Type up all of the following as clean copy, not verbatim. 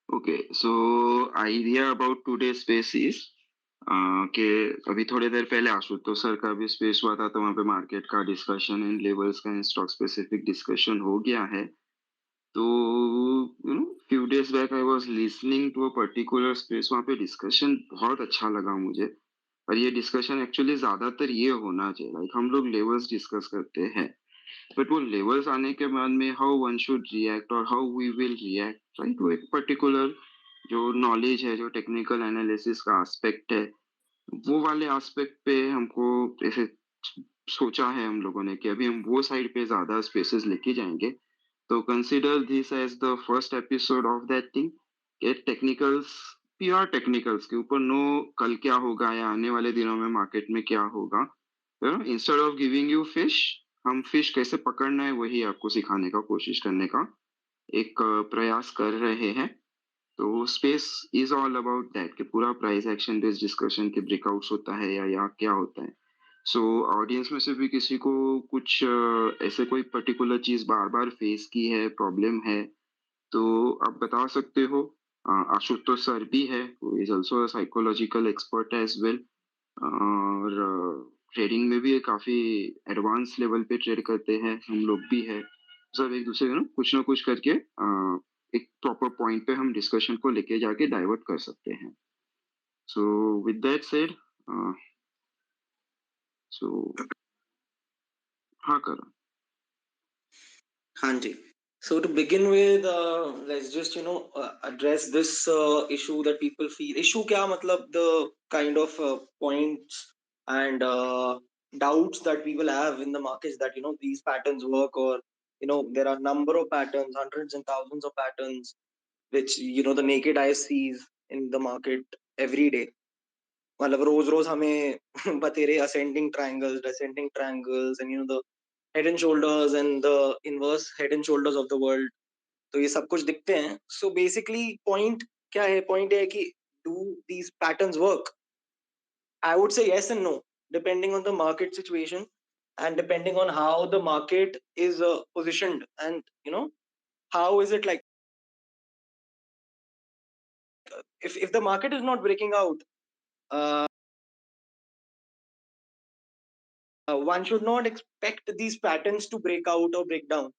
Okay so idea about today space is कि अभी थोड़ी देर पहले आशुतोष सर का भी स्पेस हुआ था तो वहाँ पे मार्केट का डिस्कशन एंड लेवल्स का स्टॉक स्पेसिफिक डिस्कशन हो गया है तो few days back I was listening to a particular space वहाँ पे डिस्कशन बहुत अच्छा लगा मुझे और ये डिस्कशन एक्चुअली ज्यादातर ये होना चाहिए लाइक हम लोग लेवल्स डिस्कस करते हैं बट वो लेवल्स आने के बाद में हाउ वन शुड रिएक्ट और how we will react right वो एक पर्टिकुलर जो नॉलेज है जो टेक्निकल एनालिसिस का एस्पेक्ट है वो वाले एस्पेक्ट पे हमको ऐसे सोचा है हम लोगों ने कि अभी हम वो साइड पे ज्यादा स्पेसेस लेके जाएंगे तो consider this as the first episode of that thing कि टेक्निकल्स प्योर टेक्निकल्स के ऊपर नो कल क्या होगा या आने वाले दिनों में मार्केट में क्या होगा instead of giving you fish हम फिश कैसे पकड़ना है वही आपको सिखाने का कोशिश करने का एक प्रयास कर रहे हैं तो space is all about that कि पूरा प्राइस एक्शन बेस्ड डिस्कशन के ब्रेकआउट्स होता है या क्या होता है सो ऑडियंस में से भी किसी को कुछ ऐसे कोई पर्टिकुलर चीज बार बार फेस की है प्रॉब्लम है तो आप बता सकते हो आशुतोष सर भी है is also psychological expert as well और ट्रेडिंग में भी ये काफी एडवांस लेवल पे ट्रेड करते हैं हम लोग भी है सब एक दूसरे को ना कुछ करके एक प्रॉपर पॉइंट पे हम डिस्कशन को लेके जाके डाइवर्ट कर सकते हैं so with that said so हाँ करण Hanji. So to begin with, let's just address this issue that people feel. Issue kya matlab the kind of points and doubts that people have in the markets that these patterns work, or there are number of patterns, hundreds and thousands of patterns which the naked eye sees in the market every day. मतलब रोज रोज हमें बतेरे ascending triangles, descending triangles, and the head and shoulders and the inverse head and shoulders of the world. तो ये सब कुछ दिखते हैं. So basically point क्या है? Point है कि do these patterns work? I would say yes and no, depending on the market situation and depending on how the market is positioned, and how is it like. If the market is not breaking out, uh, one should not expect these patterns to break out or break down.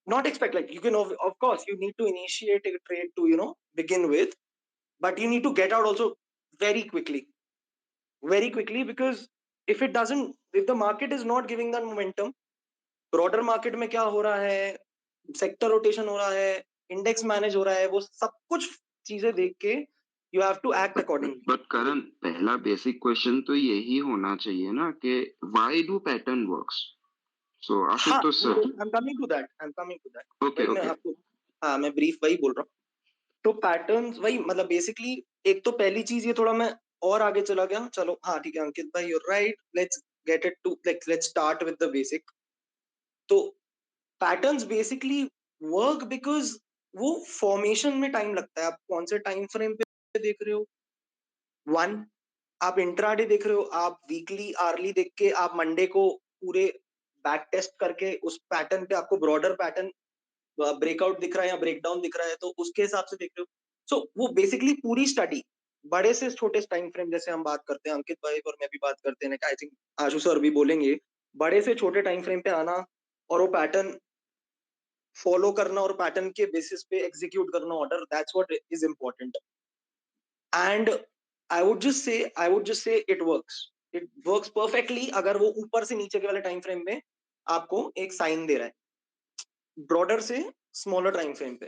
Not expect, like, you can of course you need to initiate a trade to begin with, but you need to get out also very quickly, very quickly, because if the market is not giving that momentum, broader market में क्या हो रहा है, sector rotation हो रहा है, index manage हो रहा है, वो सब कुछ चीजें देख के you have to act accordingly. But Karan पहला बेसिक क्वेश्चन तो यही होना चाहिए ना कि why do pattern works so हाँ, आशुतोष वो sir I am coming to that. Okay वही मैं ओके आपको, हाँ, मैं ब्रीफ वही बोल रहा हूँ. तो पैटर्न्स वही, मतलब बेसिकली एक तो पहली चीज, ये थोड़ा मैं और आगे चला गया. चलो, हाँ, ठीक है अंकित भाई, you're right. Let's get it to, like, let's start with the basic. तो पैटर्न्स बेसिकली वर्क बिकॉज वो फॉर्मेशन में टाइम लगता है. आप कौन से टाइम फ्रेम पे देख रहे हो? वन, आप इंट्राडे देख रहे हो, आप वीकली आर्ली देख के, आप मंडे को पूरे बैक टेस्ट करके उस पैटर्न पे आपको ब्रॉडर पैटर्न ब्रेकआउट दिख रहा है या ब्रेकडाउन दिख रहा है, तो उसके हिसाब से देख रहे हो. सो वो बेसिकली पूरी स्टडी, बड़े से छोटे टाइम फ्रेम जैसे हम बात करते हैं, अंकित भाई और मैं भी बात करते हैं, आई थिंक आशु सर भी बोलेंगे, बड़े से छोटे टाइम फ्रेम पे आना और वो पैटर्न फॉलो करना और पैटर्न के बेसिस पे एग्जीक्यूट करना order, that's what is important. And I would just say it works perfectly अगर वो ऊपर से नीचे के वाले टाइम फ्रेम में आपको एक साइन दे रहा है, ब्रॉडर से स्मॉलर टाइम फ्रेम पे.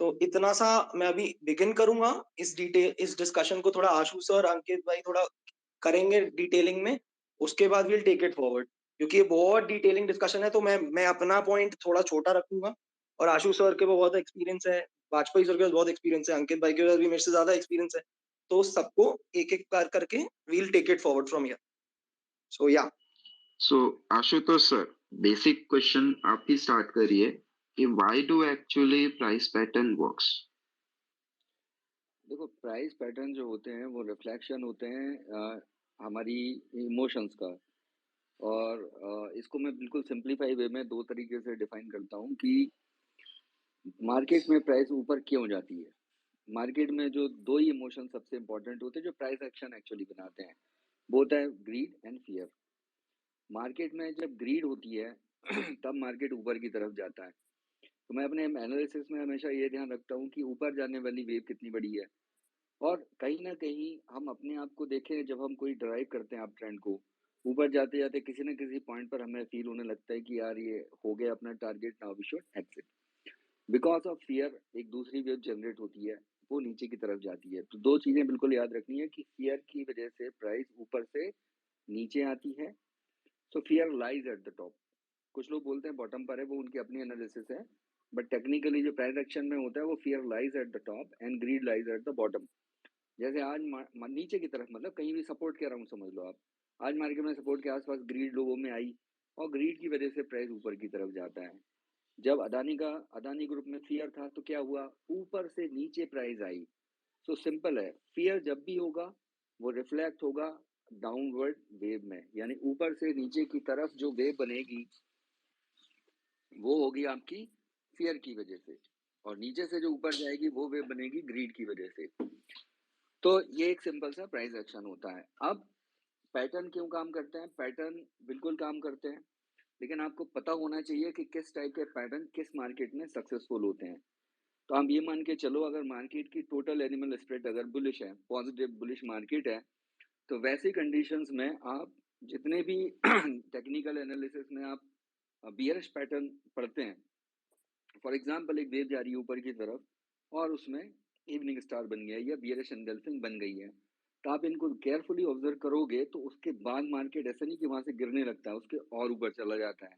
तो इतना सा मैं अभी बिगिन करूंगा. इस डिस्कशन को थोड़ा आशु सर, अंकित भाई थोड़ा करेंगे डिटेलिंग में. उसके बाद विल टेक इट फॉरवर्ड, क्योंकि ये बहुत डिटेलिंग डिस्कशन है. तो मैं अपना पॉइंट थोड़ा छोटा रखूंगा, और आशु सर के बहुत एक्सपीरियंस है, वाजपेयी सर के पास बहुत एक्सपीरियंस है, अंकित भाई के पास भी मेरे से ज्यादा एक्सपीरियंस है. तो सबको एक एक बार करके we'll take it forward from here. So yeah. So Ashutosh sir basic question आप ही स्टार्ट करिए कि why do actually price pattern works देखो, प्राइस पैटर्न जो होते हैं वो रिफ्लेक्शन होते हैं हमारी इमोशंस का। और इसको मैं बिल्कुल सिंप्लीफाई वे में दो तरीके से डिफाइन करता हूँ कि मार्केट में प्राइस ऊपर क्यों जाती है। मार्केट में जो दो ही इमोशन सबसे इंपॉर्टेंट होते हैं जो प्राइस एक्शन एक्चुअली बनाते हैं, वो होता है ग्रीड एंड फियर। मार्केट में जब ग्रीड होती है तब मार्केट ऊपर की तरफ जाता है। तो मैं अपने एनालिसिस में हमेशा ये ध्यान रखता हूँ कि ऊपर जाने वाली वेव कितनी बड़ी है, और कहीं ना कहीं हम अपने आप को देखें, जब हम कोई ड्राइव करते हैं आप ट्रेंड को, ऊपर जाते जाते किसी न किसी पॉइंट पर हमें फील होने लगता है कि यार ये हो गया अपना target, now we should exit. Because of fear एक दूसरी वेव जनरेट होती है, वो नीचे की तरफ जाती है। तो दो चीजें बिल्कुल याद रखनी है कि फियर की वजह से प्राइस ऊपर से नीचे आती है। सो fear lies at the top. कुछ लोग बोलते हैं बॉटम पर है, वो उनकी अपनी एनालिसिस है, बट टेक्निकली जो प्राइस एक्शन में होता है वो fear lies at the top and greed lies at the bottom. जैसे आज नीचे की तरफ, मतलब कहीं भी सपोर्ट के अराउंड समझ लो आप, आज मार्केट में सपोर्ट के आसपास ग्रीड लोगों में आई, और ग्रीड की वजह से प्राइस ऊपर की तरफ जाता है। जब अदानी ग्रुप में फियर था तो क्या हुआ, ऊपर से नीचे प्राइस आई। सो सिंपल है, फियर जब भी होगा वो रिफ्लेक्ट होगा डाउनवर्ड वेव में, यानी ऊपर से नीचे की तरफ जो वेव बनेगी वो होगी आपकी फियर की वजह से, और नीचे से जो ऊपर जाएगी वो वेव बनेगी ग्रीड की वजह से। तो ये एक सिंपल सा प्राइस एक्शन होता है। अब पैटर्न क्यों काम करते हैं? पैटर्न बिल्कुल काम करते हैं, लेकिन आपको पता होना चाहिए कि किस टाइप के पैटर्न किस मार्केट में सक्सेसफुल होते हैं। तो आप ये मान के चलो, अगर मार्केट की टोटल एनिमल स्प्रेड अगर बुलिश है, पॉजिटिव बुलिश मार्केट है, तो वैसी कंडीशंस में आप जितने भी टेक्निकल एनालिसिस में आप बियरिश पैटर्न पढ़ते हैं, फॉर एग्जांपल एक वेव जा रही है ऊपर की तरफ और उसमें इवनिंग स्टार बन गया या बियरिश एंगल्फिंग बन गई है, तो आप इनको केयरफुली ऑब्जर्व करोगे तो उसके बाद मार्केट ऐसा नहीं कि वहां से गिरने लगता है, उसके और ऊपर चला जाता है।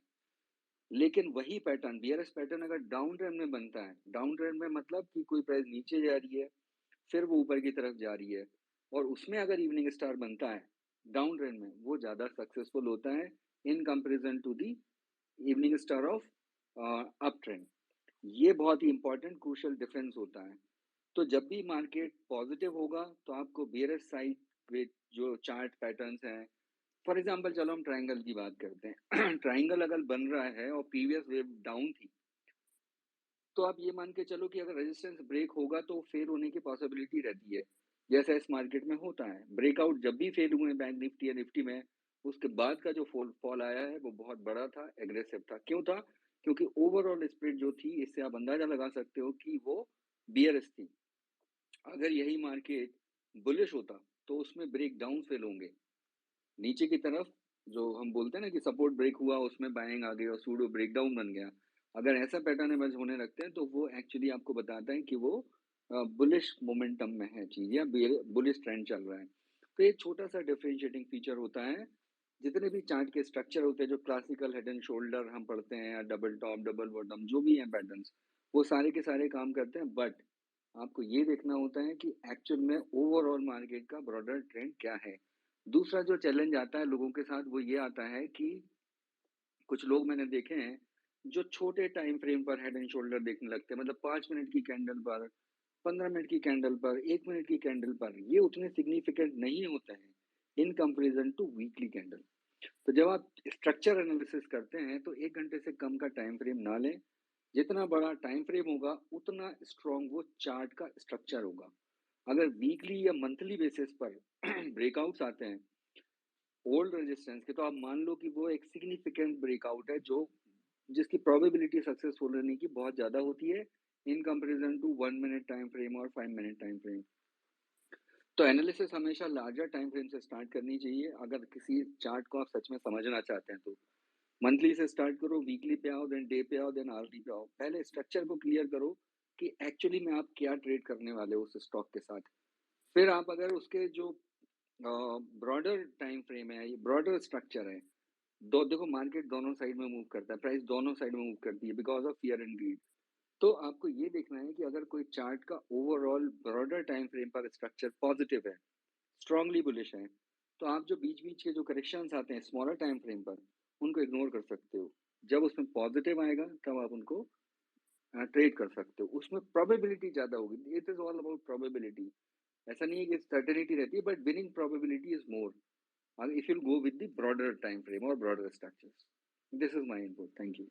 लेकिन वही पैटर्न, बियरिश पैटर्न अगर डाउन ट्रेंड में बनता है, डाउन ट्रेंड में मतलब कि कोई प्राइस नीचे जा रही है फिर वो ऊपर की तरफ जा रही है, और उसमें अगर इवनिंग स्टार बनता है डाउन ट्रेंड में, वो ज्यादा सक्सेसफुल होता है in comparison to the evening star of uptrend. ये बहुत ही इंपॉर्टेंट क्रूशियल डिफरेंस होता है। तो जब भी मार्केट पॉजिटिव होगा तो आपको बियरिश साइड में जो चार्ट पैटर्न्स हैं, फॉर एग्जांपल चलो हम ट्रायंगल की बात करते हैं ट्रायंगल अगर बन रहा है और प्रीवियस वेव डाउन थी, तो आप ये मान के चलो कि अगर रेजिस्टेंस ब्रेक होगा तो फेल होने की पॉसिबिलिटी रहती है, जैसा इस मार्केट में होता है। ब्रेकआउट जब भी फेल हुए बैंक निफ्टी या निफ्टी में, उसके बाद का जो फॉल आया है वो बहुत बड़ा था, एग्रेसिव था। क्यों था? क्योंकि ओवरऑल स्प्रेड जो थी, इससे आप अंदाजा लगा सकते हो कि वो बियरिश थी। अगर यही मार्केट बुलिश होता तो उसमें ब्रेक डाउन फेल होंगे नीचे की तरफ, जो हम बोलते हैं ना कि सपोर्ट ब्रेक हुआ उसमें बाइंग आ गई और सूडो ब्रेकडाउन बन गया। अगर ऐसा पैटर्न इमर्ज होने लगते हैं तो वो एक्चुअली आपको बताता है कि वो बुलिश मोमेंटम में है चीज, या बुलिश ट्रेंड चल रहा है। तो एक छोटा सा डिफरेंशिएटिंग फीचर होता है। जितने भी चार्ट के स्ट्रक्चर होते हैं, जो क्लासिकल हेड एंड शोल्डर हम पढ़ते हैं, या डबल टॉप डबल बॉटम जो भी है पैटर्न्स, वो सारे के सारे काम करते हैं, बट आपको ये देखना होता है कि एक्चुअल में ओवरऑल मार्केट का ब्रॉडर ट्रेंड क्या है। दूसरा जो चैलेंज आता है लोगों के साथ वो ये आता है कि कुछ लोग मैंने देखे हैं जो छोटे टाइम फ्रेम पर हेड एंड शोल्डर देखने लगते हैं, मतलब 5 मिनट की कैंडल पर, 15 मिनट की कैंडल पर, 1 मिनट की कैंडल पर, ये उतने सिग्निफिकेंट नहीं होते हैं in comparison to weekly candle. तो जब आप स्ट्रक्चर एनालिसिस करते हैं तो 1 घंटे से कम का टाइम फ्रेम ना लें। जितना बड़ा टाइम फ्रेम होगा उतना स्ट्रॉन्ग वो चार्ट का स्ट्रक्चर होगा। अगर वीकली या मंथली बेसिस पर ब्रेकआउट्स आते हैं ओल्ड रेजिस्टेंस के, तो आप मान लो कि वो एक सिग्निफिकेंट ब्रेकआउट है जो जिसकी प्रोबेबिलिटी सक्सेसफुल रहने की बहुत ज्यादा होती है in comparison to 1 minute time frame और 5 मिनट टाइम फ्रेम। तो एनालिसिस हमेशा लार्जर टाइम फ्रेम से स्टार्ट करनी चाहिए अगर किसी चार्ट को आप सच में समझना चाहते हैं तो। मंथली से स्टार्ट करो, वीकली पे आओ, देन डे पे आओ, देन आवर्ली पे आओ। पहले स्ट्रक्चर को क्लियर करो कि एक्चुअली में आप क्या ट्रेड करने वाले हो उस स्टॉक के साथ। फिर आप अगर उसके जो ब्रॉडर टाइम फ्रेम है, ये ब्रॉडर स्ट्रक्चर है, दो देखो मार्केट दोनों साइड में मूव करता है, प्राइस दोनों साइड में मूव करती है because of fear and greed. तो आपको ये देखना है कि अगर कोई चार्ट का ओवरऑल ब्रॉडर टाइम फ्रेम पर स्ट्रक्चर पॉजिटिव है, स्ट्रांगली बुलिश है, तो आप जो बीच बीच के जो करेक्शंस आते हैं स्मॉलर टाइम फ्रेम पर, उनको इग्नोर कर सकते हो। जब उसमें पॉजिटिव आएगा तब आप उनको ट्रेड कर सकते हो, उसमें प्रोबेबिलिटी ज्यादा होगी। It is all about probability. ऐसा नहीं है कि सर्टेनिटी रहती है, but winning probability is more if you'll go with the broader time frame or broader structures. This is my input. Thank you.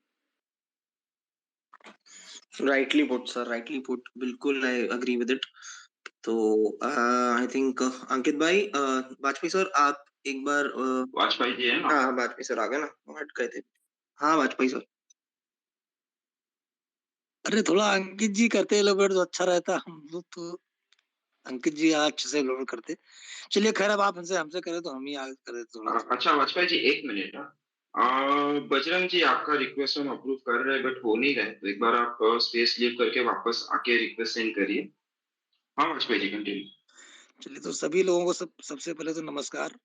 Rightly put sir, rightly put, बिल्कुल आई agree with it. तो I think अंकित भाई, Vajpayee sir आप एक बार वाजपेयी जी है ना? हाँ हाँ, Vajpayee sir आ गए ना, हट गए थे। हाँ वाजपेयी सर। अरे थोड़ा अंकित जी करते एलोबरेट तो अच्छा रहता, हम लोग तो अंकित जी अच्छे से एलोबरेट करते। चलिए खैर, अब आप हमसे करें तो हम ही आगे करें थोड़ा सा। अच्छा वाजपेयी जी, एक मिनट। बजरंग जी, आपका रिक्वेस्ट हम अप्रूव कर रहे हैं बट हो नहीं रहा है, तो एक बार आप स्पेस लीव करके वापस आके रिक्वेस्ट सेंड करिए। हाँ वाजपेयी जी, कंटिन्यू। चलिए, तो सभी लोगों को सबसे पहले तो नमस्कार।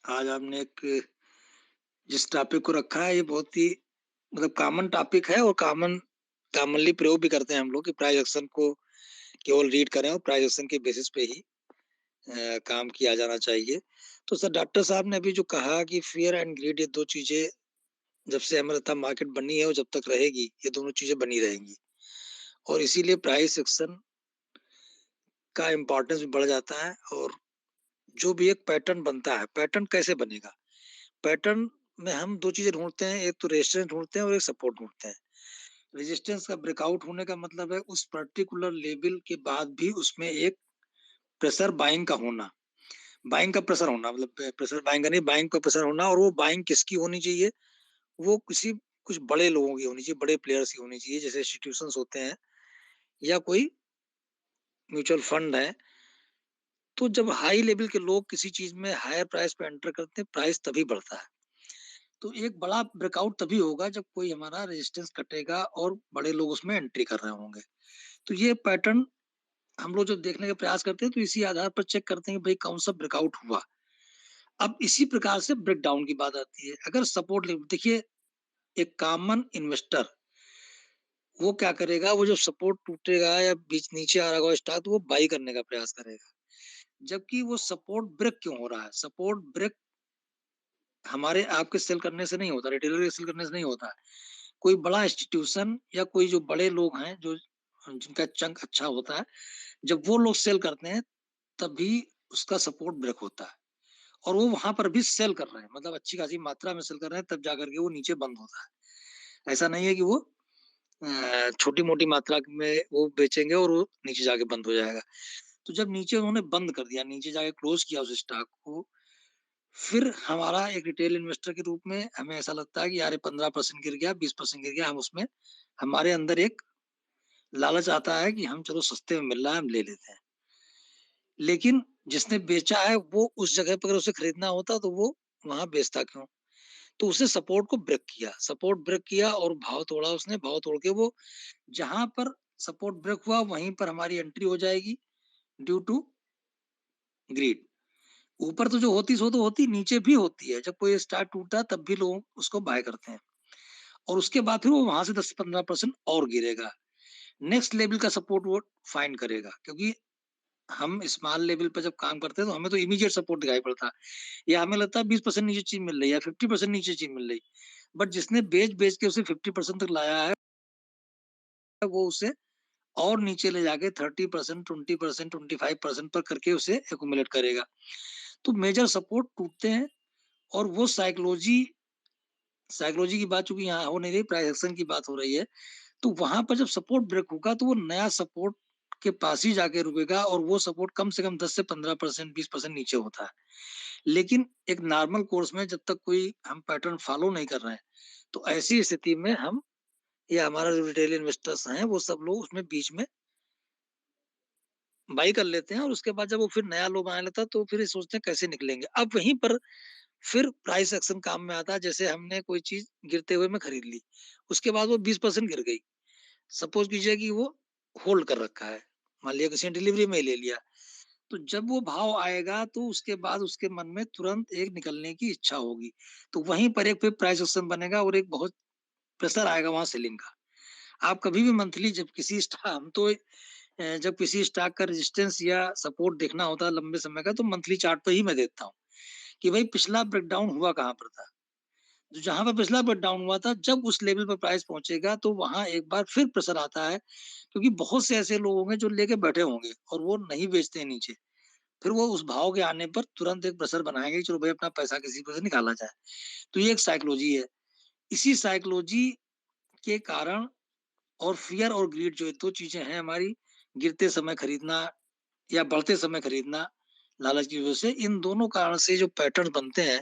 आज आपने एक जिस टॉपिक को रखा है, ये बहुत ही मतलब कॉमन टॉपिक है और कॉमनली प्रयोग भी करते हैं हम लोग कि प्राइस एक्शन को केवल रीड करें और प्राइस एक्शन के बेसिस पे ही काम किया जाना चाहिए। तो सर, डॉक्टर साहब ने अभी जो कहा कि फियर एंड ग्रीड, ये दो चीजें जब से अमृता मार्केट बनी है और जब तक रहेगी, ये दोनों चीजें बनी रहेंगी और इसीलिए प्राइस एक्शन का इम्पोर्टेंस भी बढ़ जाता है। और जो भी एक पैटर्न बनता है, पैटर्न कैसे बनेगा? पैटर्न में हम दो चीजें ढूंढते हैं, एक तो रेजिस्टेंस ढूंढते हैं और एक सपोर्ट ढूंढते हैं। रेजिस्टेंस का ब्रेकआउट होने का मतलब है उस पर्टिकुलर लेवल के बाद भी उसमें एक प्रेशर बाइंग का होना, बाइंग का प्रेशर होना, मतलब प्रेशर बाइंग का नहीं, बाइंग का प्रेशर होना। और वो बाइंग किसकी होनी चाहिए? वो कुछ बड़े लोगों की होनी चाहिए, बड़े प्लेयर्स की होनी चाहिए, जैसे इंस्टीट्यूशंस होते हैं या कोई म्यूचुअल फंड है। तो जब हाई लेवल के लोग किसी चीज में हायर प्राइस पे एंटर करते हैं, प्राइस तभी बढ़ता है। तो एक बड़ा ब्रेकआउट तभी होगा जब कोई हमारा रेजिस्टेंस कटेगा और बड़े लोग उसमें एंट्री कर रहे होंगे। तो ये पैटर्न हम लोग जब देखने का प्रयास करते हैं तो इसी आधार पर चेक करते हैं कि भाई कौन सा ब्रेकआउट हुआ। अब इसी प्रकार से ब्रेकडाउन की बात आती है। अगर सपोर्ट लेवल देखिए, एक कॉमन इन्वेस्टर वो क्या करेगा, वो जब सपोर्ट टूटेगा या बीच नीचे आ रहा होगा स्टॉक, तो वो बाई करने का प्रयास करेगा। जबकि वो सपोर्ट ब्रेक क्यों हो रहा है? सपोर्ट ब्रेक हमारे आपके सेल करने से नहीं होता, रिटेलर के सेल करने से नहीं होता। कोई बड़ा इंस्टीट्यूशन या कोई जो बड़े लोग हैं, जो जिनका चंक अच्छा होता है, जब वो लोग सेल करते हैं तभी उसका सपोर्ट ब्रेक होता है। और वो वहां पर भी सेल कर रहे हैं, मतलब अच्छी खासी मात्रा में सेल कर रहे हैं, तब जाकर के वो नीचे बंद होता है। ऐसा नहीं है कि वो छोटी मोटी मात्रा में वो बेचेंगे और वो नीचे जाके बंद हो जाएगा। तो जब नीचे उन्होंने बंद कर दिया, नीचे जाके क्लोज किया उस स्टॉक को, फिर हमारा एक रिटेल इन्वेस्टर के रूप में हमें ऐसा लगता है कि यार 15% गिर गया, 20% गिर गया, हम उसमें हमारे अंदर एक लालच आता है कि हम चलो सस्ते में मिल रहा है, हम ले लेते हैं। लेकिन जिसने बेचा है वो उस जगह पर अगर उसे खरीदना होता तो वो वहां बेचता क्यों? तो उसने सपोर्ट को ब्रेक किया, सपोर्ट ब्रेक किया और भाव तोड़ा। उसने भाव तोड़ के वो जहां पर सपोर्ट ब्रेक हुआ वहीं पर हमारी एंट्री हो जाएगी ड्यू टू ग्रीड। ऊपर तो जो होती सो तो होती, नीचे भी होती है। जब कोई स्टार्ट टूटता है तब भी लोग उसको बाय करते हैं और उसके बाद फिर वो वहां से 10-15% और गिरेगा, नेक्स्ट लेवल का सपोर्ट वो फाइंड करेगा। क्योंकि हम स्मॉल लेवल पर जब काम करते हैं तो हमें तो इमीडिएट सपोर्ट दिखाई पड़ता है, या हमें लगता है 20% नीचे चीज मिल रही है या 50% नीचे चीज मिल रही। बट जिसने बेच बेच के उसे 50% तक लाया है, वो उसे और नीचे ले जाके 30%, 20%, 25% पर करके उसे एक्यूमुलेट करेगा। तो मेजर सपोर्ट टूटते हैं और वो साइकोलॉजी की बात चूंकि यहाँ हो नहीं रही, प्राइस एक्शन की बात हो रही है। तो वहां पर जब सपोर्ट ब्रेक होगा तो वो नया सपोर्ट के पास ही जाके रुकेगा और वो सपोर्ट कम से कम 10 से 15%, 20% नीचे होता है। लेकिन एक नॉर्मल कोर्स में जब तक कोई हम पैटर्न फॉलो नहीं कर रहे हैं, तो ऐसी स्थिति में हम या हमारा जो रिटेल इन्वेस्टर्स हैं वो सब लोग उसमें बीच में बाई कर लेते हैं और उसके बाद जब वो फिर नया लोग आने लगता है तो फिर ये सोचते हैं कैसे निकलेंगे। अब वहीं पर फिर प्राइस एक्शन काम में आता है। जैसे हमने कोई चीज गिरते हुए में खरीद ली, उसके बाद वो 20% गिर गई। सपोज कीजिए कि वो होल्ड कर रखा है, मान लिया किसी ने डिलीवरी में ही ले लिया, तो जब वो भाव आएगा तो उसके बाद उसके मन में तुरंत एक निकलने की इच्छा होगी। तो वहीं पर एक फिर प्राइस एक्शन बनेगा और एक बहुत प्रेशर आएगा वहां सेलिंग का। आप कभी भी मंथली जब किसी स्टॉक हम तो जब किसी स्टॉक का रेजिस्टेंस या सपोर्ट देखना होता है लंबे समय का, तो मंथली चार्ट पे ही मैं देखता हूँ कि भाई पिछला ब्रेकडाउन हुआ कहाँ पर था। जो जहां पर पिछला ब्रेकडाउन हुआ था, जब उस लेवल पर प्राइस पहुंचेगा तो वहां एक बार फिर प्रेशर आता है, क्योंकि बहुत से ऐसे लोग होंगे जो लेके बैठे होंगे और वो नहीं बेचते हैं नीचे। फिर वो उस भाव के आने पर तुरंत एक प्रेशर बनाएंगे कि चलो भाई अपना पैसा किसी पर से निकाला जाए। तो ये एक साइकोलॉजी है। इसी साइकोलॉजी के कारण और फियर और ग्रीड जो 2 चीजें हैं हमारी, गिरते समय खरीदना या बढ़ते समय खरीदना लालच की वजह से, इन दोनों कारण से जो पैटर्न बनते हैं,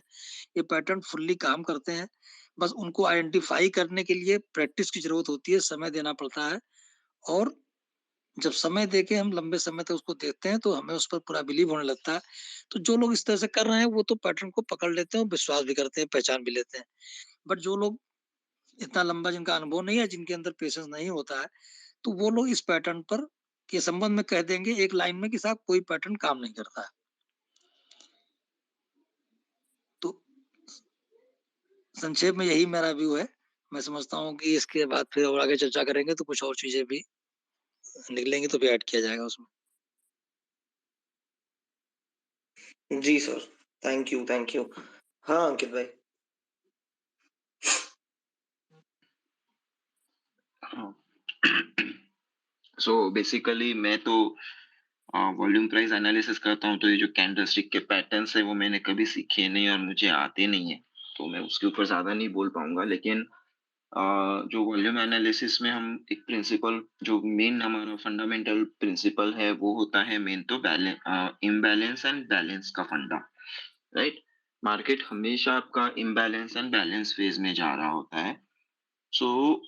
ये पैटर्न फुल्ली काम करते हैं। बस उनको आइडेंटिफाई करने के लिए प्रैक्टिस की जरूरत होती है, समय देना पड़ता है। और जब समय देके हम लंबे समय तक उसको देखते हैं तो हमें उस पर पूरा बिलीव होने लगता है। तो जो लोग इस तरह से कर रहे हैं वो तो पैटर्न को पकड़ लेते हैं और विश्वास भी करते हैं, पहचान भी लेते हैं। बट जो लोग इतना लंबा जिनका अनुभव नहीं है, जिनके अंदर पेशेंस नहीं होता है, तो वो लोग इस पैटर्न पर के संबंध में कह देंगे एक लाइन में कि साहब कोई पैटर्न काम नहीं करता है। तो संक्षेप में यही मेरा व्यू है। मैं समझता हूँ कि इसके बाद फिर और आगे चर्चा करेंगे तो कुछ और चीजें भी निकलेंगी तो फिर ऐड किया जाएगा उसमें। जी sir, thank you, thank you. हाँ अंकित भाई। सो बेसिकली मैं तो वॉल्यूम प्राइस एनालिसिस करता हूँ, तो ये जो कैंडलस्टिक के पैटर्न्स है वो मैंने कभी सीखे नहीं और मुझे आते नहीं है, तो मैं उसके ऊपर ज्यादा नहीं बोल पाऊंगा। लेकिन जो वॉल्यूम एनालिसिस में हम एक प्रिंसिपल, जो मेन हमारा फंडामेंटल प्रिंसिपल है वो होता है मेन तो इम्बैलेंस एंड बैलेंस का फंडा, राइट। मार्केट हमेशा आपका इम्बैलेंस एंड बैलेंस फेज में जा रहा होता है। सो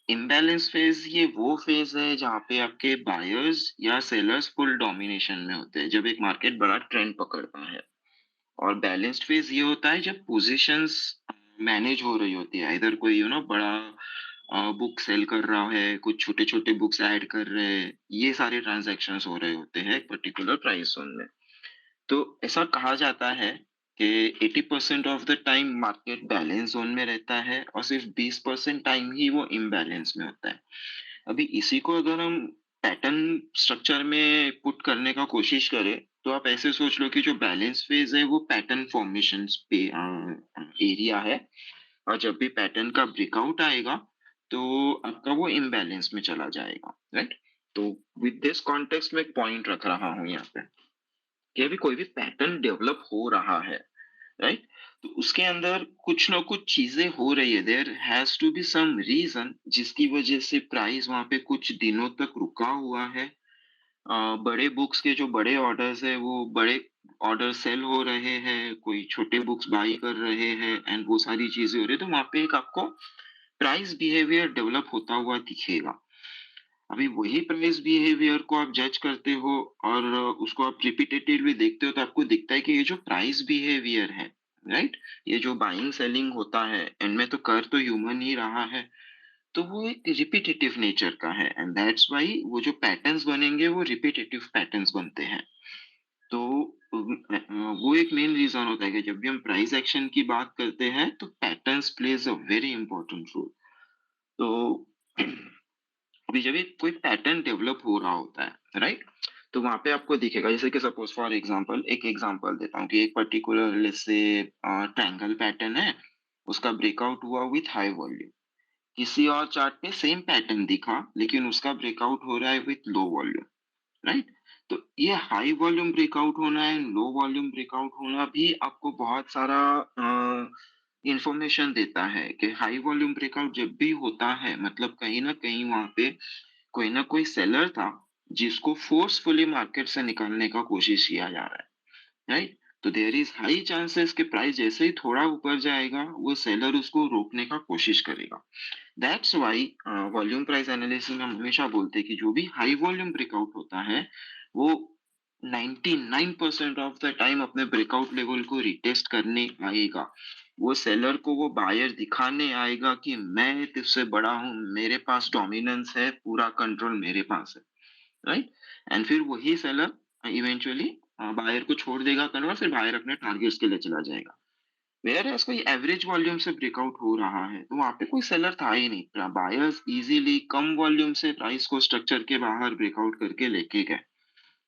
इम्बैलेंस फेज ये वो फेज है जहाँ पे आपके बायर्स या सेलर्स फुल डोमिनेशन में होते हैं, जब एक मार्केट बड़ा ट्रेंड पकड़ता है। और बैलेंस्ड फेज ये होता है जब पोजीशंस मैनेज हो रही होती है, इधर कोई बड़ा बुक सेल कर रहा है, कुछ छोटे छोटे बुक्स ऐड कर रहे हैं, ये सारे ट्रांजैक्शंस हो रहे होते हैं एक पर्टिकुलर प्राइस जोन में। तो ऐसा कहा जाता है कि 80% of the time market balance zone में रहता है और सिर्फ 20% टाइम ही वो इम्बैलेंस में होता है। अभी इसी को अगर हम पैटर्न स्ट्रक्चर में पुट करने का कोशिश करें, तो आप ऐसे सोच लो कि जो बैलेंस फेज है वो पैटर्न फॉर्मेशन पे एरिया है, और जब भी पैटर्न का ब्रेकआउट आएगा तो आपका वो इम्बैलेंस में चला जाएगा, राइट। तो विद दिस कॉन्टेक्स्ट में एक पॉइंट रख रहा हूँ यहाँ पे कि अभी कोई भी पैटर्न डेवलप हो रहा है, राइट, तो उसके अंदर कुछ ना कुछ चीजें हो रही है, there has to be some reason जिसकी वजह से प्राइस वहां पे कुछ दिनों तक रुका हुआ है। बड़े बुक्स के जो बड़े ऑर्डर्स है वो बड़े ऑर्डर सेल हो रहे हैं, कोई छोटे बुक्स बाई कर रहे हैं, एंड वो सारी चीजें हो रही है, तो वहां पे एक आपको प्राइस बिहेवियर डेवलप होता हुआ दिखेगा। अभी वही प्राइस बिहेवियर को आप जज करते हो और उसको आप रिपीटेटिवली देखते हो, तो आपको दिखता है कि ये जो प्राइस बिहेवियर है, राइट, ये जो बाइंग सेलिंग होता है एंड में तो कर तो ह्यूमन ही रहा है, तो वो एक रिपीटेटिव नेचर का है, एंड दैट्स व्हाई वो जो पैटर्न्स बनेंगे वो रिपीटेटिव पैटर्न्स बनते हैं। तो वो एक मेन रीजन होता है कि जब भी हम प्राइस एक्शन की बात करते हैं तो patterns plays a very important role. तो अभी जब भी कोई पैटर्न डेवलप हो रहा होता है, राइट, तो वहां पे आपको दिखेगा, जैसे कि सपोज फॉर एग्जांपल एक एग्जांपल देता हूँ कि एक particular let's say triangle pattern है, उसका ब्रेकआउट हुआ विथ हाई वॉल्यूम। किसी और चार्ट पे सेम पैटर्न दिखा लेकिन उसका ब्रेकआउट हो रहा है विथ लो वॉल्यूम, राइट। तो ये हाई वॉल्यूम ब्रेकआउट होना है, लो वॉल्यूम ब्रेकआउट होना भी आपको बहुत सारा इंफॉर्मेशन देता है कि हाई वॉल्यूम ब्रेकआउट जब भी होता है मतलब कहीं ना कहीं वहां पे कोई ना कोई सेलर था जिसको फोर्सफुली मार्केट से निकालने का कोशिश किया जा रहा है, राइट। तो देयर इज हाई चांसेस कि प्राइस जैसे ही थोड़ा ऊपर जाएगा वो सेलर उसको रोकने का कोशिश करेगा। That's why volume price analysis में हम हमेशा बोलते हैं कि जो भी हाई वॉल्यूम ब्रेकआउट होता है वो 99% ऑफ द टाइम अपने ब्रेकआउट लेवल को रिटेस्ट करने आएगा। वो सेलर को वो बायर दिखाने आएगा कि मैं तुझसे बड़ा हूँ, मेरे पास डोमिनेंस है, पूरा कंट्रोल मेरे पास है, राइट। एंड फिर वही सेलर इवेंचुअली बायर को छोड़ देगा कंट्रोल, फिर बायर अपने टारगेट्स के लिए चला जाएगा। वेयर एज कोई एवरेज वॉल्यूम से ब्रेकआउट हो रहा है तो वहां पे कोई सेलर था ही नहीं, बायर्स इजीली कम वॉल्यूम से प्राइस को स्ट्रक्चर के बाहर ब्रेकआउट करके लेके गए,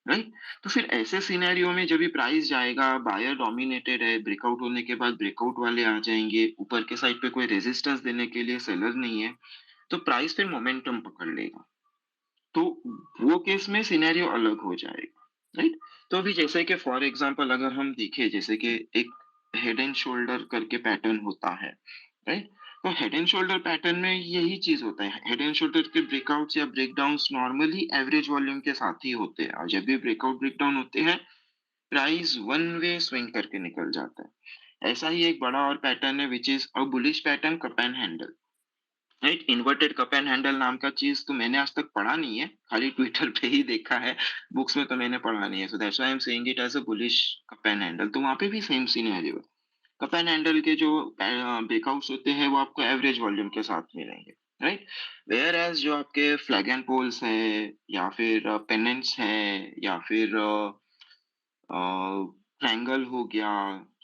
राइट। तो फिर ऐसे सिनेरियो में जब भी प्राइस जाएगा, बायर डोमिनेटेड है, ब्रेकआउट होने के बाद ब्रेकआउट वाले आ जाएंगे, ऊपर के साइड पे कोई रेजिस्टेंस देने के लिए सेलर नहीं है, तो प्राइस फिर मोमेंटम पकड़ लेगा। तो वो केस में सिनेरियो अलग हो जाएगा, राइट। तो अभी जैसे कि फॉर एग्जांपल अगर हम देखें जैसे कि एक हेड एंड शोल्डर करके पैटर्न होता है, राइट। तो हेड एंड शोल्डर पैटर्न में यही चीज होता है। हेड एंड शोल्डर के ब्रेकआउट्स या ब्रेकडाउन्स नॉर्मली एवरेज वॉल्यूम के साथ ही होते हैं, और जब भी ब्रेकआउट ब्रेकडाउन होते हैं प्राइस वन वे स्विंग करके निकल जाता है। ऐसा ही एक बड़ा और पैटर्न है which is a bullish pattern, cup and handle, right. Inverted cup and handle नाम का चीज तो मैंने आज तक पढ़ा नहीं है, खाली ट्विटर पे ही देखा है, बुक्स में तो मैंने पढ़ा नहीं है। So that's why I am saying it as a bullish cup and handle. तो वहां पे भी सेम सिनेरियो है। कप एंड हैंडल के जो ब्रेकआउट्स होते हैं वो आपको एवरेज वॉल्यूम के साथ मिलेंगे, राइट। वेयर एज जो आपके फ्लैग एंड पोल्स है या फिर पेनेंट्स है या फिर ट्रायंगल हो गया,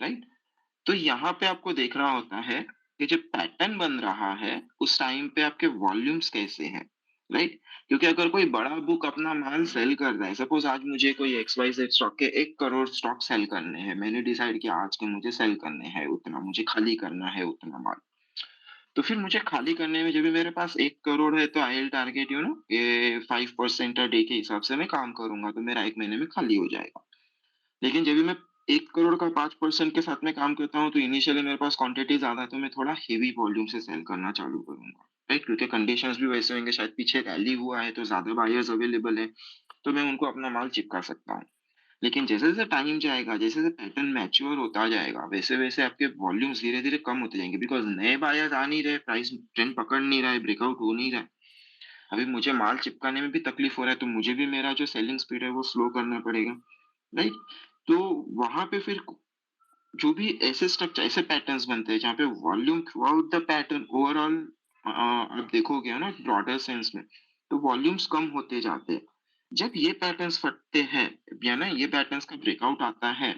राइट। तो यहाँ पे आपको देखना होता है कि जब पैटर्न बन रहा है उस टाइम पे आपके वॉल्यूम्स कैसे हैं, राइट। क्योंकि अगर कोई बड़ा बुक अपना माल सेल कर रहा है, सपोज आज मुझे कोई XYZ स्टॉक के 1 करोड़ स्टॉक सेल करने हैं, मैंने डिसाइड किया आज के मुझे सेल करने हैं उतना, मुझे खाली करना है उतना माल। तो फिर मुझे खाली करने में जब भी मेरे पास 1 करोड़ है तो आई विल टारगेट ये 5% डे के हिसाब से मैं काम करूंगा, तो मेरा 1 महीने में खाली हो जाएगा। लेकिन जब भी मैं 1 करोड़ का 5% के साथ में काम करता हूँ तो इनिशियली मेरे पास क्वांटिटी ज्यादा है, तो मैं थोड़ा हेवी वॉल्यूम से सेल करना चालू करूंगा, राइट। क्योंकि कंडीशंस भी वैसे होंगे, शायद पीछे रैली हुआ है तो ज्यादा बायर्स अवेलेबल है, तो मैं उनको अपना माल चिपका सकता हूँ। लेकिन जैसे जैसे टाइम जाएगा, जैसे जैसे पैटर्न मैच्योर होता जाएगा, वैसे वैसे आपके वॉल्यूम्स धीरे धीरे कम होते जाएंगे, बिकॉज नए बायर्स आ नहीं रहे, प्राइस ट्रेंड पकड़ नहीं रहा है, ब्रेकआउट हो नहीं रहा है। अभी मुझे माल चिपकाने में भी तकलीफ हो रहा है, तो मुझे भी मेरा जो सेलिंग स्पीड है वो स्लो करना पड़ेगा, राइट। तो वहां पे फिर जो भी ऐसे स्ट्रक्चर, ऐसे पैटर्न्स बनते हैं जहाँ पे volume through out the pattern overall आप देखोगे ना ब्रॉडर सेंस में, तो वॉल्यूम्स कम होते जाते हैं। जब ये पैटर्न्स फटते हैं या ना ये पैटर्न्स का ब्रेकआउट आता है,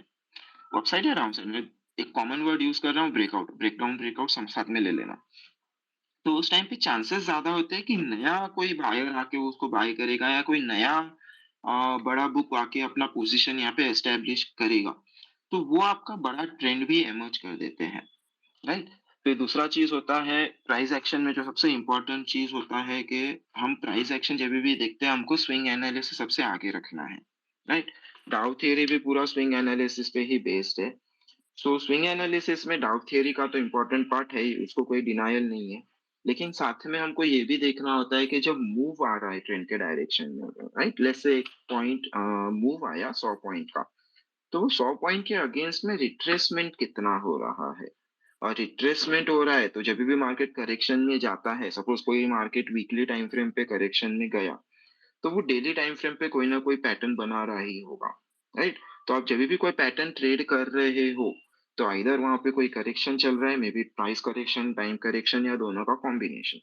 अपसाइड या डाउन साइड में, एक कॉमन वर्ड यूज कर रहा हूँ, ब्रेकआउट, ब्रेकडाउन ब्रेकआउट साथ में ले लेना। तो उस टाइम पे चांसेस ज्यादा होते हैं कि नया कोई बायर आके उसको बाय करेगा, या कोई नया बड़ा बुक आके अपना पोजीशन यहाँ पे एस्टेब्लिश करेगा, तो वो आपका बड़ा ट्रेंड भी एमर्ज कर देते हैं, राइट। फिर दूसरा चीज होता है प्राइस एक्शन में, जो सबसे इंपॉर्टेंट चीज होता है कि हम प्राइस एक्शन जब भी देखते हैं हमको स्विंग एनालिसिस सबसे आगे रखना है, राइट। डाउ थियरी भी पूरा स्विंग एनालिसिस पे ही बेस्ड है। सो स्विंग एनालिसिस में डाउ थियरी का तो इम्पोर्टेंट पार्ट है ही, उसको कोई डिनायल नहीं है। लेकिन साथ में हमको ये भी देखना होता है कि जब मूव आ रहा है ट्रेंड के डायरेक्शन में, राइट, लेट्स से एक पॉइंट मूव आया 100 पॉइंट का, तो 100 पॉइंट के अगेंस्ट में रिट्रेसमेंट कितना हो रहा है। और रिट्रेसमेंट हो रहा है तो जब भी मार्केट करेक्शन में जाता है, सपोज कोई मार्केट वीकली टाइम फ्रेम पे करेक्शन में गया, तो वो डेली टाइम फ्रेम पे कोई ना कोई पैटर्न बना रहा ही होगा, राइट। तो आप जब भी कोई पैटर्न ट्रेड कर रहे हो तो इधर वहां पे कोई करेक्शन चल रहा है, may be price correction, time correction, या दोनों का कॉम्बिनेशन।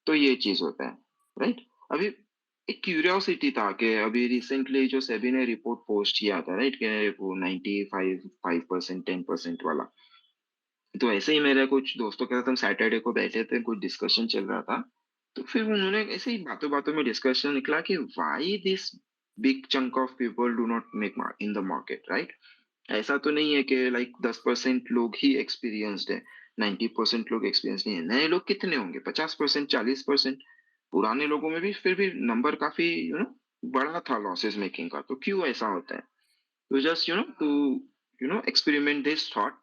तो ये चीज होता है, राइट। अभी एक क्यूरियोसिटी था कि अभी रिसेंटली जो सेबी ने रिपोर्ट पोस्ट किया था, राइट, कि वो 95% 10% वाला, तो ऐसे ही मेरे कुछ दोस्तों के साथ हम सैटरडे को बैठे थे, कुछ डिस्कशन चल रहा था। तो फिर उन्होंने ऐसे ही बातों बातों में डिस्कशन निकला कि why this big chunk of people do not make in the market, right. ऐसा तो नहीं है कि लाइक 10% लोग ही एक्सपीरियंस्ड है, 90% लोग एक्सपीरियंस नहीं है। नए लोग कितने होंगे, 50%, 40%। पुराने लोगों में भी फिर भी नंबर काफी बड़ा था लॉसेस मेकिंग का। तो क्यों ऐसा होता है? तो just to experiment this thought,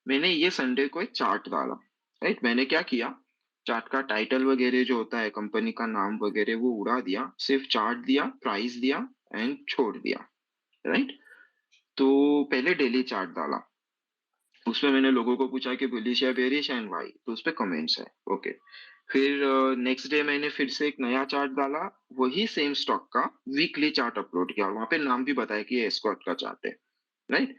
मैंने ये संडे को एक चार्ट डाला, राइट। मैंने क्या किया, चार्ट का टाइटल वगैरह जो होता है, कंपनी का नाम वगैरह, वो उड़ा दिया, सिर्फ चार्ट दिया, प्राइस दिया एंड छोड़ दिया, राइट। तो पहले डेली चार्ट डाला, उसमें मैंने लोगों को पूछा कि बुलिश या बेरिश एंड व्हाई, तो उस पे कमेंट्स है, ओके। फिर नेक्स्ट डे मैंने फिर से एक नया चार्ट डाला, वही सेम स्टॉक का वीकली चार्ट अपलोड किया, और वहां पे नाम भी बताया कि ये एस्कॉर्ट का चार्ट है, राइट।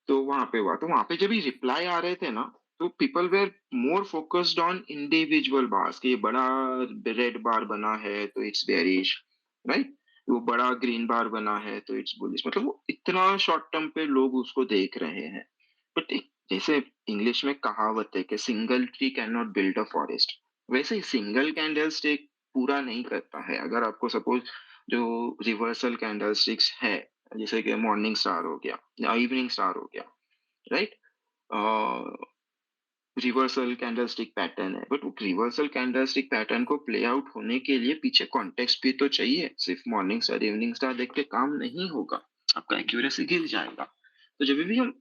तो वहां पे हुआ, तो वहां पे जब भी रिप्लाई आ रहे थे ना, तो people were more focused on individual bars, कि ये बड़ा रेड बार बना है तो इट्स बेरिश, राइट। वो बड़ा ग्रीन बार बना है तो इट्स बुलिश, मतलब वो इतना शॉर्ट टर्म पे लोग उसको देख रहे हैं। बट जैसे इंग्लिश में कहावत है कि single tree can not build a forest, वैसे ही सिंगल कैंडल स्टिक पूरा नहीं करता है। अगर आपको सपोज जो रिवर्सल कैंडल स्टिक्स है, जैसे कि मॉर्निंग स्टार हो गया या इवनिंग स्टार हो गया, राइट, रिवर्सल कैंडलस्टिक पैटर्न है, बट वो रिवर्सल कैंडलस्टिक पैटर्न को प्ले आउट होने के लिए पीछे कॉन्टेक्स्ट भी तो चाहिए। सिर्फ मॉर्निंग स्टार इवनिंग स्टार देख के काम नहीं होगा, आपका एक्यूरेसी गिर जाएगा। तो जब भी हम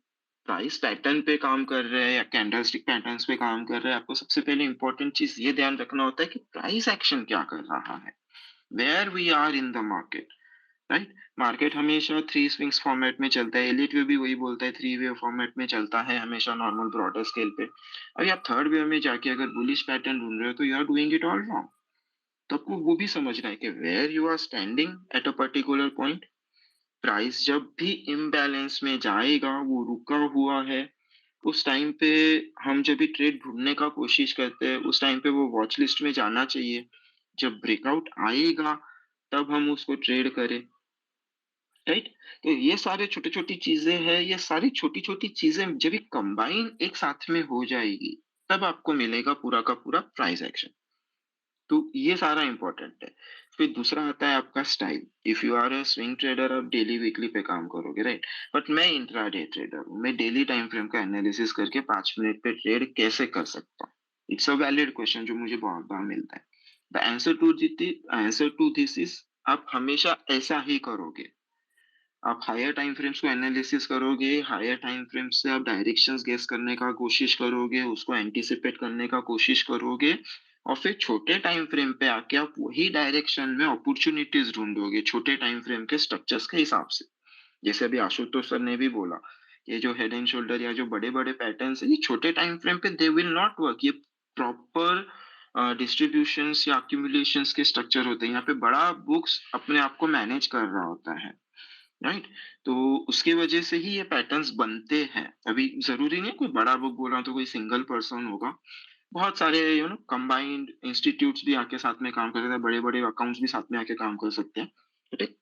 प्राइस पैटर्न पे काम कर रहे हैं या कैंडलस्टिक पैटर्न्स पे काम कर रहे हैं, आपको सबसे पहले इंपॉर्टेंट चीज ये ध्यान रखना होता है कि प्राइस एक्शन क्या कर रहा है, where we are in the market, right? Market हमेशा थ्री स्विंग्स फॉर्मेट में चलता है, एलिट वे भी वही बोलता है थ्री वे फॉर्मेट में चलता है हमेशा नॉर्मल ब्रॉडर स्केल पे। अभी आप थर्ड वे में जाके अगर बुलिश पैटर्न ढूंढ रहे हो तो you are doing it all wrong. तो आपको वो भी समझना है कि where you are standing at a particular point, price जब भी इम्बैलेंस में जाएगा, वो रुका हुआ है, उस टाइम पे हम जब भी ट्रेड ढूंढने का कोशिश करते हैं, उस टाइम पे वो वॉच लिस्ट में जाना चाहिए। जब ब्रेकआउट आएगा तब हम उसको ट्रेड करें, राइट? तो ये सारे छोटी-छोटी चीजें हैं, ये सारी छोटी-छोटी चीजें जब ये कंबाइन एक साथ में हो जाएगी, तब आपको मिलेगा पूरा का पूरा प्राइस एक्शन। तो ये सारा इम्पोर्टेंट है। फिर दूसरा आता है आपका style. If you are a swing trader, आप डेली वीकली पे काम करोगे, राइट? बट मैं इंट्राडे ट्रेडर हूँ, मैं डेली टाइम फ्रेम का एनालिसिस करके 5 मिनट पे ट्रेड कैसे कर सकता हूँ? इट्स अ वैलिड क्वेश्चन जो मुझे बहुत बार मिलता है। The answer to this is, आप हमेशा ऐसा ही करोगे। आप हायर टाइम फ्रेम्स को एनालिसिस करोगे, हायर टाइम फ्रेम्स से आप डायरेक्शंस गेस करने का कोशिश करोगे, उसको एंटीसिपेट करने का कोशिश करोगे, और फिर छोटे टाइम फ्रेम पे आके आप वही डायरेक्शन में अपॉर्चुनिटीज ढूंढोगे छोटे टाइम फ्रेम के स्ट्रक्चर्स के हिसाब से। जैसे अभी आशुतोष सर ने भी बोला, ये जो हेड एंड शोल्डर या जो बड़े बड़े पैटर्न्स है, ये छोटे टाइम फ्रेम पे दे विल नॉट वर्क। ये प्रॉपर डिस्ट्रीब्यूशंस या अक्यूमुलेशंस के स्ट्रक्चर होते हैं। यहाँ पे बड़ा बुक्स अपने आप को मैनेज कर रहा होता है, राइट? तो उसकी वजह से ही ये पैटर्न्स बनते हैं। अभी जरूरी नहीं है कोई बड़ा बुक बोल रहा हूं तो कोई सिंगल पर्सन होगा, बहुत सारे कंबाइंड इंस्टीट्यूट्स भी आके साथ में काम कर सकते हैं, बड़े बड़े अकाउंट्स भी साथ में आके काम कर सकते हैं। बट एक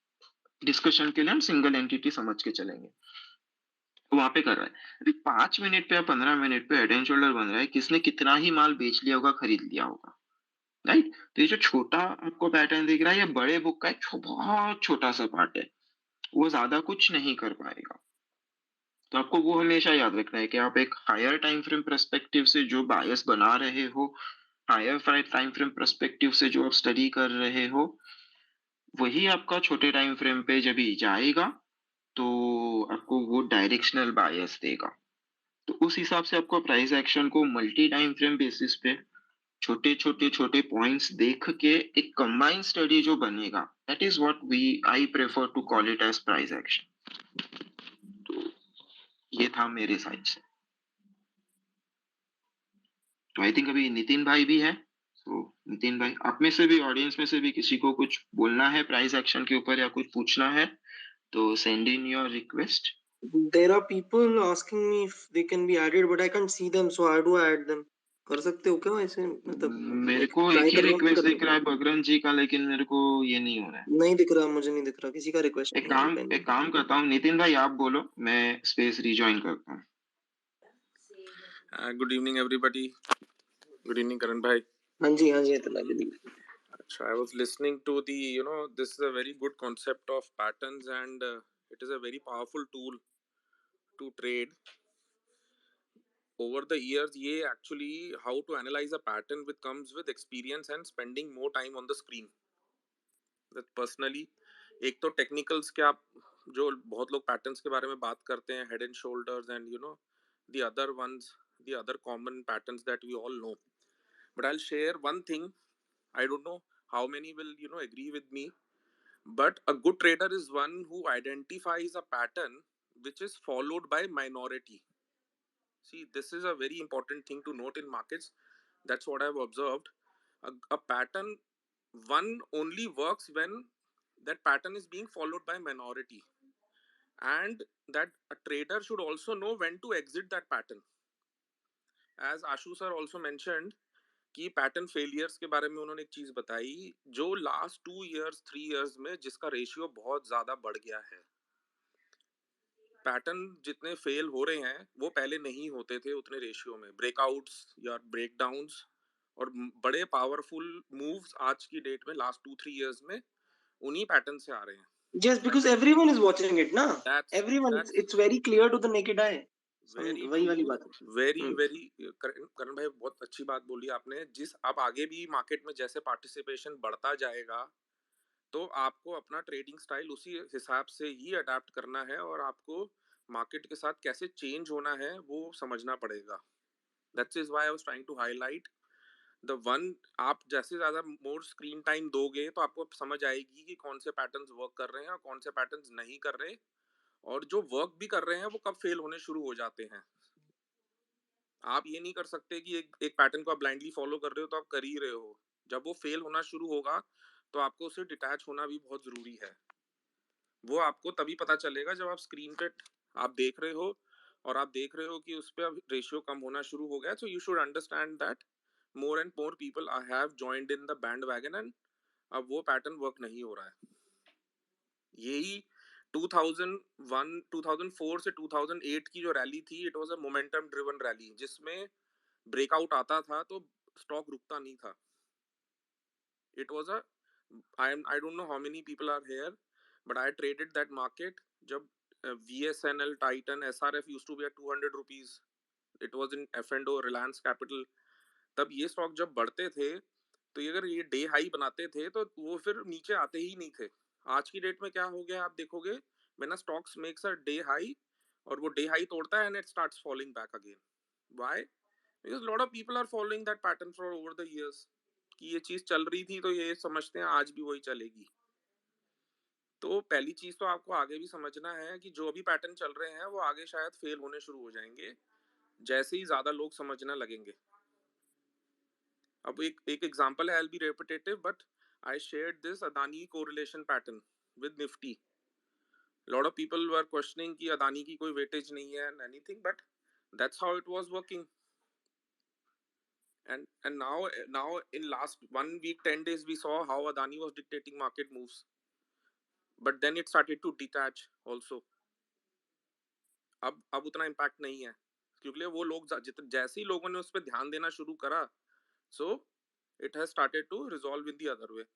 डिस्कशन के लिए हम सिंगल एंटिटी समझ के चलेंगे। तो वहां पे कर रहा है, अभी 5 मिनट पे या 15 मिनट पे हेड एंड शोल्डर बन रहा है, किसने कितना ही माल बेच लिया होगा, खरीद लिया होगा, राइट? तो ये जो छोटा आपको पैटर्न दिख रहा है, ये बड़े बुक का एक बहुत छोटा सा पार्ट है, वो ज्यादा कुछ नहीं कर पाएगा। तो आपको वो हमेशा याद रखना है कि आप एक हायर टाइम फ्रेम पर्सपेक्टिव से जो बायस बना रहे हो, हायर टाइम फ्रेम पर्सपेक्टिव से जो आप स्टडी कर रहे हो, वही आपका छोटे टाइम फ्रेम पे जब ही जाएगा तो आपको वो डायरेक्शनल बायस देगा। तो उस हिसाब से आपको प्राइस एक्शन को मल्टी टाइम फ्रेम बेसिस पे छोटे पॉइंट्स देख के एक कंबाइंड स्टडी जो बनेगा, that is what we I prefer to call it as price action. तो ये था मेरे साइड से। तो आई थिंक अभी नितिन भाई भी है। तो नितिन भाई, आप में से भी, ऑडियंस में से भी किसी को कुछ बोलना है प्राइस एक्शन के ऊपर या कुछ पूछना है तो send in your request. There are people asking me if they can be added, but I can't see them, so how do I add them? कर सकते हो क्या ऐसे? मतलब मेरे एक को ट्राई एक ही करना रिक्वेस्ट करना दिख रहा है बगरन जी का, लेकिन मेरे को ये नहीं हो रहा है। नहीं दिख रहा, मुझे नहीं दिख रहा, किसी का रिक्वेस्ट नहीं है एक काम करता हूँ, नितिन भाई आप बोलो, मैं स्पेस रिजॉइन करता हूँ। Good evening, everybody. Good evening, Karan bhai. हाँ जी इतना भी I was listening to this is a very good concept of patterns, and it is a very powerful tool to trade. Over the years, ये actually how to analyze a pattern which comes with experience and spending more time on the screen. That personally, एक तो technicals के आप जो बहुत लोग patterns के बारे में बात करते हैं, head and shoulders, and the other ones, the other common patterns that we all know. But I'll share one thing. I don't know how many will agree with me, but a good trader is one who identifies a pattern which is followed by minority. See, this is a very important thing to note in markets. That's what I've observed. A pattern, one only works when that pattern is being followed by minority, and that a trader should also know when to exit that pattern. As Ashu sir also mentioned, कि pattern failures के बारे में उन्होंने एक चीज बताई, जो last 2 years 3 years में जिसका रेशियो बहुत ज्यादा बढ़ गया है। पैटर्न जितने फेल हो रहे हैं वो पहले नहीं होते थे उतने रेशियो में। ब्रेकआउट्स या ब्रेकडाउन्स और बड़े पावरफुल मूव्स आज की डेट में लास्ट 2-3 इयर्स में उन्हीं पैटर्न से आ रहे हैं। Just because everyone is watching it ना, everyone, it's very clear to the naked eye. वही वाली बात है। वेरी करण भाई बहुत अच्छी बात बोली आपने। जिस अब आगे भी मार्केट में जैसे पार्टिसिपेशन बढ़ता जाएगा तो आपको अपना ट्रेडिंग स्टाइल उसी हिसाब से ही अडाप्ट करना है, और आपको मार्केट के साथ कैसे चेंज होना है वो समझना पड़ेगा. That's is why I was trying to highlight the one. आप जैसे ज्यादा मोर स्क्रीन टाइम दोगे तो आपको समझ आएगी कि कौन से पैटर्न्स वर्क कर रहे हैं और कौन से पैटर्न्स नहीं कर रहे, और जो वर्क भी कर रहे हैं वो कब फेल होने शुरू हो जाते हैं. आप ये नहीं कर सकते कि एक पैटर्न को आप ब्लाइंडली फॉलो कर रहे हो तो आप कर ही रहे हो. जब वो फेल होना शुरू होगा तो आपको उससे डिटैच होना भी बहुत जरूरी है. वो आपको तभी पता चलेगा जब आप स्क्रीन पे आप देख रहे हो और आप देख रहे हो कि उस पे अब रेशियो कम होना शुरू हो गया. So you should understand that more and more people have joined in the band wagon and अब वो पैटर्न वर्क नहीं हो रहा है. यही 2001 2004 से 2008 की जो रैली थी, it was a momentum driven rally जिसमें ब्रेकआउट आता था तो स्टॉक रुकता नहीं था. It was a I don't know how many people are here but I traded that market जब VSNL, Titan, SRF used to be at 200 rupees. It was in F&O, Reliance Capital. तब ये stock जब बढ़ते थे तो ये अगर ये डे हाई बनाते थे तो वो फिर नीचे आते ही नहीं थे. आज की डेट में क्या हो गया आप देखोगे, when a stocks makes a day high और वो डे हाई तोड़ता है and it starts falling back again. Why? Because lot of people are following that pattern for over the years कि ये चीज चल रही थी तो ये समझते हैं आज भी वही चलेगी. तो पहली चीज तो आपको आगे भी समझना है कि जो अभी पैटर्न चल रहे हैं वो आगे शायद फेल होने शुरू हो जाएंगे जैसे ही ज्यादा लोग समझना लगेंगे. अब एक एग्जांपल है, I will be repetitive but I shared this Adani correlation pattern with Nifty. Lot of people were questioning कि अदानी की कोई वेटेज नहीं है and anything, but that's how it was working. And now in last 1 week 10 days we saw how Adani was dictating market moves, but then it started to detach also. अब उतना impact नहीं है क्योंकि वो लोग जैसे ही लोगों ने उस पर ध्यान देना शुरू करा, so it has started to resolve in the other way.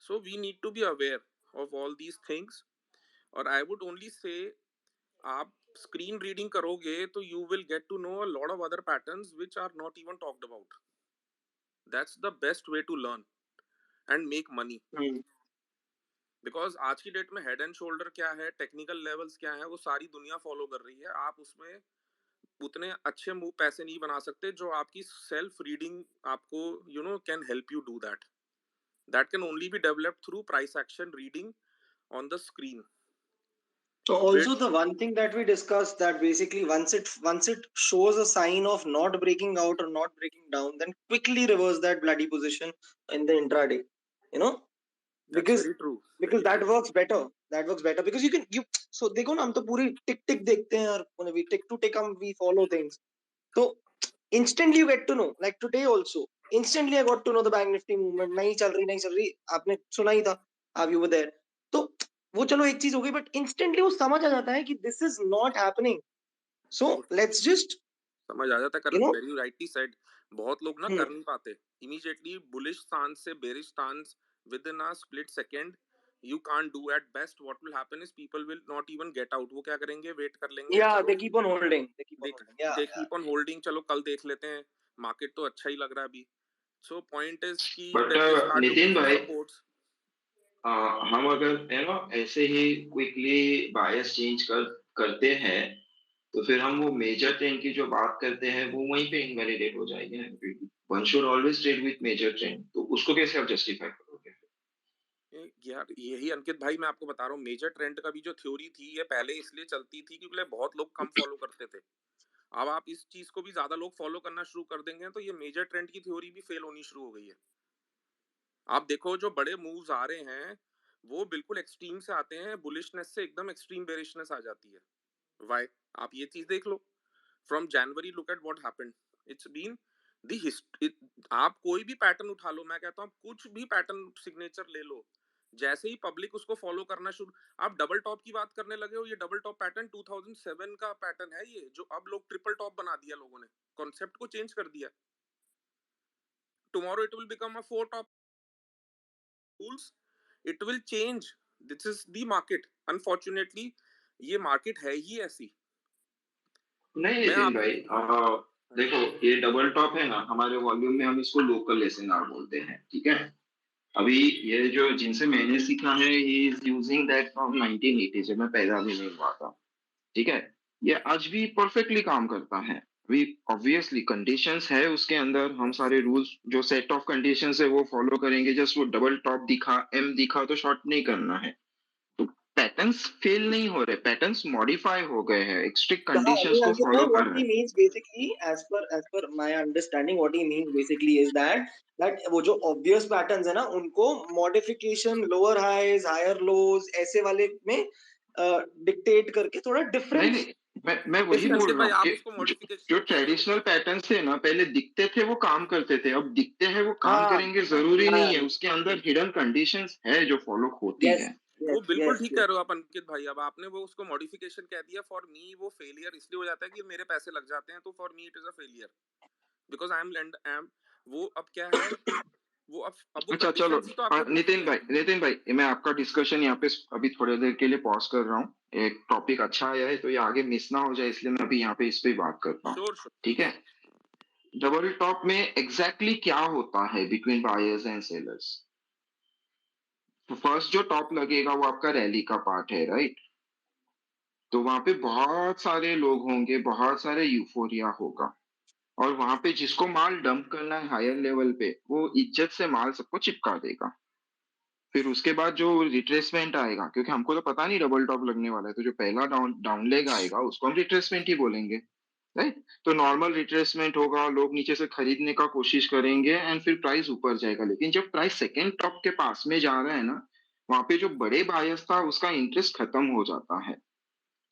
So we need to be aware of all these things. और I would only say आप स्क्रीन रीडिंग करोगे तो you will get to know a lot of other patterns which are not even talked about. That's the best way to learn and make money. Because आज की date में head and shoulder क्या है, technical levels क्या है, वो सारी दुनिया फॉलो कर रही है. आप उसमें उतने अच्छे मूव पैसे नहीं बना सकते जो आपकी सेल्फ रीडिंग आपको can help you do that. That can only be developed through price action reading on the screen. So also the one thing that we discussed, that basically once it shows a sign of not breaking out or not breaking down, then quickly reverse that bloody position in the intraday. Because that works better. Because you so देखो ना, हम तो पूरी टिक देखते हैं और we tick to tick we follow things. So instantly you get to know, like today also instantly I got to know the bank nifty movement. नहीं चल रही आपने सुना ही था, you were there. तो वो चलो एक चीज हो गई, बट इंस्टेंटली वो समझ आ जाता है कि this is not happening. So let's just समझ आ जाता है. Correct, very rightly said. बहुत लोग ना कर नहीं पाते इमीडिएटली बुलिश स्टांस से bearish stance with in a split second. You can't do. At best what will happen is people will not even get out. वो क्या करेंगे, वेट कर लेंगे. they keep on holding. They keep on holding. चलो कल देख लेते हैं, मार्केट तो अच्छा ही लग रहा है अभी. So point is कि नितिन भाई, हम अगर ऐसे ही क्विकली बायस चेंज करते हैं तो फिर हम वो मेजर ट्रेंड की जो बात करते हैं वो वहीं पे इनवैलिडेट हो जाएगी. One should always trade with major trend. तो उसको कैसे आप जस्टिफाई करोगे? यार यही अंकित भाई मैं आपको बता रहा हूँ, मेजर ट्रेंड का भी जो थ्योरी थी ये पहले इसलिए चलती थी क्योंकि बहुत लोग कम फॉलो करते थे. अब आप इस चीज को भी ज्यादा लोग फॉलो करना शुरू कर देंगे तो ये मेजर ट्रेंड की थ्योरी भी फेल होनी शुरू हो गई है. आप देखो जो बड़े मूव्स आ रहे हैं वो बिल्कुल एक्सट्रीम से आते हैं, बुलिशनेस से एकदम एक्सट्रीम बेरिशनेस आ जाती है. व्हाई? आप ये चीज देख लो. From January look at what happened. It's been the history. आप कोई भी पैटर्न उठा लो, मैं कहता हूँ कुछ भी पैटर्न सिग्नेचर ले लो, जैसे ही पब्लिक उसको फॉलो करना शुरू. आप डबल टॉप की बात करने लगे हो, ये डबल टॉप पैटर्न 2007 का पैटर्न है ये, जो अब लोग ट्रिपल टॉप बना दिया लोगों ने, कॉन्सेप्ट को चेंज कर दिया. Tomorrow it will become a 4 top rules. It will change. This is the market. Unfortunately ये मार्केट है ही ऐसी. नहीं नितिन भाई, देखो ये डबल टॉप है ना, हमारे वॉल्यूम में हम इसको लोकल एसएनआर बोलते हैं, ठीक है. अभी ये जो जिनसे मैंने सीखा है, he is using that from 1980 से, मैं पैदा भी नहीं हुआ था. ठीक है, ये आज भी परफेक्टली काम करता है। अभी ऑब्वियसली कंडीशंस है उसके अंदर, हम सारे रूल्स जो सेट ऑफ कंडीशंस है वो फॉलो करेंगे। जस्ट वो डबल टॉप दिखा, एम दिखा तो शॉर्ट नहीं करना है। तो पैटर्न्स फेल नहीं हो रहे, पैटर्न्स मॉडिफाई हो गए हैं, एक स्ट्रिक्ट हाँ, कंडीशंस नहीं को अंकित भाई, फॉलो कर what रहे he हैं। means basically, as per my understanding, what he means basically is that वो जो obvious patterns है ना, उनको modification, lower highs, higher lows ऐसे वाले में dictate करके थोड़ा नहीं difference नहीं, मैं वही देखिए difference बोल अंकित रहा भाई, हूँ आप कि उसको जो, मॉडिफिकेशन जो कह रहे हो। ट्रेडिशनल पैटर्न्स थे ना, पहले दिखते थे वो काम करते थे, अब दिखते हैं वो काम हाँ करेंगे जरूरी हाँ नहीं है, उसके अंदर हिडन कंडीशंस है जो फॉलो होती yes है। वो yes बिल्कुल yes ठीक कह yes रहे हो आप अंकित भाई। अब आपने वो उसको मॉडिफिकेशन कह दिया, फॉर मी वो फेलियर इसलिए हो जाता है कि मेरे पैसे लग जाते हैं, तो for me it is a failure because I am वो अब क्या है, अब वो अच्छा चलो, कंडीशंस ही तो आपके रूल्स ही हैं। नितिन भाई मैं आपका डिस्कशन यहाँ पे अभी थोड़ी देर के लिए पॉज कर रहा हूँ। एक टॉपिक अच्छा आया है तो ये आगे मिस ना हो जाए, इसलिए मैं अभी यहाँ पे इस पे बात करता हूँ। Sure sure. ठीक है, डबल टॉप में एग्जैक्टली क्या होता है बिटवीन बायर्स एंड सेलर्स? तो फर्स्ट जो टॉप लगेगा वो आपका रैली का पार्ट है, राइट? तो वहां पे बहुत सारे लोग होंगे, बहुत सारे यूफोरिया होगा, और वहां पे जिसको माल डंप करना है हायर लेवल पे, वो इज्जत से माल सबको चिपका देगा। फिर उसके बाद जो रिट्रेसमेंट आएगा, क्योंकि हमको तो पता नहीं डबल टॉप लगने वाला है, तो जो पहला डाउन लेग आएगा उसको हम रिट्रेसमेंट ही बोलेंगे, राइट? तो नॉर्मल रिट्रेसमेंट होगा, लोग नीचे से खरीदने का कोशिश करेंगे एंड फिर प्राइस ऊपर जाएगा। लेकिन जब प्राइस सेकेंड टॉप के पास में जा रहा है ना, वहां पे जो बड़े बायर्स था उसका इंटरेस्ट खत्म हो जाता है।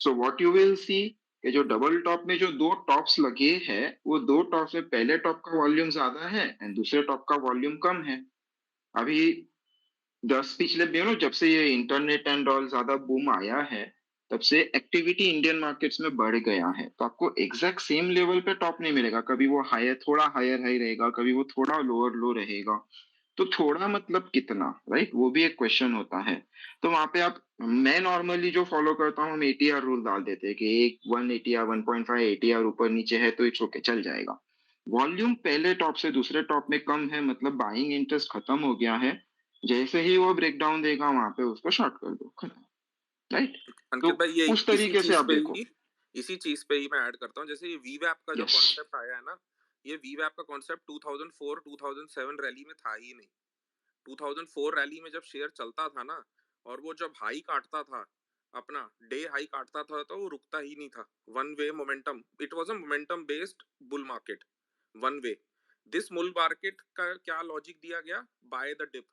सो व्हाट यू विल सी, कि जो डबल टॉप में जो दो टॉप्स लगे हैं, वो दो टॉप्स में पहले टॉप का वॉल्यूम ज्यादा है एंड दूसरे टॉप का वॉल्यूम कम है। अभी पिछले दिनों जब से ये इंटरनेट एंड ऑल ज्यादा बूम आया है, तब से एक्टिविटी इंडियन मार्केट्स में बढ़ गया है। तो आपको एग्जैक्ट सेम लेवल पे टॉप नहीं मिलेगा, कभी वो हायर, थोड़ा हायर हाई रहेगा, कभी वो थोड़ा लोअर लो रहेगा। तो थोड़ा मतलब कितना, राइट? वो भी एक क्वेश्चन होता है। तो वहां पे आप, मैं नॉर्मली जो फॉलो करता हूँ, हम एटीआर रूल डाल देते हैं कि एक 1 ATR 1.5 ATR ऊपर नीचे है तो इट्स ओके, चल जाएगा। वॉल्यूम पहले टॉप से दूसरे टॉप में कम है, मतलब बाइंग इंटरेस्ट खत्म हो गया है। जैसे ही वो ब्रेक डाउन देगा वहां पे उसको शॉर्ट कर दो, खत्म, राइट? तो अंकित भाई, ये उस तरीके से आप देखो। इसी चीज पे ही मैं ऐड करता हूँ। जैसे ये वीवैप का जो यस, कॉन्सेप्ट आया है ना, ये वीवैप का कॉन्सेप्ट 2004 2007 रैली में था ही नहीं। 2004 रैली में जब शेयर चलता था ना, और वो जब हाई काटता था, अपना डे हाई काटता था, तो वो रुकता ही नहीं था। One way momentum, it was a momentum based bull market, one way. This bull market का क्या लॉजिक दिया गया? By the dip.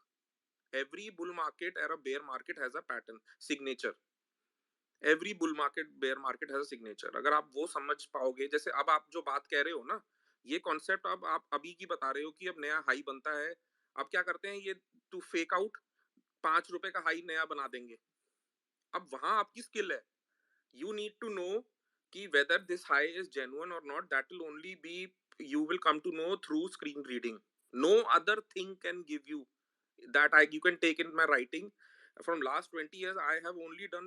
Every bull market और a bear market has a pattern signature. Every bull market bear market has a signature. अगर आप वो समझ पाओगे, जैसे अब आप जो बात कह रहे हो ना, ये कॉन्सेप्ट अब आप अभी की बता रहे हो कि अब नया हाई बनता है। अब क्या करते हैं ये, टू फेक आउट, ₹5 का हाई नया बना देंगे। अब वहां आपकी स्किल है। यू नीड टू नो कि whether this high is genuine और not. That will only be, you will come to know through screen reading. No other thing can give you that you can take in my writing. From last 20 years I have only done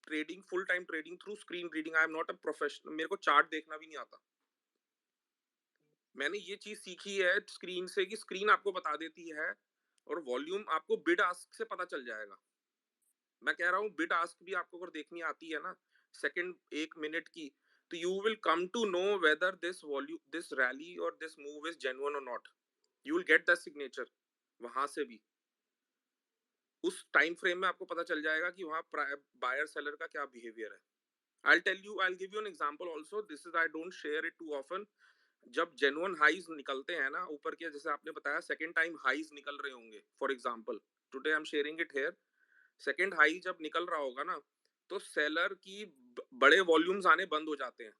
trading, full time trading through screen reading. I am not a professional, मेरे को chart देखना भी नहीं आता। मैंने ये चीज सीखी है स्क्रीन से, कि स्क्रीन आपको बता देती है, और वॉल्यूम आपको बिड आस्क से पता चल जाएगा। मैं कह रहा हूँ बिड आस्क भी आपको अगर देखनी आती है ना, सेकंड 1 मिनट की, तो you will come to know whether this volume, this rally और दिस मूव इज जेन्युइन और not. You will get the signature वहां से भी। उस टाइम फ्रेम में आपको पता चल जाएगा कि वहां बायर सेलर का क्या बिहेवियर है। I'll give you an example also. This is, I don't share it too often. जब जेन्युइन हाइज निकलते हैं ना ऊपर के, जैसे आपने बताया सेकंड टाइम हाइज निकल रहे होंगे, for example today I am sharing it here. Second high जब निकल रहा होगा ना, तो सेलर की बड़े वॉल्यूम्स आने बंद हो जाते हैं।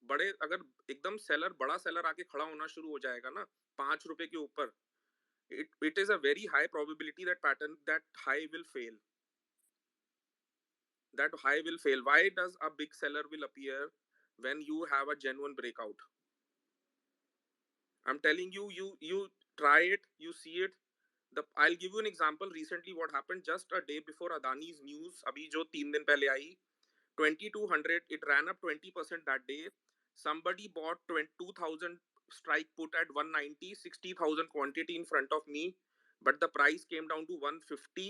बड़े, अगर एकदम सेलर, बड़ा सेलर आके खड़ा होना शुरू हो जाएगा ना ₹5 के ऊपर, it is a very high probability that that high will fail. That high will fail. Why does a big seller will appear when you have a genuine breakout? I'm telling you, you try it, you see it. I'll give you an example. Recently what happened, just a day before Adani's news, abhi jo 3 din pehle aayi, 2200, it ran up 20% that day. Somebody bought 2000 strike put at 190, 60,000 quantity in front of me, but the price came down to 150.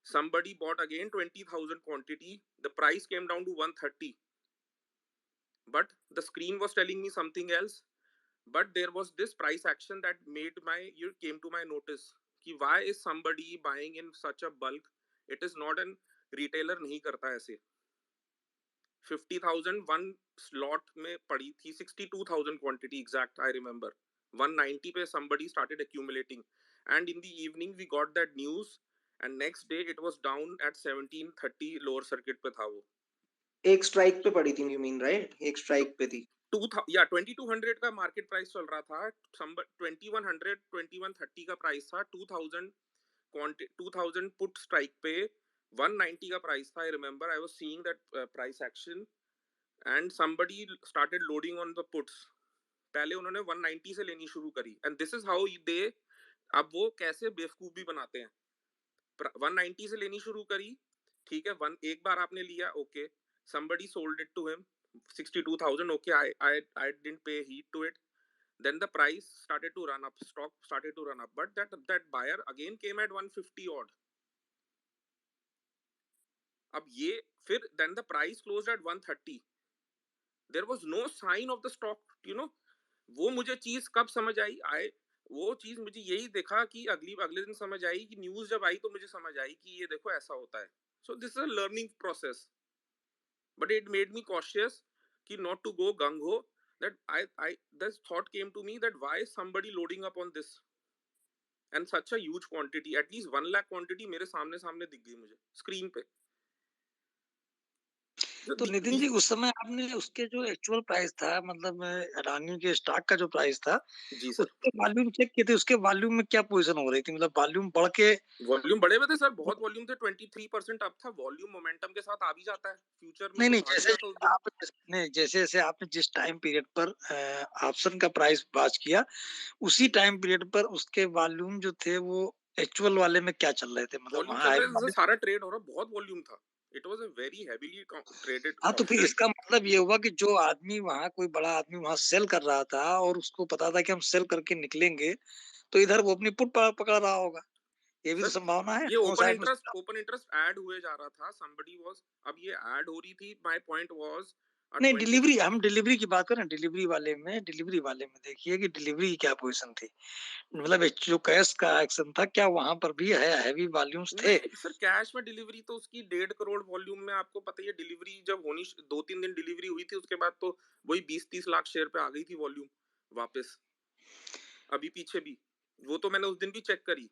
Somebody bought again 20,000 quantity, the price came down to 130. but the screen was telling me something else. But there was this price action that came to my notice कि why is somebody buying in such a bulk. It is not an retailer नहीं करता ऐसे. 50,000 one slot में पड़ी थी, 62,000 quantity exact I remember. 190 पे somebody started accumulating, and in the evening we got that news, and next day it was down at 1730 lower circuit पे था वो. एक स्ट्राइक पे पड़ी थी, यू मीन राइट? एक स्ट्राइक पे थी. 2200 का मार्केट प्राइस चल रहा था. 2100 2130 का प्राइस था. 2000 पुट स्ट्राइक पे 190 का प्राइस था. I remember I was seeing that price action and somebody started loading on the puts. पहले उन्होंने 190 से लेनी शुरू करी, and this is how they, अब वो कैसे बेवकूफ भी बनाते हैं. 190 से लेनी शुरू करी, ठीक है, एक बार आपने लिया, okay, somebody sold it to him 62,000, okay, I didn't pay heed to it. Then the price started to run up, stock started to run up, but that buyer again came at 150 odd. अब ये फिर then the price closed at 130. There was no sign of the stock, वो मुझे चीज कब समझ आई, वो चीज मुझे यही देखा कि अगले दिन समझ आई कि न्यूज जब आई तो मुझे समझ आई कि ये देखो ऐसा होता है. So this is a learning process, but it made me cautious कि not to go gung ho. That this thought came to me that why is somebody loading up on this and such a huge quantity, at least 1 lakh quantity मेरे सामने दिख गई मुझे screen पे. तो नितिन जी, उस समय आपने उसके जो एक्चुअल प्राइस था, मतलब अडानी के स्टॉक का जो प्राइस था, जी सर, उसके वॉल्यूम चेक किए थे, उसके वॉल्यूम में क्या पोजीशन हो रही थी? मतलब वॉल्यूम बढ़ के, वॉल्यूम बढ़े हुए थे सर, बहुत वॉल्यूम थे. 23% अप था. वॉल्यूम मोमेंटम के साथ आ भी जाता है फ्यूचर में. नहीं तो जैसे जैसे आपने जिस टाइम पीरियड पर ऑप्शन का प्राइस बात किया, उसी टाइम पीरियड पर उसके वॉल्यूम जो थे वो एक्चुअल वाले में क्या चल रहे थे? मतलब वॉल्यूम वहाँ चल रहे थे, सारा ट्रेड हो रहा, बहुत वॉल्यूम था. It was a very heavily traded. हाँ, तो फिर इसका मतलब ये हुआ कि जो आदमी वहाँ, कोई बड़ा आदमी वहाँ सेल कर रहा था और उसको पता था कि हम सेल करके निकलेंगे, तो इधर वो अपनी पुट पकड़ रहा होगा. ये भी तो संभावना है. ये ओपन इंटरेस्ट ऐड हुए जा रहा था. somebody was, अब ये ऐड हो रही थी. my point was नहीं, डिलीवरी, हम डिलीवरी की बात करें. डिलीवरी वाले में देखिए कि डिलीवरी की क्या पोजीशन थी. मतलब जो कैश का एक्शन था, क्या वहां पर भी हैवी वॉल्यूम्स थे? सर कैश में डिलीवरी तो उसकी 1.5 करोड़ वॉल्यूम में, आपको पता ही है. डिलीवरी जब होनी 2-3 दिन डिलीवरी हुई थी, उसके बाद तो वही 20-30 लाख शेयर पे आ गई थी वॉल्यूम वापस. अभी पीछे भी वो तो मैंने उस दिन भी चेक करी.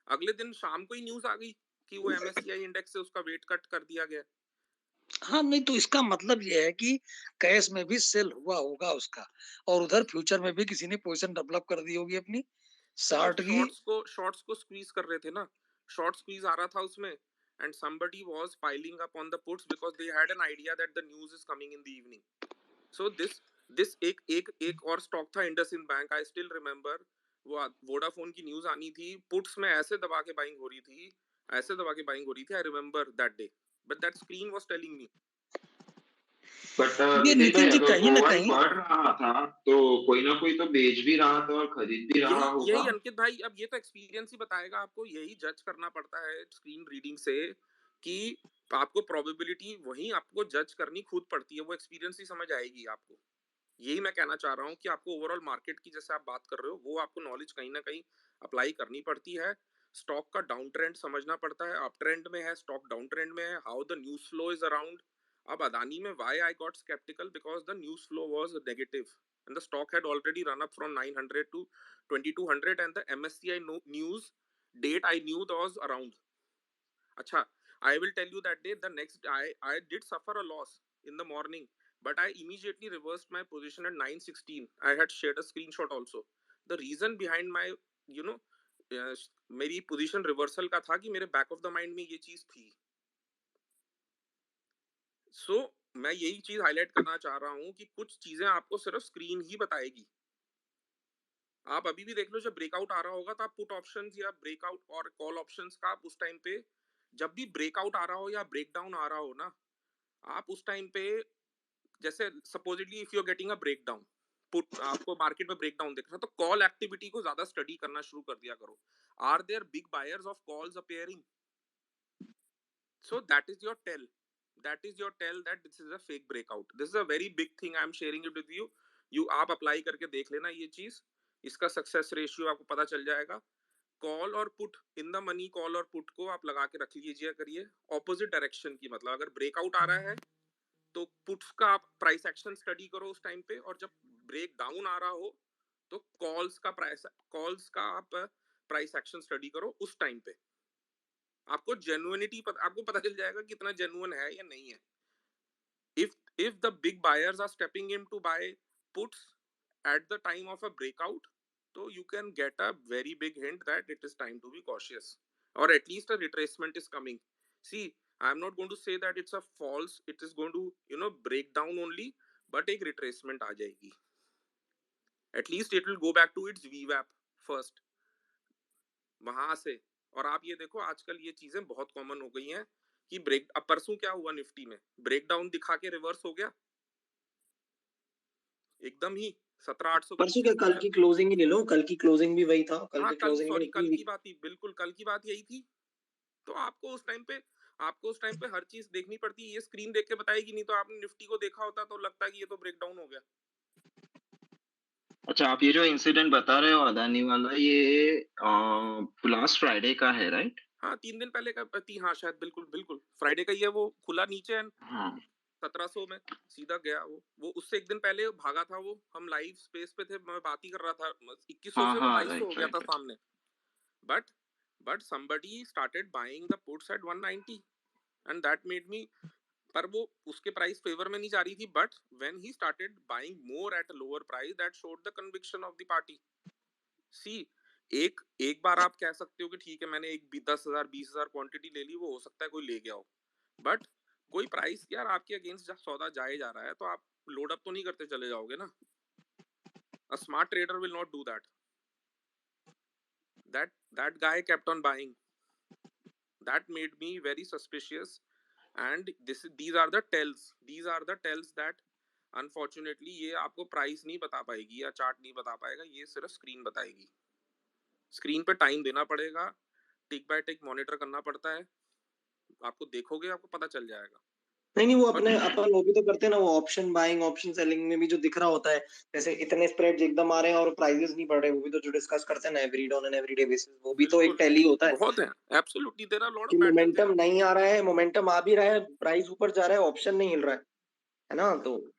अगले दिन शाम को ही न्यूज आ गई कि वो MSCI इंडेक्स से उसका वेट कट कर दिया गया. हाँ, नहीं तो इसका मतलब ये है कि कैश में भी सेल हुआ होगा उसका, और उधर फ्यूचर में भी किसी ने पोजीशन डेवलप कर दी होगी अपनी शॉर्ट की. शॉर्ट्स को स्क्वीज कर रहे थे ना. शॉर्ट स्क्वीज आ रहा था उसमें, and somebody was piling up on the puts because they had an idea that the news is coming in the evening. So this एक और स्टॉक था, IndusInd bank. I still remember, वो वोडाफोन की news आनी थी, पुट्स में ऐसे दबा के बाइंग हो रही थी. I remember that day, but that screen was telling me. But ये नितिन जी, अगर कहीं ना ओवर कहीं बढ़ रहा था तो कोई ना कोई तो बेच भी रहा था और खरीद भी रहा होगा. यही अंकित भाई, अब ये तो एक्सपीरियंस ही बताएगा आपको. यही जज करना पड़ता है स्क्रीन रीडिंग से कि आपको प्रोबेबिलिटी वही आपको जज करनी खुद पड़ती है. वो एक्सपीरियंस ही समझ आएगी आपको. यही मैं कहना चाह रहा हूँ कि आपको ओवरऑल मार्केट की जैसे आप बात कर रहे हो, वो आपको नॉलेज कहीं ना कहीं अप्लाई करनी पड़ती है. स्टॉक का डाउन ट्रेंड समझना पड़ता है. अप ट्रेंड में है स्टॉक, डाउन ट्रेंड में है, how the news flow is around. अब अदानी में why I got skeptical, because the news flow was negative and the stock had already run up from 900 to 2200, and the MSCI news date I knew was around. Acha, I will tell you that day, the next I did suffer a loss in the morning, but I immediately reversed my position at 916. I had shared a screenshot also. The reason behind my, मेरी position reversal का था कि मेरे back of the mind में ये चीज थी. सो मैं यही चीज हाईलाइट करना चाह रहा हूं कि कुछ चीजें आपको सिर्फ स्क्रीन ही बताएगी. आप अभी भी देख लो, जब ब्रेकआउट आ रहा होगा तो आप पुट ऑप्शंस या ब्रेकआउट और कॉल ऑप्शंस का आप उस टाइम पे, जब भी ब्रेकआउट आ रहा हो या ब्रेकडाउन आ रहा हो ना, आप उस टाइम पे, जैसे supposedly if you are getting a breakdown, put आपको मार्केट में ब्रेकडाउन देखना, तो कॉल एक्टिविटी को ज्यादा स्टडी करना शुरू कर दिया करो. Are there big buyers of calls appearing? So that is your tell. that is your tell that this is a fake breakout. This is a very big thing, I am sharing it with you आप apply करके देख लेना ये चीज, इसका success ratio आपको पता चल जाएगा. कॉल और put in the money, call और पुट को आप लगा के रख लीजिए करिए ऑपोजिट डायरेक्शन की. मतलब अगर ब्रेकआउट आ रहा है तो पुट्स का आप प्राइस एक्शन स्टडी करो उस टाइम पे, और जब ब्रेक डाउन आ रहा हो तो कॉल्स का आप प्राइस एक्शन स्टडी करो उस टाइम पे. आपको जेन्युइनिटी आपको पता चल जाएगा कितना जेन्युइन है या नहीं है. if the big buyers are stepping in to buy puts at the time of a breakout, so you can get a very big hint that it is time to be cautious, or at least a retracement is coming. See, I am not going to say that it's a false, it is going to break down only, but एक retracement आ जाएगी. At least it will go back to its VWAP first. वहां से. और आप ये देखो आजकल ये चीजें बहुत कॉमन हो गई हैं कि अब परसों क्या हुआ निफ्टी में, ब्रेकडाउन दिखा के रिवर्स हो गया एकदम ही 17,800 परसों क्या, कल की क्लोजिंग ही ले लो, कल की क्लोजिंग भी वही था. कल की क्लोजिंग में कल की बात ही, बिल्कुल कल की बात यही थी. तो आपको उस टाइम पे हर चीज देखनी पड़ती है. ये स्क्रीन देख के बताएगी नहीं, तो आपने निफ्टी को देखा होता तो लगता है कि ये तो ब्रेकडाउन हो गया. अच्छा, आप ये जो इंसिडेंट बता रहे हो अदानी वाला, ये लास्ट फ्राइडे का है, राइट? हाँ, 3 दिन पहले का. हाँ शायद, बिल्कुल फ्राइडे का ही है. वो खुला नीचे है. हाँ 1700 में सीधा गया. वो उससे एक दिन पहले भागा था. वो हम लाइव स्पेस पे थे, मैं बात ही कर रहा था. 2100 से वो 2200 हो गया था सामने. But somebody started buying the puts at 190 and that made me, पर वो उसके प्राइस फेवर में नहीं जा रही थी. But when he started buying more at a lower price, that showed the conviction of the party. See, एक बार आप कह सकते हो कि ठीक है मैंने एक 10,000 20,000 क्वांटिटी ले ली, वो हो सकता है कोई ले गया हो. बट कोई प्राइस यार आपके अगेंस्ट जब सौदा जाए जा रहा है तो आप लोड अप तो नहीं करते चले जाओगे ना. A smart trader will not do that. That guy kept on buying. That made me very suspicious. And these are the tells that unfortunately ये आपको प्राइस नहीं बता पाएगी या चार्ट नहीं बता पाएगा. ये सिर्फ स्क्रीन बताएगी. स्क्रीन पे टाइम देना पड़ेगा, टिक बाय टिक मॉनिटर करना पड़ता है. आपको देखोगे आपको पता चल जाएगा. नहीं वो अपन वो भी तो करते हैं ना, वो ऑप्शन बाइंग ऑप्शन सेलिंग में भी जो दिख रहा होता है, जैसे इतने स्प्रेड्स एकदम आ रहे हैं और प्राइसेस नहीं बढ़ रहे, वो भी तो जो डिस्कस करते हैं ना every day on an everyday basis, वो भी तो एक टेल ही होता है. बहुत है एब्सोल्युटली. देयर आर लॉट कि ऑफ मोमेंटम नहीं आ रहा है, मोमेंटम आ भी रहा है, प्राइस ऊपर जा रहा है, ऑप्शन नहीं हिल रहा है ना, तो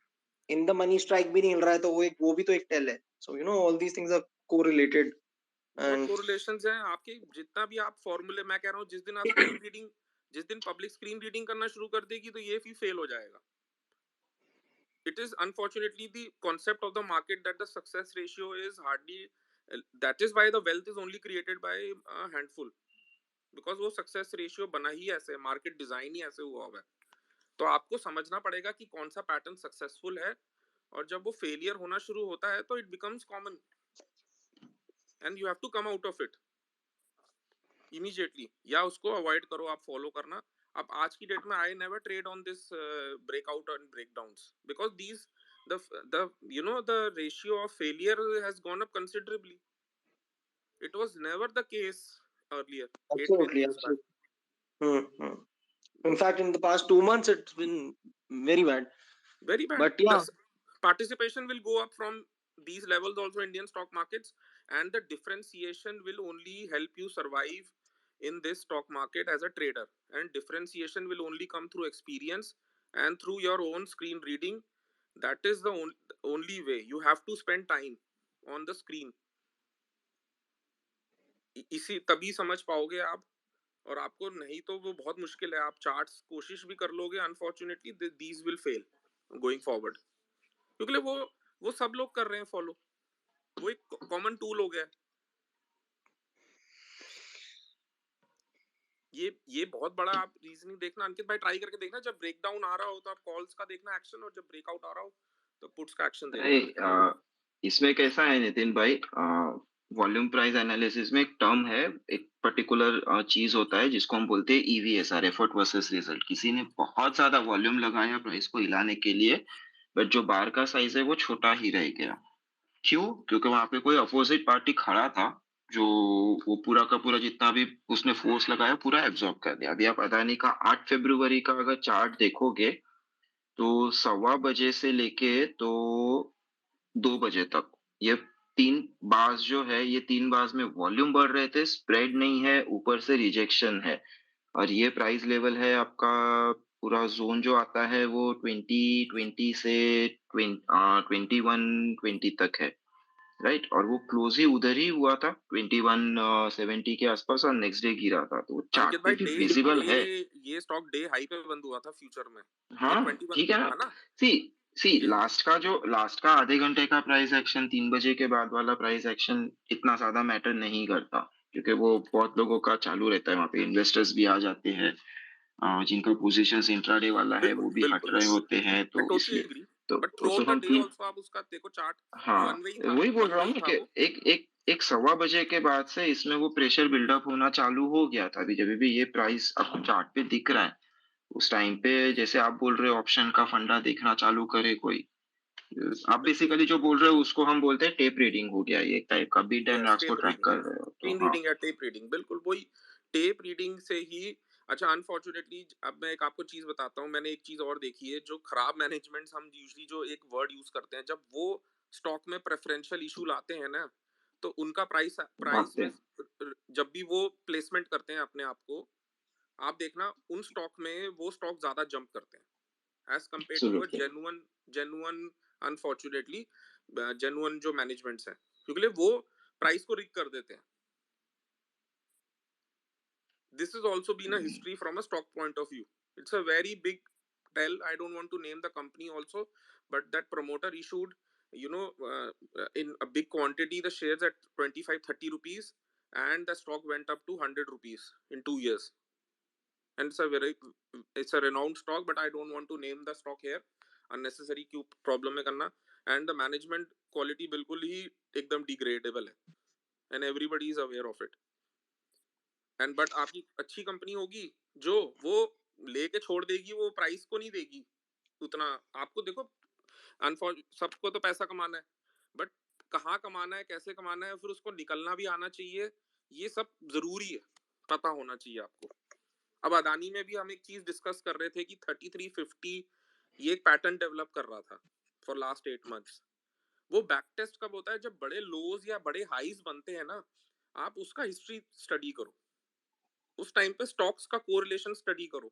इन द मनी स्ट्राइक भी नहीं हिल रहा है, तो वो भी तो एक टेल है. So all these things are correlated and correlations हैं आपके. जितना भी आप फॉर्मूले, मैं कह रहा हूं जिस दिन आप स्क्रीन रीडिंग, जिस दिन पब्लिक स्क्रीन रीडिंग करना शुरू कर देगी तो ये भी फेल हो जाएगा. It is unfortunately the concept of the market that the success ratio is hardly, that is why the wealth is only created by a handful, because वो success ratio बना ही ऐसे, market design ही ऐसे हुआ हुआ है. तो आपको समझना पड़ेगा कि कौन सा पैटर्न सक्सेसफुल है, और जब वो फेलियर होना शुरू होता है तो it becomes common and you have to come out of it immediately, या उसको अवॉइड करो आप फॉलो करना. अब आज की डेट में I never trade on this breakout and breakdowns, because these the ratio of failure has gone up considerably. It was never the case earlier. Absolutely. In fact, in the past 2 months, it's been very bad. But yeah, participation will go up from these levels also, Indian stock markets, and the differentiation will only help you survive in this stock market as a trader, and differentiation will only come through experience and through your own screen reading. That is the only way. You have to spend time on the screen. इसी तभी समझ पाओगे आप, और आपको नहीं तो वो बहुत मुश्किल है. आप चार्ट्स कोशिश भी कर लोगे, unfortunately these will fail going forward, क्योंकि वो सब लोग कर रहे हैं फॉलो. वो एक कॉमन टूल हो गया. ये बहुत बड़ा आप रीजनिंग देखना अंकित भाई, ट्राई करके देखना. जब ब्रेकडाउन आ रहा हो तो आप कॉल्स का देखना एक्शन, और जब ब्रेकआउट आ रहा हो तो पुट्स का एक्शन देखना. इसमें कैसा है नितिन भाई, वॉल्यूम प्राइस एनालिसिस में एक टर्म है, एक पर्टिकुलर चीज होता है जिसको हम बोलते हैं EVSR, एफर्ट वर्सेस रिजल्ट. किसी ने बहुत ज्यादा वॉल्यूम लगाया प्राइस को हिलाने के लिए, बट जो बार का साइज है वो छोटा ही रह गया. क्यों? क्योंकि वहां पे कोई अपोजिट पार्टी खड़ा था जो वो पूरा का पूरा जितना भी उसने फोर्स लगाया पूरा एब्जॉर्ब कर दिया। अभी आप अदानी का 8 फरवरी का अगर चार्ट देखोगे तो 1:15 से लेके तो 2 बजे तक ये 3 बार्स जो है, ये 3 बार्स में वॉल्यूम बढ़ रहे थे, स्प्रेड नहीं है, ऊपर से रिजेक्शन है। और ये प्राइस लेवल है आपका, पूरा जोन जो आता है वो 20 से 21 20 तक है, राइट। और वो क्लोज ही उधर ही हुआ था 2170 के आसपास, और नेक्स्ट डे गिरा था, तो चार्ट अंकित पे भाई भी डे विजिबल है। ये स्टॉक डे हाई पे बंद हुआ था फ्यूचर में, ये हाँ 21 ठीक है ना। है ना। सी सी ये लास्ट का आधे घंटे का प्राइस एक्शन, 3 बजे के बाद वाला प्राइस एक्शन इतना ज्यादा मैटर नहीं करता, क्योंकि वो बहुत लोगों का चालू रहता है, वहाँ पे इन्वेस्टर्स भी आ जाते हैं, जिनका पोजीशंस इंट्राडे वाला है वो बिल्कुल भी हट बिल्कुल रहे होते हैं, आई तो टोटली इसलिए एग्री, तो बट थ्रू तो आउट द हम डे तीन। आल्सो आप उसका देखो चार्ट हाँ वन वे ही था, वही बोल वन रहा वे हूँ ही ना था कि वो। एक 1:15 के बाद से इसमें वो प्रेशर बिल्डअप होना चालू हो गया था। अभी जब भी ये प्राइस आपको चार्ट पे दिख रहा है, उस टाइम पे जैसे आप बोल रहे हो ऑप्शन का फंडा देखना चालू करे कोई, आप बेसिकली जो बोल रहे हो उसको हम बोलते हैं टेप रीडिंग हो गया, ये एक टाइप का बीट एंड यस आर्क्स को टेप ट्रैक रीडिंग, कर रहे हो तो स्क्रीन हाँ। रीडिंग या टेप रीडिंग, बिल्कुल वही टेप रीडिंग से ही। अच्छा अनफॉर्चुनेटली अब मैं एक आपको चीज बताता हूँ, मैंने एक चीज और देखी है, जो खराब मैनेजमेंट हम यूजली जो एक वर्ड यूज करते हैं, जब वो स्टॉक में प्रेफरेंशियल इशू लाते हैं ना, तो उनका प्राइस प्राइस भागते में हैं। जब भी वो प्लेसमेंट करते हैं अपने आप को, आप देखना उन स्टॉक में वो स्टॉक ज्यादा जंप करते हैं as compared to a absolutely. Genuine unfortunately genuine जो मैनेजमेंट्स हैं, क्योंकि वो प्राइस को रिक कर देते हैं। This has also been a history from a stock point of view. It's a very big tell. I don't want to name the company also, but that promoter issued, in a big quantity the shares at 25-30 rupees, and the stock went up to 100 rupees in 2 years. And it's a renowned stock, but I don't want to name the stock here. Unnecessary क्यों problem में करना, and the management quality बिल्कुल ही एकदम degradable है, and everybody is aware of it. And but आपकी अच्छी company होगी जो वो लेके छोड़ देगी, वो प्राइस को नहीं देगी उतना आपको। देखो सबको तो पैसा कमाना है, बट कहाँ कमाना है, कैसे कमाना है, फिर उसको निकलना भी आना चाहिए, ये सब जरूरी है, पता होना चाहिए आपको। अब अदानी में भी हम एक चीज डिस्कस कर रहे थे कि 3350 ये एक पैटर्न डेवलप कर रहा था फॉर लास्ट 8 मंथ्स। वो बैक टेस्ट कब होता है, जब बड़े लोज या बड़े हाईज बनते हैं ना, आप उसका हिस्ट्री स्टडी करो, उस टाइम पे स्टॉक्स का कोरिलेशन स्टडी करो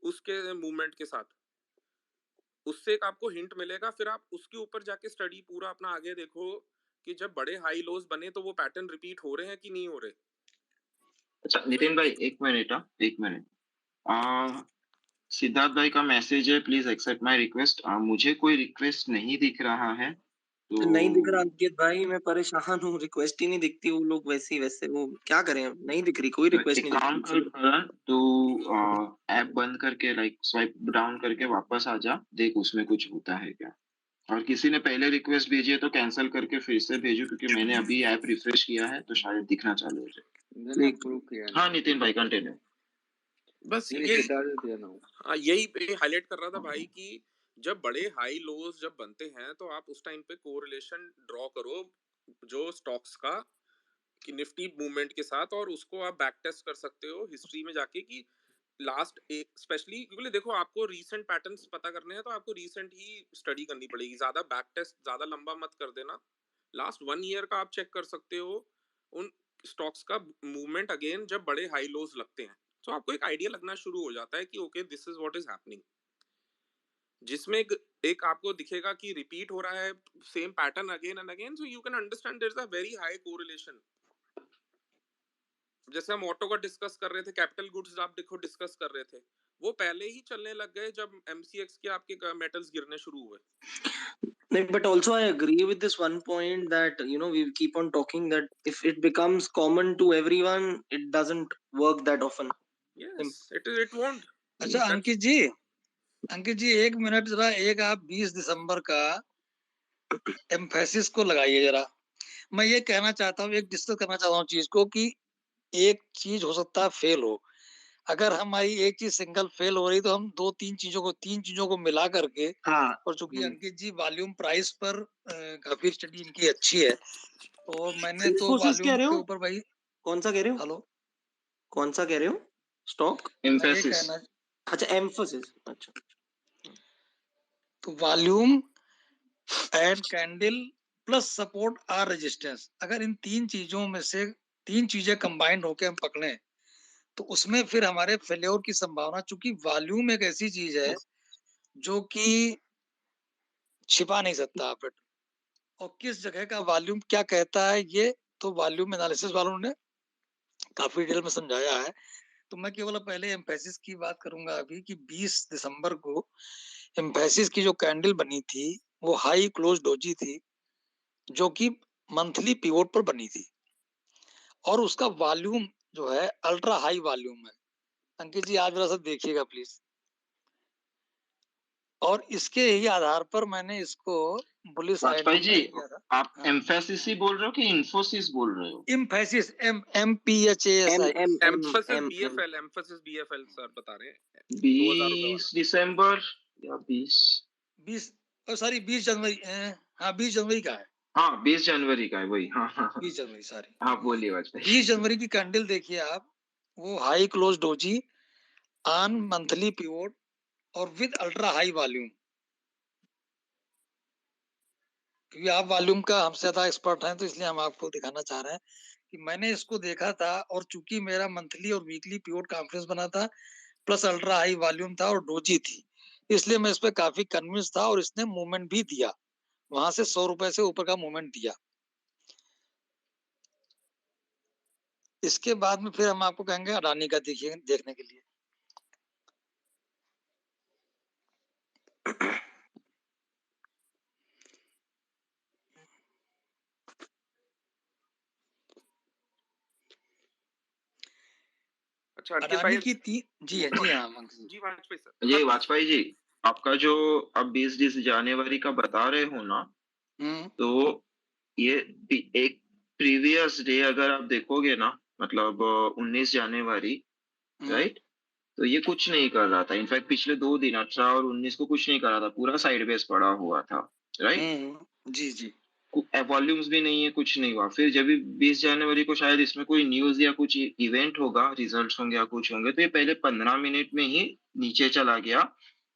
उसके मूवमेंट के साथ, उससे एक आपको हिंट मिलेगा। फिर आप उसके ऊपर जाके स्टडी पूरा अपना आगे देखो कि जब बड़े हाई लोज बने तो वो पैटर्न रिपीट हो रहे हैं कि नहीं हो रहे। अच्छा So नितिन you भाई take, एक मिनट, एक मिनट। सिद्धार्थ भाई का मैसेज है, प्लीज एक्सेप्ट माय रिक्वेस्ट। मुझे कोई रिक्वेस्ट नहीं दिख रहा है, तो नहीं दिख रहा अंकित भाई, मैं परेशान हूँ, रिक्वेस्ट ही नहीं दिखती। वो लोग वैसे ही वैसे, वो क्या करें, नहीं दिख रही, कोई रिक्वेस्ट एक नहीं दिख काम कर रही। करण, तो ऐप बंद करके लाइक स्वाइप डाउन करके वापस आ जा, देख उसमें कुछ होता है क्या। और किसी ने पहले रिक्वेस्ट भेजी है तो कैंसिल करके फिर से भेजो, क्योंकि मैंने अभी ऐप रिफ्रेश किया है तो शायद दिखना चालू हो जाए। मैंने ठीक। अप्रूव किया हाँ नहीं। नितिन भाई कंटिन्यू। बस नहीं ये सिद्धार्थ दिया ना हूँ। यही पे हाईलाइट कर रहा था भाई कि जब बड़े हाई लोज जब बनते हैं तो आप उस टाइम पे कोरिलेशन ड्रॉ करो जो स्टॉक्स का कि निफ्टी मूवमेंट के साथ, और उसको आप बैक टेस्ट कर सकते हो हिस्ट्री में जाके कि लास्ट एक स्पेशली, क्योंकि देखो आपको रीसेंट पैटर्न्स पता करने हैं तो आपको रीसेंट ही स्टडी करनी पड़ेगी, ज्यादा बैक टेस्ट ज्यादा लंबा मत कर देना। लास्ट 1 ईयर का आप चेक कर सकते हो उन स्टॉक्स का मूवमेंट अगेन जब बड़े हाई लोज लगते हैं, तो आपको एक आइडिया लगना शुरू हो जाता है कि okay this is what is happening, जिसमें एक आपको दिखेगा कि रिपीट हो रहा है same pattern again and again, so you can understand there is a very high correlation. जैसे हम ऑटो का डिस्कस कर रहे थे, कैपिटल गुड्स आप देखो डिस्कस कर रहे थे, वो पहले ही चलने लग गए जब एमसीएक्स के आपके मेटल्स गिरने शुरू हुए। No, but also I agree with this one point that we keep on talking that if it becomes common to everyone, it doesn't work that often. Yes it won't. अच्छा अंकित जी 1 minute जरा, एक आप 20 दिसंबर का emphasis को लगाइए जरा। मैं ये कहना चाहता हूँ, एक डिस्कस करना चाहता हूँ चीज को कि एक चीज हो सकता है फेल हो। अगर हमारी एक चीज सिंगल फेल हो रही तो हम तीन चीजों को मिला करके, हाँ। और चूंकि अंकित जी वॉल्यूम प्राइस पर काफी स्टडी इनकी अच्छी है, और मैंने तो इन्फोसिस कह वॉल्यूम रहे के हो? ऊपर भाई, कौन सा कह रहे हो? हेलो, कौन सा कह रहे हो स्टॉक? मैं ये एम्फेसिस। कहना, अच्छा एम्फोसिस। अच्छा तो volume and candle plus support or resistance, अगर इन तीन चीजों में से तीन चीजें कंबाइंड होके हम पकड़े तो उसमें फिर हमारे फेल्योर की संभावना, चूंकि वॉल्यूम एक ऐसी चीज है जो कि छिपा नहीं सकता आप, और किस जगह का वॉल्यूम क्या कहता है ये तो वॉल्यूम एनालिसिस वालों ने काफी डिटेल में समझाया है। तो मैं केवल पहले एम्फेसिस की बात करूंगा अभी कि 20 दिसंबर को एम्फेसिस की जो कैंडल बनी थी वो हाई क्लोज डोजी थी, जो कि मंथली पिवोट पर बनी थी, और उसका वॉल्यूम जो है अल्ट्रा हाई वॉल्यूम है। अंकित जी आज जरा सा देखिएगा प्लीज, और इसके ही आधार पर मैंने इसको बुलिश साइड वाजपेयी में जी, बाय किया था। आप हाँ, एम्फेसिस ही बोल रहे हो कि इन्फोसिस बोल रहे हो? Emphasis MPHASI, emphasis BFL sir बता रहे हैं 2000 रुपए 20 वाला। दिसंबर या 20? 20 सॉरी 20 जनवरी, हाँ 20 जनवरी का है, हाँ 20 जनवरी का है वही। हाँ हाँ हाँ 20 जनवरी सॉरी, हाँ, बोलिए वाजपेयी। 20 जनवरी की कैंडल देखिए आप, वो high close doji on monthly pivot और विद अल्ट्रा हाई वॉल्यूम। क्योंकि आप वॉल्यूम का हमसे ज्यादा एक्सपर्ट हैं तो इसलिए हम आपको दिखाना चाह रहे हैं कि मैंने इसको देखा था, और चूंकि मेरा मंथली और वीकली पिवोट कॉन्फ्रेंस बना था प्लस अल्ट्रा हाई वॉल्यूम था और डोजी थी, इसलिए मैं इस पे काफी कन्विंस था, और इसने मूवमेंट भी दिया, वहां से 100 रुपए से ऊपर का मूवमेंट दिया। इसके बाद में फिर हम आपको कहेंगे अडानी का देखिए देखने के लिए। अच्छा अंकित अडानी भाई। की जी हाँ अंकित जी वाजपेयी सर। ये वाजपेयी जी, आपका जो आप 20 जनवरी का बता रहे हो ना, हम्म, तो ये एक प्रीवियस डे अगर आप देखोगे ना, मतलब 19 जनवरी, राइट? तो ये कुछ नहीं कर रहा था। इनफैक्ट पिछले 2 दिन 18 और 19 को कुछ नहीं कर रहा था, पूरा साइड बेस पड़ा हुआ था, राइट? जी जी, वॉल्यूम्स भी नहीं है, कुछ नहीं हुआ। फिर जब भी 20 जनवरी को शायद इसमें कोई न्यूज या कुछ इवेंट होगा, रिजल्ट्स होंगे या कुछ होंगे, तो ये पहले 15 मिनट में ही नीचे चला गया,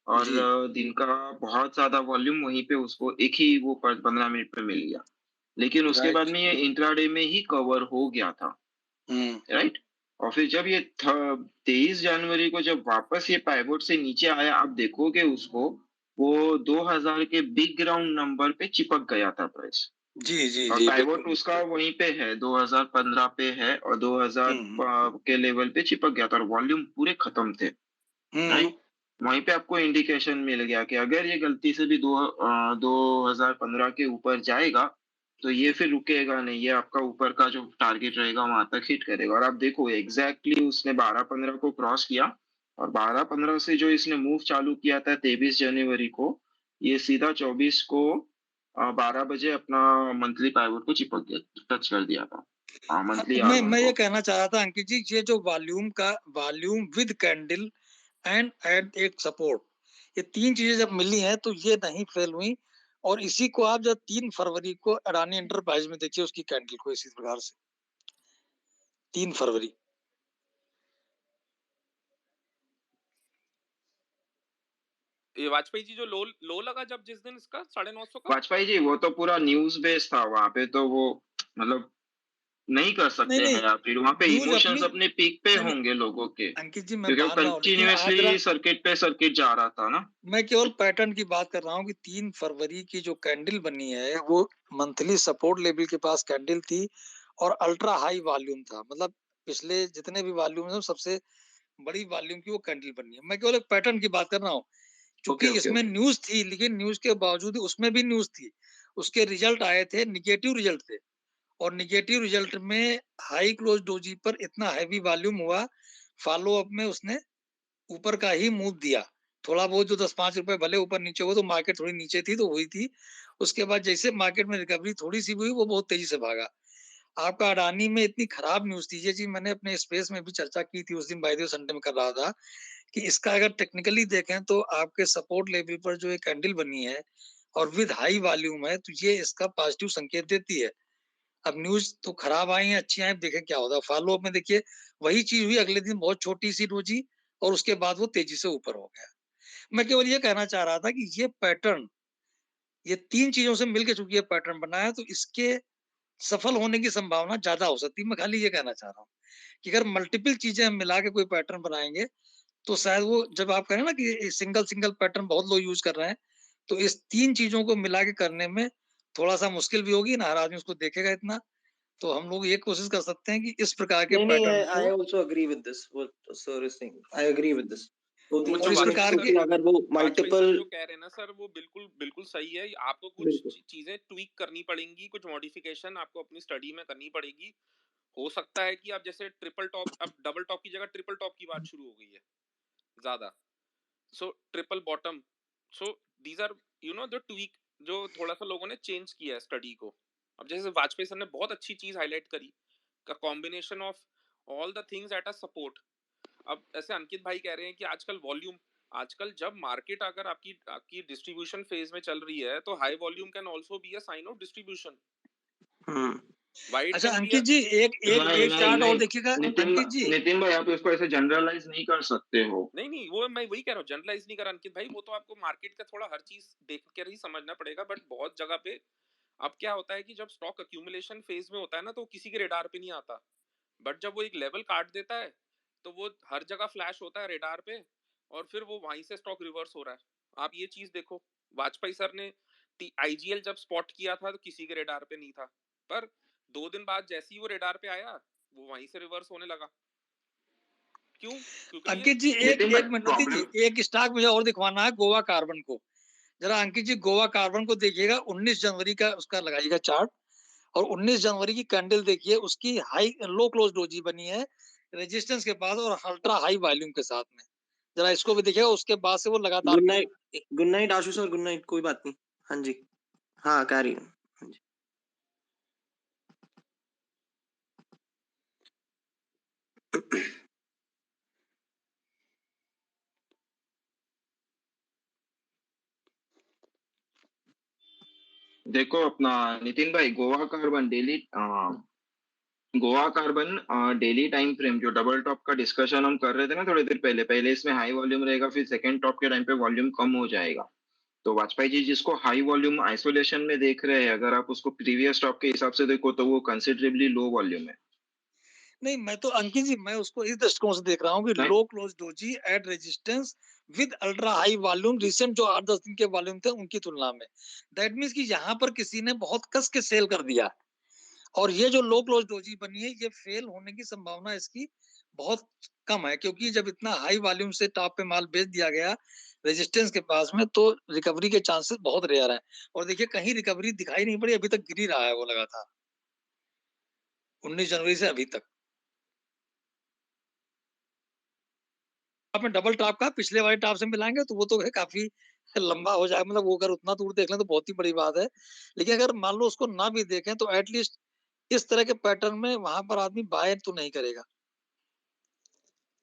और जी दिन का बहुत ज्यादा वॉल्यूम वहीं पे उसको एक ही वो 15 मिनट में मिल गया। लेकिन उसके बाद राइट, में ये इंट्राडे में ही कवर हो गया था, राइट? और फिर जब ये 23 जनवरी को जब वापस ये पाइवोट से नीचे आया, आप देखोगे उसको, वो 2000 के बिग ग्राउंड नंबर पे चिपक गया था प्राइस, जी जी और जी पाइवोट बिल्कुल, उसका वहीं पे है, 2015 पे है, और 2000 के लेवल पे चिपक गया था, और वॉल्यूम पूरे खत्म थे, राइट? वहीं पे आपको इंडिकेशन मिल गया कि अगर ये गलती से भी 2015 के ऊपर जाएगा तो ये फिर रुकेगा नहीं, ये आपका ऊपर का जो टारगेट रहेगा वहां तक हिट करेगा। और आप देखो एग्जैक्टली उसने 12-15 को क्रॉस किया, और 12-15 से जो इसने मूव चालू किया था 23 जनवरी को, ये सीधा 24 को 12 बजे अपना मंथली पाइवोट को चिपक गया, टच कर दिया था, मंथली R1 मैं ये को। कहना चाह रहा था अंकित जी, ये जो volume with candle and at एक सपोर्ट, ये तीन चीजें जब मिली हैं तो ये नहीं फेल हुई, और इसी को आप जब 3 फरवरी को अडानी एंटरप्राइज में देखिए उसकी कैंडल को इसी प्रकार से 3 फरवरी। ये वाजपेयी जी जो लो लो लगा जब जिस दिन इसका 950 का। वाजपेयी जी, वो तो पूरा न्यूज बेस्ड था वहां पे, तो वो मतलब नहीं कर नहीं सकते नहीं, हैं आप, फिर वहां पे न्यूज इमोशंस अपनी, अपने पीक पे नहीं होंगे लोगों के, अंकित जी मैं क्योंकि वो मान रहा हूँ, लेकिन आज कंटिन्यूअसली सर्किट पे सर्किट जा रहा था ना। मैं केवल पैटर्न की बात कर रहा हूँ कि 3 फरवरी की जो कैंडल बनी है वो मंथली सपोर्ट लेवल के पास कैंडल थी, और अल्ट्रा हाई वॉल्यूम था, मतलब पिछले जितने भी वॉल्यूम है सबसे बड़ी वॉल्यूम की वो कैंडल बनी है। मैं केवल एक पैटर्न की बात कर रहा हूँ, ओके चूंकि ओके इसमें ओके। न्यूज थी, लेकिन न्यूज के बावजूद उसमें भी न्यूज थी, उसके रिजल्ट आए थे, निगेटिव रिजल्ट थे, और निगेटिव रिजल्ट में हाई क्लोज डोजी पर इतना हैवी वॉल्यूम हुआ, फॉलो अप में उसने ऊपर का ही मूव दिया, थोड़ा बहुत जो 10-5 रुपए भले ऊपर नीचे हुआ तो मार्केट थोड़ी नीचे थी तो हुई थी, उसके बाद जैसे मार्केट में रिकवरी थोड़ी सी हुई वो बहुत तेजी से भागा। आपका अडानी में इतनी खराब न्यूज थी ये जी, मैंने अपने स्पेस में भी चर्चा की थी उस दिन, बाय द वे संडे में कर रहा था, कि इसका अगर टेक्निकली देखें तो आपके सपोर्ट लेवल पर जो एक कैंडल बनी है और विद हाई वॉल्यूम है, तो ये इसका पॉजिटिव संकेत देती है। अब न्यूज तो खराब आई है, अच्छी आई, देखें क्या होता है। फॉलो अप में देखिए वही चीज हुई, अगले दिन बहुत छोटी सी रोजी और उसके बाद वो तेजी से ऊपर हो गया। मैं केवल ये कहना चाह रहा था कि ये पैटर्न, ये 3 चीजों से मिलके चूंकि ये पैटर्न बना है, तो इसके सफल होने की संभावना ज्यादा हो सकती है। मैं खाली ये कहना चाह रहा हूँ कि अगर मल्टीपल चीजें हम मिला के कोई पैटर्न बनाएंगे तो शायद वो, जब आप करें ना कि सिंगल सिंगल पैटर्न बहुत लोग यूज कर रहे हैं, तो इस 3 चीजों को मिला के करने में थोड़ा सा मुश्किल भी होगी ना, हर आदमी उसको देखेगा इतना। तो हम लोग ये कोशिश कर सकते हैं कि इस प्रकार के नहीं पैटर्न आई को, also agree with this, what sir is saying, I agree with this. तो वो तीन जो और इस चीजें वाजपेयी प्रकार मिक्स के, सर होके अगर वो वाजपेयी सर मल्टीपल, जो कह रहे हैं ना सर, वो बिल्कुल बिल्कुल सही है। आपको कुछ बिल्कुल चीजें ट्वीक करनी पड़ेंगी, कुछ मॉडिफिकेशन आपको अपनी स्टडी में करनी पड़ेगी। हो सकता है कि आप जैसे ट्रिपल टॉप, अब डबल टॉप की जगह ट्रिपल टॉप की बात शुरू हो गई है ज्यादा, so triple bottom, so these are the tweak जो थोड़ा सा लोगों ने चेंज किया है स्टडी को। अब जैसे वाजपेयी सर ने बहुत अच्छी चीज हाईलाइट करी, का combination of all the things at a support. अब ऐसे अंकित भाई कह रहे हैं कि आजकल वॉल्यूम, आजकल जब मार्केट अगर आपकी आपकी डिस्ट्रीब्यूशन फेज में चल रही है, तो high volume can also be a sign of distribution, wide अच्छा can be a, Ankit ji, एक एक नहीं एक नहीं चार्ट और नहीं, देखिएगा नितिन अंकित जी। नितिन भाई आप इसको ऐसे जनरलाइज नहीं कर सकते हो। नहीं नहीं, वो मैं वही कह रहा हूँ, जनरलाइज नहीं करा अंकित भाई, वो तो आपको मार्केट का थोड़ा हर चीज देख कर ही समझना पड़ेगा। बट बहुत जगह पे अब क्या होता है कि जब स्टॉक अक्यूमुलेशन फेज में होता है ना, तो किसी के रेडार पे नहीं आता। बट जब वो एक लेवल काट देता है, तो वो हर जगह फ्लैश होता है रेडार पे, और फिर वो वहीं से स्टॉक रिवर्स हो रहा है। आप ये चीज देखो, वाजपेयी सर ने आईजीएल जब स्पॉट किया था तो किसी के रेडार पे नहीं था, पर 2 दिन बाद जैसे ही वो रेडार पे आया, वो वहीं से रिवर्स होने लगा। क्यों? क्योंकि ये, अंकित जी एक नितिन भाई एक मिनट, नितिन प्रॉब्लम, जी एक स्टॉक मुझे और दिखवाना है, गोवा कार्बन को। जरा अंकित जी गोवा कार्बन को देखिएगा, 19 जनवरी का उसका लगाइएगा चार्ट, और 19 जनवरी की कैंडल देखिए, उसकी हाई लो क्लोज डोजी बनी है रेजिस्टेंस के पास और अल्ट्रा हाई वॉल्यूम के साथ में। जरा इसको भी देखिएगा, उसके बाद से वो लगातार गुड नाइट आशु सर, गुड नाइट, कोई बात नहीं। हाँ जी, हाँ कैरी ऑन। हाँ जी। देखो अपना नितिन भाई, Goa carbon daily time frame जो डबल टॉप का डिस्कशन हम कर रहे थे ना थोड़ी देर पहले, पहले इसमें हाई वॉल्यूम रहेगा, फिर सेकंड टॉप के टाइम पे वॉल्यूम कम हो जाएगा। तो वाजपेयी जी जिसको हाई वॉल्यूम आइसोलेशन में देख रहे हैं, अगर आप उसको प्रीवियस टॉप के हिसाब से देखो तो वो कंसिडरेबली लो वॉल्यूम है। नहीं, मैं तो अंकित जी मैं उसको इस दृष्टिकोण से देख रहा हूँ कि नहीं, low close doji at resistance with ultra high volume recent जो 8-10 दिन के वॉल्यूम थे उनकी तुलना में। दैट मीन्स कि यहाँ पर किसी ने बहुत कस के सेल कर दिया, और ये जो लो क्लोज डोजी बनी है, ये फेल होने की संभावना इसकी बहुत कम है, क्योंकि जब इतना हाई वॉल्यूम से टॉप पे माल बेच दिया गया रेजिस्टेंस के पास में, तो रिकवरी के चांसेस बहुत रेयर है। और देखिए कहीं रिकवरी दिखाई नहीं पड़ी, अभी तक गिर ही रहा है वो लगातार 19 जनवरी से अभी तक। आपने डबल टॉप का पिछले वाले टॉप से मिलाएंगे तो वो तो है काफी लंबा हो जाएगा, मतलब वो अगर उतना दूर देख लें तो बहुत ही बड़ी बात है। लेकिन अगर मान लो उसको ना भी देखें तो एटलीस्ट इस तरह के पैटर्न में वहां पर आदमी बाय तो नहीं करेगा,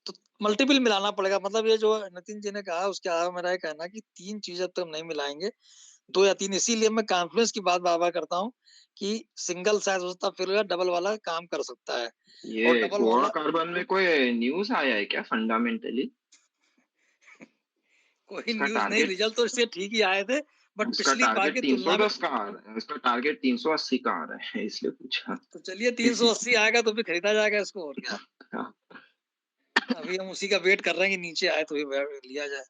तो मल्टीपल मिलाना पड़ेगा। मतलब ये जो नितिन जी ने कहा उसके अलावा मेरा ये कहना कि 3 चीजें तो हम नहीं मिलाएंगे, 2 या 3। इसीलिए मैं कॉन्फ्लुएंस की बात बार बार करता हूँ कि सिंगल साइज हो सकता है, फिर डबल वाला काम कर सकता है, और ये डबल गोवा वाला कार्बन में कोई न्यूज आया है क्या फंडामेंटली? कोई उसका न्यूज नहीं, टारगेट रिजल्ट तो इससे ठीक ही आए थे, बट उसका पिछली बार टारगेट की तुलना में। 310 का आ रहा है, उसका टारगेट 380 का आ रहा है, इसलिए पूछा। तो चलिए 380 आएगा तो भी खरीदा जाएगा इसको, और क्या। अभी हम उसी का वेट कर रहे हैं कि नीचे आए तो ही लिया जाए।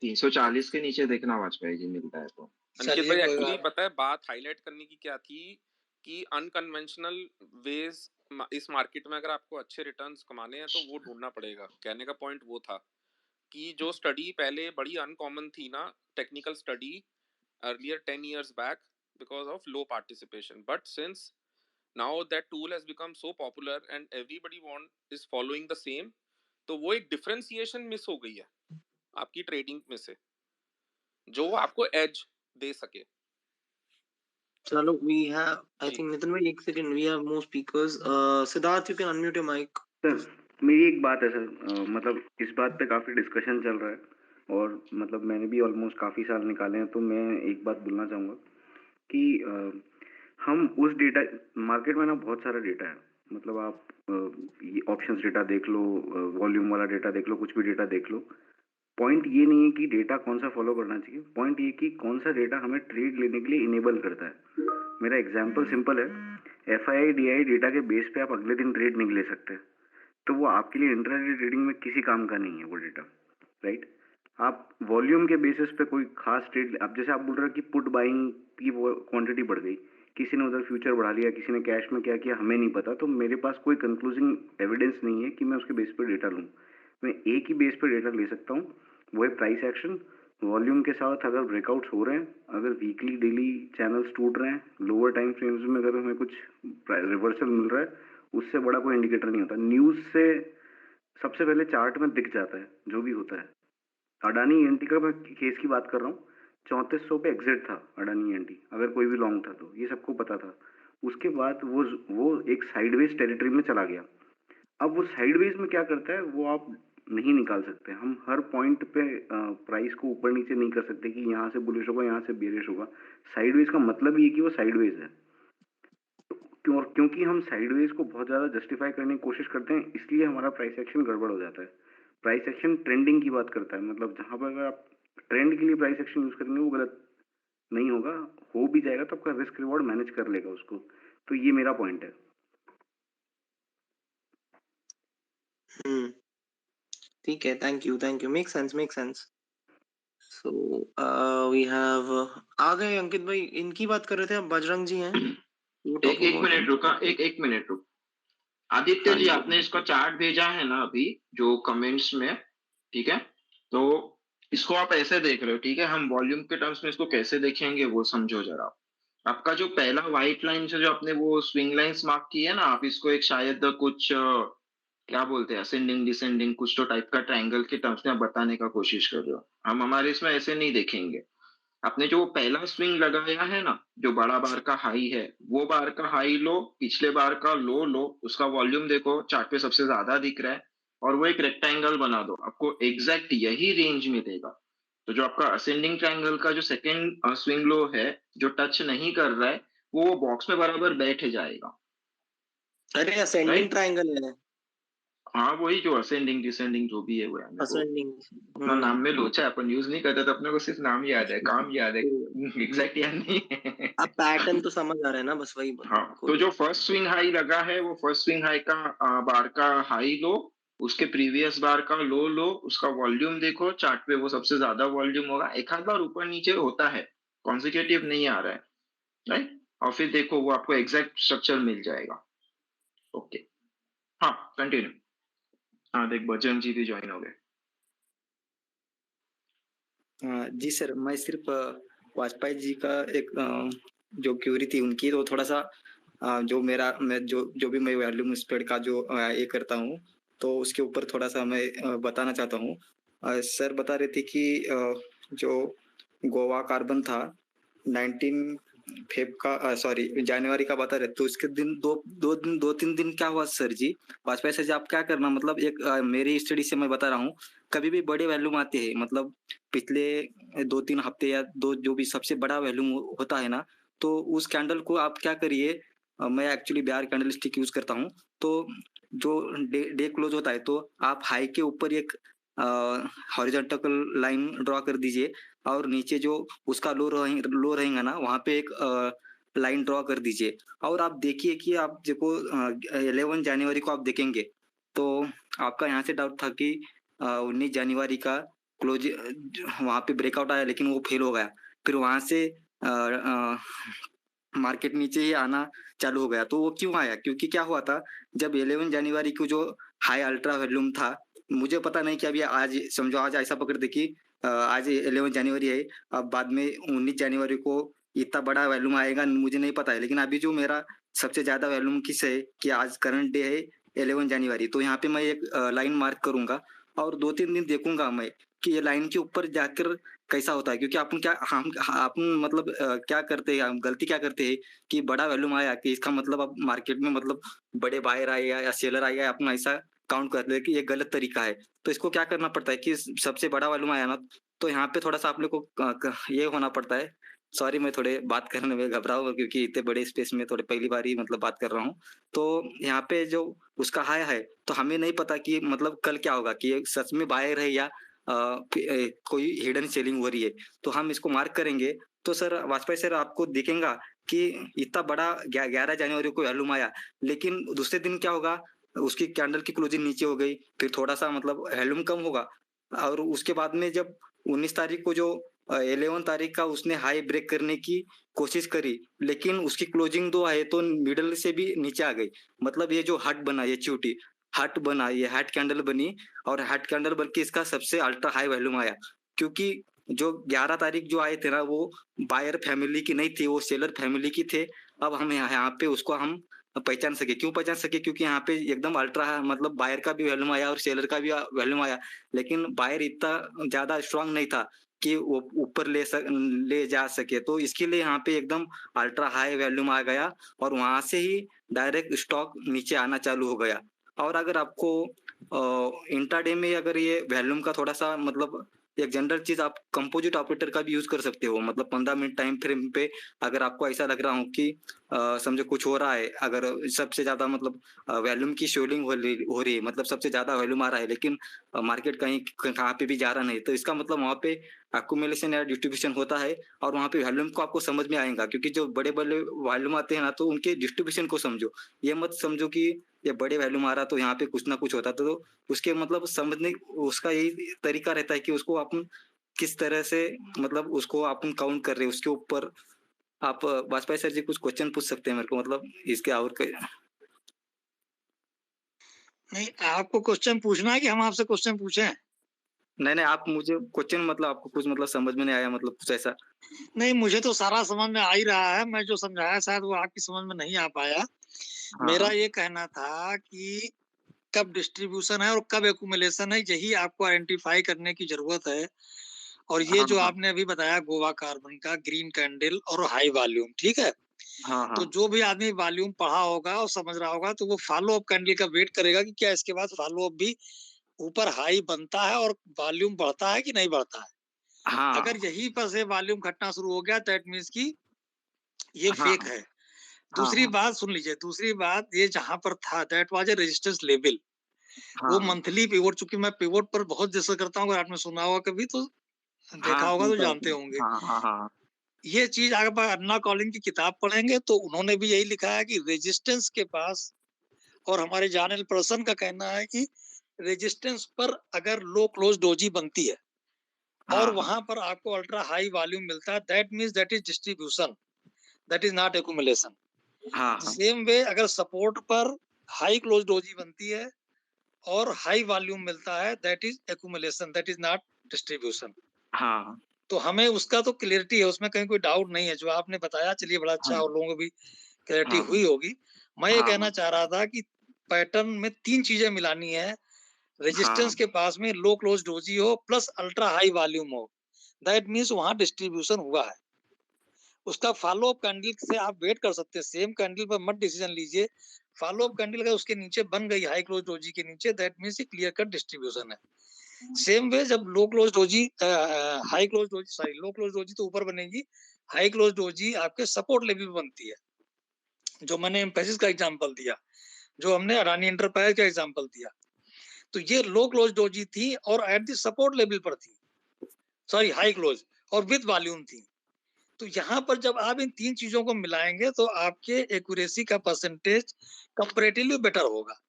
340 के नीचे देखना वाजपेयी जी मिलता है तो। अंकित चलिए भाई कोई एक्चुअली बात पता है बात हाईलाइट करने की क्या थी, कि अनकन्वेंशनल वेज इस मार्केट में अगर आपको अच्छे रिटर्न्स कमाने हैं तो वो ढूंढना पड़ेगा। कहने का पॉइंट वो था कि जो स्टडी पहले बड़ी अनकॉमन थी ना, technical study earlier 10 years back, because of low participation, but since now that tool has become so popular and everybody want is following the same, तो वो एक डिफरेंशिएशन मिस हो गई है आपकी ट्रेडिंग में से, जो आपको एज दे सके। चलो, we have, I ji think Nitin भाई एक second, we have more speakers. Siddharth, you can unmute your mic. Sir मेरी एक बात है सर, मतलब इस बात पे काफ़ी डिस्कशन चल रहा है और मतलब मैंने भी ऑलमोस्ट काफ़ी साल निकाले हैं, तो मैं एक बात बोलना चाहूँगा कि हम उस डेटा मार्केट में ना बहुत सारा डेटा है, मतलब आप ये ऑप्शंस डेटा देख लो, वॉल्यूम वाला डेटा देख लो, कुछ भी डेटा देख लो। पॉइंट ये नहीं है कि डेटा कौन सा फॉलो करना चाहिए, पॉइंट ये कि कौन सा डेटा हमें ट्रेड लेने के लिए इनेबल करता है। मेरा एग्जांपल सिंपल है, एफआई डीआई डेटा के बेस पे आप अगले दिन ट्रेड नहीं ले सकते, तो वो आपके लिए इंट्राडे ट्रेडिंग में किसी काम का नहीं है वो डेटा, राइट। आप वॉल्यूम के बेसिस पे कोई खास ट्रेड, अब जैसे आप बोल रहे हो कि पुट बाइंग की वो क्वांटिटी बढ़ गई, किसी ने उधर फ्यूचर बढ़ा लिया, किसी ने कैश में क्या किया हमें नहीं पता, तो मेरे पास कोई कंक्लूजिंग एविडेंस नहीं है कि मैं उसके बेस पर डेटा लूँ। मैं एक ही बेस पर डेटा ले सकता हूँ, वो है प्राइस एक्शन। वॉल्यूम के साथ अगर ब्रेकआउट्स हो रहे हैं, अगर वीकली डेली चैनल्स टूट रहे हैं, लोअर टाइम फ्रेम्स में अगर हमें कुछ रिवर्सल मिल रहा है, उससे बड़ा कोई इंडिकेटर नहीं होता। न्यूज़ से सबसे पहले चार्ट में दिख जाता है जो भी होता है। अडानी ईएनटी का मैं केस की बात कर रहा हूँ, 3400 पे एग्जिट था अडानी ईएनटी, अगर कोई भी लॉन्ग था तो ये सबको पता था। उसके बाद वो एक साइडवेज टेरिटरी में चला गया। अब वो साइडवेज में क्या करता है वो आप नहीं निकाल सकते। हम हर पॉइंट पे प्राइस को ऊपर नीचे नहीं कर सकते कि यहाँ से बुलिश होगा यहाँ से बेरिश होगा। साइडवेज का मतलब ये कि वो साइडवेज है। क्योंकि हम साइडवेज को बहुत ज़्यादा जस्टिफाई करने की कोशिश करते हैं, इसलिए हमारा प्राइस एक्शन गड़बड़ हो जाता है। प्राइस एक्शन ट्रेंडिंग की बात करता है, मतलब जहाँ पर अगर आप ट्रेंड के लिए प्राइस एक्शन यूज करेंगे वो गलत नहीं होगा, हो भी जाएगा तो आपका रिस्क रिवॉर्ड मैनेज कर लेगा उसको। तो ये मेरा पॉइंट है। ठीक है, thank you, make sense. So we have आ गए अंकित भाई, इनकी बात कर रहे थे, अब बजरंग जी हैं। एक मिनट रुका, एक मिनट रुक। आदित्य हाँ जी, जी। आपने इसका चार्ट भेजा है ना अभी जो कमेंट्स में, ठीक है, तो इसको आप ऐसे देख रहे हो, ठीक है। हम वॉल्यूम के टर्म्स में इसको कैसे देखेंगे वो समझो जरा। आपका जो पहला व्हाइट लाइन से जो आपने वो स्विंग लाइंस मार्क की है ना, आप इसको एक शायद कुछ क्या बोलते हैं, असेंडिंग डिसेंडिंग कुछ तो टाइप का ट्रायंगल के टर्म्स में आप बताने का कोशिश कर रहे हो। हम हमारे इसमें ऐसे नहीं देखेंगे। आपने जो पहला स्विंग लगाया है ना, जो बड़ा बार का हाई है, वो बार का हाई लो, पिछले बार का लो लो, उसका वॉल्यूम देखो चार्ट पे सबसे ज्यादा दिख रहा है, और वो एक रेक्टेंगल बना दो, आपको एग्जैक्ट यही रेंज मिलेगा। तो जो आपका असेंडिंग ट्रायंगल का जो सेकंड स्विंग लो है, जो टच नहीं कर रहा है, वो बॉक्स में बराबर बैठ जाएगा, अरे असेंडिंग राइट। ट्रायंगल है, हाँ, वही जो असेंडिंग डिसेंडिंग जो भी है वो है। मेरे को असेंडिंग। अपना नाम में लोचा है, अपन यूज नहीं करते, तो अपने को सिर्फ नाम याद है, काम याद है, एग्जैक्ट याद नहीं है। अब पैटर्न तो समझ आ रहा है ना, बस वही हाँ, तो जो फर्स्ट स्विंग हाई लगा है, वो फर्स्ट स्विंग हाई का बार का हाई लो, उसके प्रीवियस बार का लो लो, उसका वॉल्यूम देखो चार्ट पे, वो सबसे ज्यादा वॉल्यूम होगा। एक आध बार ऊपर नीचे होता है, कॉन्सिक्यूटिव नहीं आ रहा है, राइट। और फिर देखो वो आपको एग्जैक्ट स्ट्रक्चर मिल जाएगा। ओके, हाँ कंटिन्यू। हाँ देख, बजरंग जी भी ज्वाइन हो गए। जी सर, मैं सिर्फ वाजपेयी जी का एक जो क्यूरी थी उनकी, तो थोड़ा सा जो मैं जो भी मैं वॉल्यूम स्प्रेड का जो ये करता हूँ, तो उसके ऊपर थोड़ा सा मैं बताना चाहता हूँ। सर बता रहे थे कि जो गोवा कार्बन था 19 फेब का, सॉरी जनवरी का बता रहे, तो उसके दिन दो तीन दिन क्या हुआ सर जी? वाजपेयी सर जी, आप क्या करना, मतलब एक मेरी स्टडी से मैं बता रहा हूँ, कभी भी बड़े वॉल्यूम आते हैं, मतलब पिछले 2-3 हफ्ते या दो, जो भी सबसे बड़ा वॉल्यूम होता है ना, तो उस कैंडल को आप क्या करिए, मैं actually Bihar candle stick use करता हूँ, तो जो डे क्लोज होता है, तो आप हाई के ऊपर एक हॉरिजॉन्टल लाइन ड्रॉ कर दीजिए, और नीचे जो उसका लो रहेगा ना, वहाँ पे एक लाइन ड्रॉ कर दीजिए, और आप देखिए कि आप देखो 11 जनवरी को आप देखेंगे, तो आपका यहाँ से डाउट था कि 19 जनवरी का क्लोज वहाँ पे ब्रेकआउट आया, लेकिन वो फेल हो गया। फिर वहाँ से मार्केट नीचे ही आना चालू हो गया। तो वो क्यों आया? क्योंकि क्या हुआ था, जब 11 जनवरी को जो हाई अल्ट्रा वॉल्यूम था, मुझे पता नहीं कि अभी आज समझो आज ऐसा पकड़ दे कि आज 11 जनवरी है, अब बाद में 19 जनवरी को इतना बड़ा वॉल्यूम आएगा, मुझे नहीं पता है। लेकिन अभी जो मेरा सबसे ज्यादा वॉल्यूम किस है कि आज करंट डे है 11 जनवरी, तो यहाँ पे मैं एक लाइन मार्क करूंगा और 2-3 दिन देखूंगा मैं कि ये लाइन के ऊपर जाकर कैसा होता है। क्योंकि अपन क्या हम अपन मतलब क्या करते हैं, हम गलती क्या करते हैं कि बड़ा वॉल्यूम आया कि इसका मतलब अब मार्केट में मतलब बड़े बायर आए या सेलर आए, अपन ऐसा काउंट करते हैं कि ये गलत तरीका है। तो इसको क्या करना पड़ता है कि सबसे बड़ा वॉल्यूम आया ना, तो यहाँ पे थोड़ा सा आप लोग को ये होना पड़ता है सॉरी मैं थोड़े बात करने में घबरा हूँ क्योंकि इतने बड़े स्पेस में थोड़े पहली बार ही मतलब बात कर रहा हूँ। तो यहाँ पे जो उसका हाई है तो हमें नहीं पता कि मतलब कल क्या होगा, कि ये सच में बायर है या कोई हिडन सेलिंग हो रही है। तो हम इसको मार्क करेंगे तो सर वाजपेयी सर आपको दिखेगा कि इतना बड़ा 11 जनवरी को वैल्यूम आया, लेकिन दूसरे दिन क्या होगा, उसकी कैंडल की क्लोजिंग नीचे हो गई, फिर थोड़ा सा मतलब वैल्यूम कम होगा और उसके बाद में जब 19 तारीख को जो 11 तारीख का उसने हाई ब्रेक करने की कोशिश करी, लेकिन उसकी क्लोजिंग दो है तो मिडल से भी नीचे आ गई। मतलब ये जो हट बना, ये चूटी हट बना, ये हट कैंडल बनी और हट कैंडल बल्कि इसका सबसे अल्ट्रा हाई वैल्यूम आया, क्योंकि जो 11 तारीख जो आए थे ना वो बायर फैमिली की नहीं थी, वो सेलर फैमिली की थे। अब हम यहाँ पे उसको हम पहचान सके, क्यों पहचान सके, क्योंकि यहाँ पे एकदम अल्ट्रा मतलब बायर का भी वैल्यूम आया और सेलर का भी वैल्यूम आया, लेकिन बायर इतना ज्यादा स्ट्रांग नहीं था कि वो ऊपर ले जा सके। तो इसके लिए यहाँ पे एकदम अल्ट्रा हाई वैल्यूम आ गया और वहां से ही डायरेक्ट स्टॉक नीचे आना चालू हो गया। और अगर आपको इंट्राडे में अगर ये वैल्यूम का थोड़ा सा मतलब एक जनरल चीज, आप कंपोजिट ऑपरेटर का भी यूज कर सकते हो। मतलब 15 मिनट टाइम फ्रेम पे अगर आपको ऐसा लग रहा हो कि समझो कुछ हो रहा है, अगर सबसे ज्यादा मतलब वैल्यूम की शेडिंग हो रही है, मतलब सबसे ज्यादा वैल्यूम आ रहा है लेकिन मार्केट कहीं कहाँ पे भी जा रहा नहीं, तो इसका मतलब वहाँ पे अक्यूमुलेशन या डिस्ट्रीब्यूशन होता है और वहाँ पे वॉल्यूम को आपको समझ में आएगा। क्योंकि जो बड़े बड़े वॉल्यूम आते हैं ना, तो उनके डिस्ट्रीब्यूशन को समझो, ये मत समझो कि ये बड़े वॉल्यूम आ रहा तो यहाँ पे कुछ ना कुछ होता। तो उसके मतलब समझने उसका यही तरीका रहता है कि उसको अपन किस तरह से मतलब उसको अपन काउंट कर रहे हैं, उसके ऊपर आप वाजपेयी सर जी कुछ क्वेश्चन पूछ सकते हैं मेरे को, मतलब इसके और नहीं, आपको क्वेश्चन पूछना है कि हम आपसे क्वेश्चन पूछें? नहीं आप मुझे क्वेश्चन मतलब आपको कुछ मतलब समझ में नहीं आया, मतलब कुछ ऐसा? नहीं, मुझे तो सारा समझ में आ ही रहा है। मैं जो समझाया शायद वो आपकी समझ में नहीं आ पाया। मेरा ये कहना था कि कब डिस्ट्रीब्यूशन है और कब एक्यूमुलेशन है, यही आपको आइडेंटिफाई करने की जरूरत है। और ये जो आपने अभी बताया गोवा कार्बन का ग्रीन कैंडल और हाई वॉल्यूम, ठीक है? तो जो भी आदमी वॉल्यूम पढ़ा होगा और समझ रहा होगा तो वो फॉलो अप कैंडल का वेट करेगा कि क्या इसके बाद फॉलो अप भी ऊपर हाई बनता है और वॉल्यूम बढ़ता है कि नहीं बढ़ता है। अगर यहीं पर से वॉल्यूम घटना शुरू हो गया दैट मीन्स कि ये फेक है। दूसरी बात सुन लीजिए, दूसरी बात ये जहां पर था that was a resistance level. वो मंथली पिवोट, चूंकि मैं पिवोट पर बहुत डिस्कस करता हूँ, अगर आपने सुना होगा कभी तो देखा होगा तो जानते होंगे। ये चीज अगर अन्ना कॉलिंग की किताब पढ़ेंगे तो उन्होंने भी यही लिखा है कि रेजिस्टेंस के पास, और हमारे जानल पर्सन का कहना है कि रेजिस्टेंस पर अगर लो क्लोज डोजी बनती है और वहां पर आपको अल्ट्रा हाई वॉल्यूम मिलता है, that means that is distribution, that is not accumulation. Same way अगर सपोर्ट पर हाई क्लोज डोजी बनती है और हाई वॉल्यूम मिलता है, that is accumulation, that is not distribution. तो हमें उसका तो क्लियरिटी है, उसमें कहीं कोई डाउट नहीं है। जो आपने बताया चलिए बड़ा अच्छा, और लोगों को भी क्लियरिटी हुई होगी। मैं ये कहना चाह रहा था कि पैटर्न में 3 चीजें मिलानी है। रेजिस्टेंस के पास में लो क्लोज डोजी हो प्लस अल्ट्रा हाई वॉल्यूम हो, दैट मींस वहां डिस्ट्रीब्यूशन हुआ है। उसका फॉलो अप कैंडल से आप वेट कर सकते हैं, सेम कैंडल पर मत डिसीजन लीजिए। फॉलो अप कैंडल अगर उसके नीचे बन गई हाई क्लोज डोजी के नीचे, दैट मींस ये क्लियर कट डिस्ट्रीब्यूशन है। सेम वे जब लो close doji high close doji sorry लो क्लोज डोजी तो ऊपर बनेगी, हाई क्लोज डोजी आपके सपोर्ट लेवल पे बनती है। जो मैंने एम्फेसिस का एग्जांपल दिया, जो हमने अडानी एंटरप्राइज का एग्जांपल दिया, तो ये लो क्लोज डोजी थी और एट द सपोर्ट लेवल पर थी, सॉरी हाई क्लोज और विद वॉल्यूम थी। तो यहाँ पर जब आप इन 3 चीजों को मिलाएंगे तो आपके एक्यूरेसी का परसेंटेज कंपैरेटिवली बेटर होगा।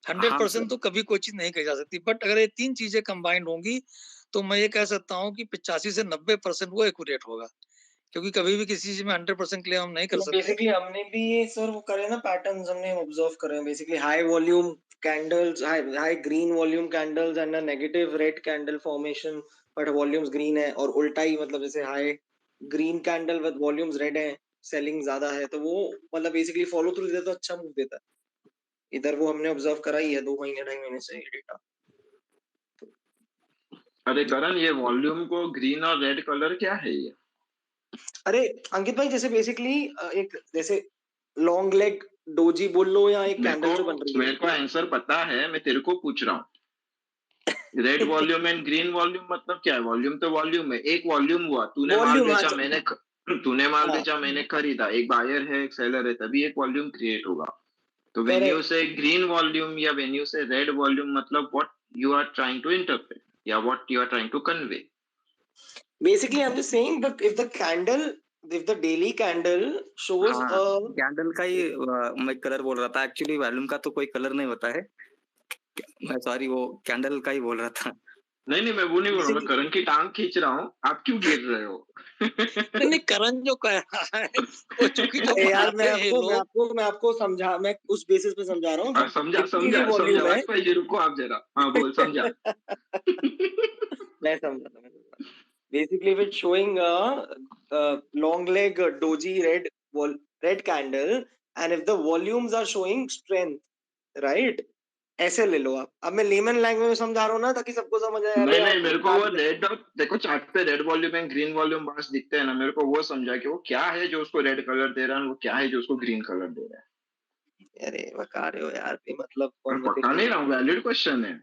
100% तो कभी कोई चीज नहीं कही जा सकती, बट अगर ये 3 चीजें कंबाइंड होंगी तो मैं ये कह सकता हूँ कि 85 से 90% वो एक्यूरेट होगा, क्योंकि कभी भी किसी चीज में 100% क्लेम हम नहीं कर सकते। बेसिकली हमने भी ये सर वो करे ना, पैटर्न्स हमने ऑब्जर्व करे basically high volume candles, high green volume candles and a negative red candle formation but volumes green है, और उल्टा ही मतलब जैसे high green candle with volumes red है, सेलिंग ज्यादा है, तो वो मतलब बेसिकली फॉलो थ्रू देता तो अच्छा मूव देता है। इधर वो हमने ऑब्जर्व करा ही है 2 महीने 2.5 महीने से ये डेटा। अरे करण, ये वॉल्यूम को ग्रीन और रेड कलर क्या है ये? अरे अंकित भाई, जैसे बेसिकली एक जैसे लॉन्ग लेग डोजी बोल लो या एक कैंडल जो बन रही है। मेरे को आंसर पता है, मैं तेरे को पूछ रहा हूँ। Red volume and green volume मतलब क्या है? वॉल्यूम तो वॉल्यूम है, एक वॉल्यूम हुआ, तूने माल बेचा, मैंने तूने माल हाँ बेचा, मैंने खरीदा, एक बायर है एक सेलर है, तभी एक वॉल्यूम क्रिएट होगा। तो when you correct say green volume या when you say red volume, मतलब what you are trying to interpret या what you are trying to convey. basically I'm just saying that if the daily candle shows हाँ, a candle का ही मैं colour बोल रहा था, actually volume का तो कोई कलर नहीं होता है। मैं सॉरी, वो कैंडल का ही बोल रहा था। नहीं मैं वो नहीं बोल रहा, मैं basically करण की टांग खींच रहा हूँ, आप क्यों गिर रहे हो? नहीं करण जो कह रहा है वो चूंकि जो अरे यार बनाते हैं लोग, मैं आपको समझा, मैं उस बेसिस पे समझा रहा हूँ जो समझा literally वॉल्यूम है। वाजपेयी जी, रुको आप जरा, हाँ बोल, समझा। मैं समझा basically if it's showing a long leg doji red candle and if the volumes are showing strength, right? ऐसे ले लो आप। अब मैं लेमन लैंग्वेज में समझा रहा हूँ ना, ताकि सबको समझ आए। अरे नहीं यार मेरे को वो रेड और देखो चार्ट पे red volume and green volume bars दिखते हैं ना, मेरे को वो समझा कि वो क्या है जो उसको रेड कलर दे रहा है, वो क्या है जो उसको ग्रीन कलर दे रहा है। अरे बता रहे हो यार, मतलब मैं पक्का नहीं रहा हूँ, वैलिड क्वेश्चन है।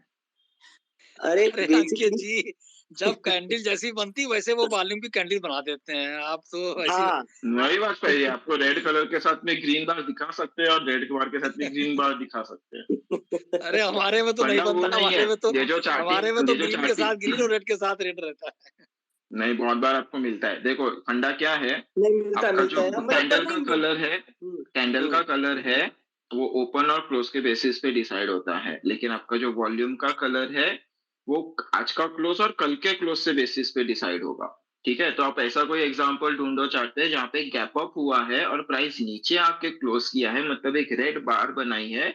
अरे अरे अंकित बेसिकली जी, जब कैंडल जैसी बनती वैसे वो वॉल्यूम की कैंडल बना देते हैं, आप तो ऐसी हाँ वही बात सही है, आपको रेड कलर के साथ में ग्रीन बार दिखा सकते हैं और रेड बार के साथ में ग्रीन बार दिखा सकते हैं। अरे हमारे में तो नहीं फंडा वो बनता, नहीं है, हमारे में तो ये जो ग्रीन के साथ ग्रीन और रेड के साथ रेड रहता है। नहीं बहुत बार आपको मिलता है। देखो फंडा क्या है, नहीं मिलता आपका जो है कैंडल का नहीं कलर है, कैंडल का कलर है वो ओपन और क्लोज के बेसिस पे डिसाइड होता है, लेकिन आपका जो वॉल्यूम का कलर है वो आज का क्लोज और कल के क्लोज से बेसिस पे डिसाइड होगा। ठीक है, तो आप ऐसा कोई एग्जांपल ढूंढो चार्ट पे जहाँ पे गैप अप हुआ है और प्राइस नीचे आके क्लोज किया है, मतलब एक रेड बार बनाई है,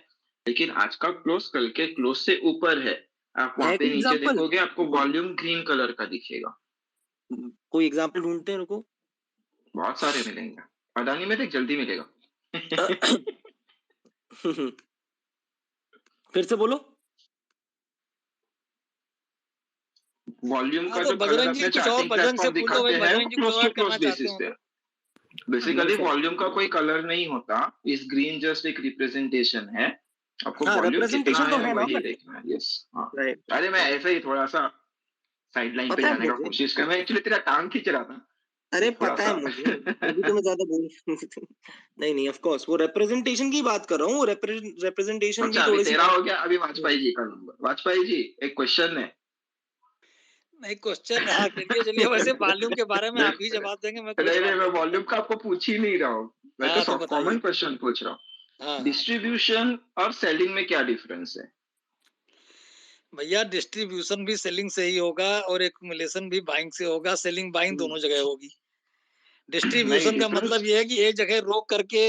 लेकिन आज का क्लोज कल के क्लोज से ऊपर है। आप वहां है पे कोई नीचे एग्जांपल? देखोगे आपको वॉल्यूम ग्रीन कलर का दिखेगा। कोई एग्जांपल ढूंढते हैं, रुको। बहुत सारे मिलेंगे, अडानी में देख जल्दी मिलेगा। फिर से बोलो। वॉल्यूम हाँ का तो जो कलर बजरंग जी अपने कुछ और चार्टिंग बजरंग से प्लेटफॉर्म पूछो भाई, दिखाते हैं वो बजरंग जी क्लोज कुछ टू और क्लोज करना चाहते बेसिस हो पे। तो। बेसिकली वॉल्यूम का कोई कलर नहीं होता, इस ग्रीन जस्ट एक रिप्रेजेंटेशन है, आपको हाँ वॉल्यूम कितना रिप्रेजेंटेशन तो है है ना, वही बट देखना है। यस हाँ, राइट अरे मैं ऐसे ही थोड़ा सा साइड लाइन पे पता है जाने का मुझे। कोशिश कर, मैं एक्चुअली तेरा टांग खींच रहा था अरे थोड़ा पता सा। है मुझे, तभी तो मैं ज्यादा बोल नहीं ऑफ कोर्स वो रिप्रेजेंटेशन की बात कर रहा हूँ, वो रिप्रेजेंटेशन भी अच्छा अभी थोड़ी सी तेरा हो गया, अभी वाजपेयी जी का नंबर। वाजपेयी जी एक क्वेश्चन है। नहीं क्वेश्चन, हाँ करिए चलिए, वैसे वॉल्यूम के बारे में आप ही जवाब देंगे, मैं कोई नहीं जवाब मैं नहीं वॉल्यूम दूंगा। का आपको पूछ ही नहीं रहा हूँ, मैं तो हाँ तो कॉमन बताइए। क्वेश्चन पूछ रहा हूँ। हाँ हाँ डिस्ट्रीब्यूशन और सेलिंग में क्या डिफरेंस है? भैया, डिस्ट्रीब्यूशन भी सेलिंग से ही होगा और एक्युमुलेशन भी बाइंग से होगा, सेलिंग बाइंग दोनों जगह होगी। नहीं डिस्ट्रीब्यूशन का डिफरेंस, मतलब ये है कि एक जगह रोक करके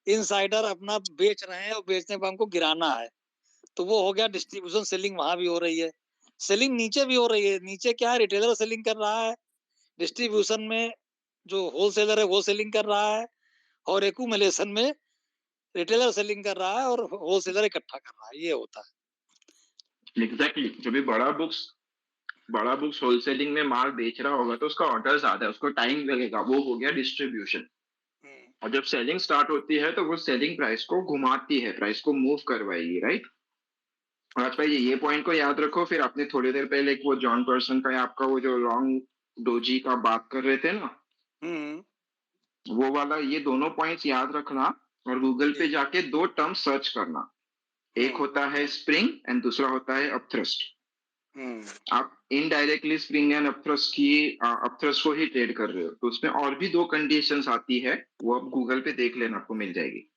इनसाइडर अपना बेच रहे हैं और बेचने पर हमको गिराना है, तो वो हो गया डिस्ट्रीब्यूशन। सेलिंग वहां भी हो रही है, सेलिंग नीचे भी हो रही है। नीचे क्या है, रिटेलर सेलिंग कर रहा है, डिस्ट्रीब्यूशन में जो होलसेलर है वो सेलिंग कर रहा है, और एक्युमुलेशन में रिटेलर सेलिंग कर रहा है और होलसेलर इकट्ठा कर रहा है, ये होता है। एग्जैक्टली जब भी बड़ा बुक्स होलसेलिंग में माल बेच रहा होगा तो उसका ऑर्डर ज्यादा है, उसको टाइम लगेगा, वो हो गया डिस्ट्रीब्यूशन। और जब सेलिंग स्टार्ट होती है तो वो सेलिंग प्राइस को घुमाती है, प्राइस को मूव करवाएगी, राइट। आज भाई ये पॉइंट को याद रखो। फिर आपने थोड़ी देर पहले वो जॉन पर्सन का आपका वो जो लॉन्ग डोजी का बात कर रहे थे ना, वो वाला, ये दोनों पॉइंट्स याद रखना और गूगल पे जाके दो टर्म सर्च करना। एक होता है स्प्रिंग एंड दूसरा होता है अपथ्रस्ट। आप इनडायरेक्टली स्प्रिंग एंड अपथ्रस्ट को ही ट्रेड कर रहे हो, तो उसमें और भी दो कंडीशंस आती है, वो आप गूगल पे देख लेना, आपको मिल जाएगी।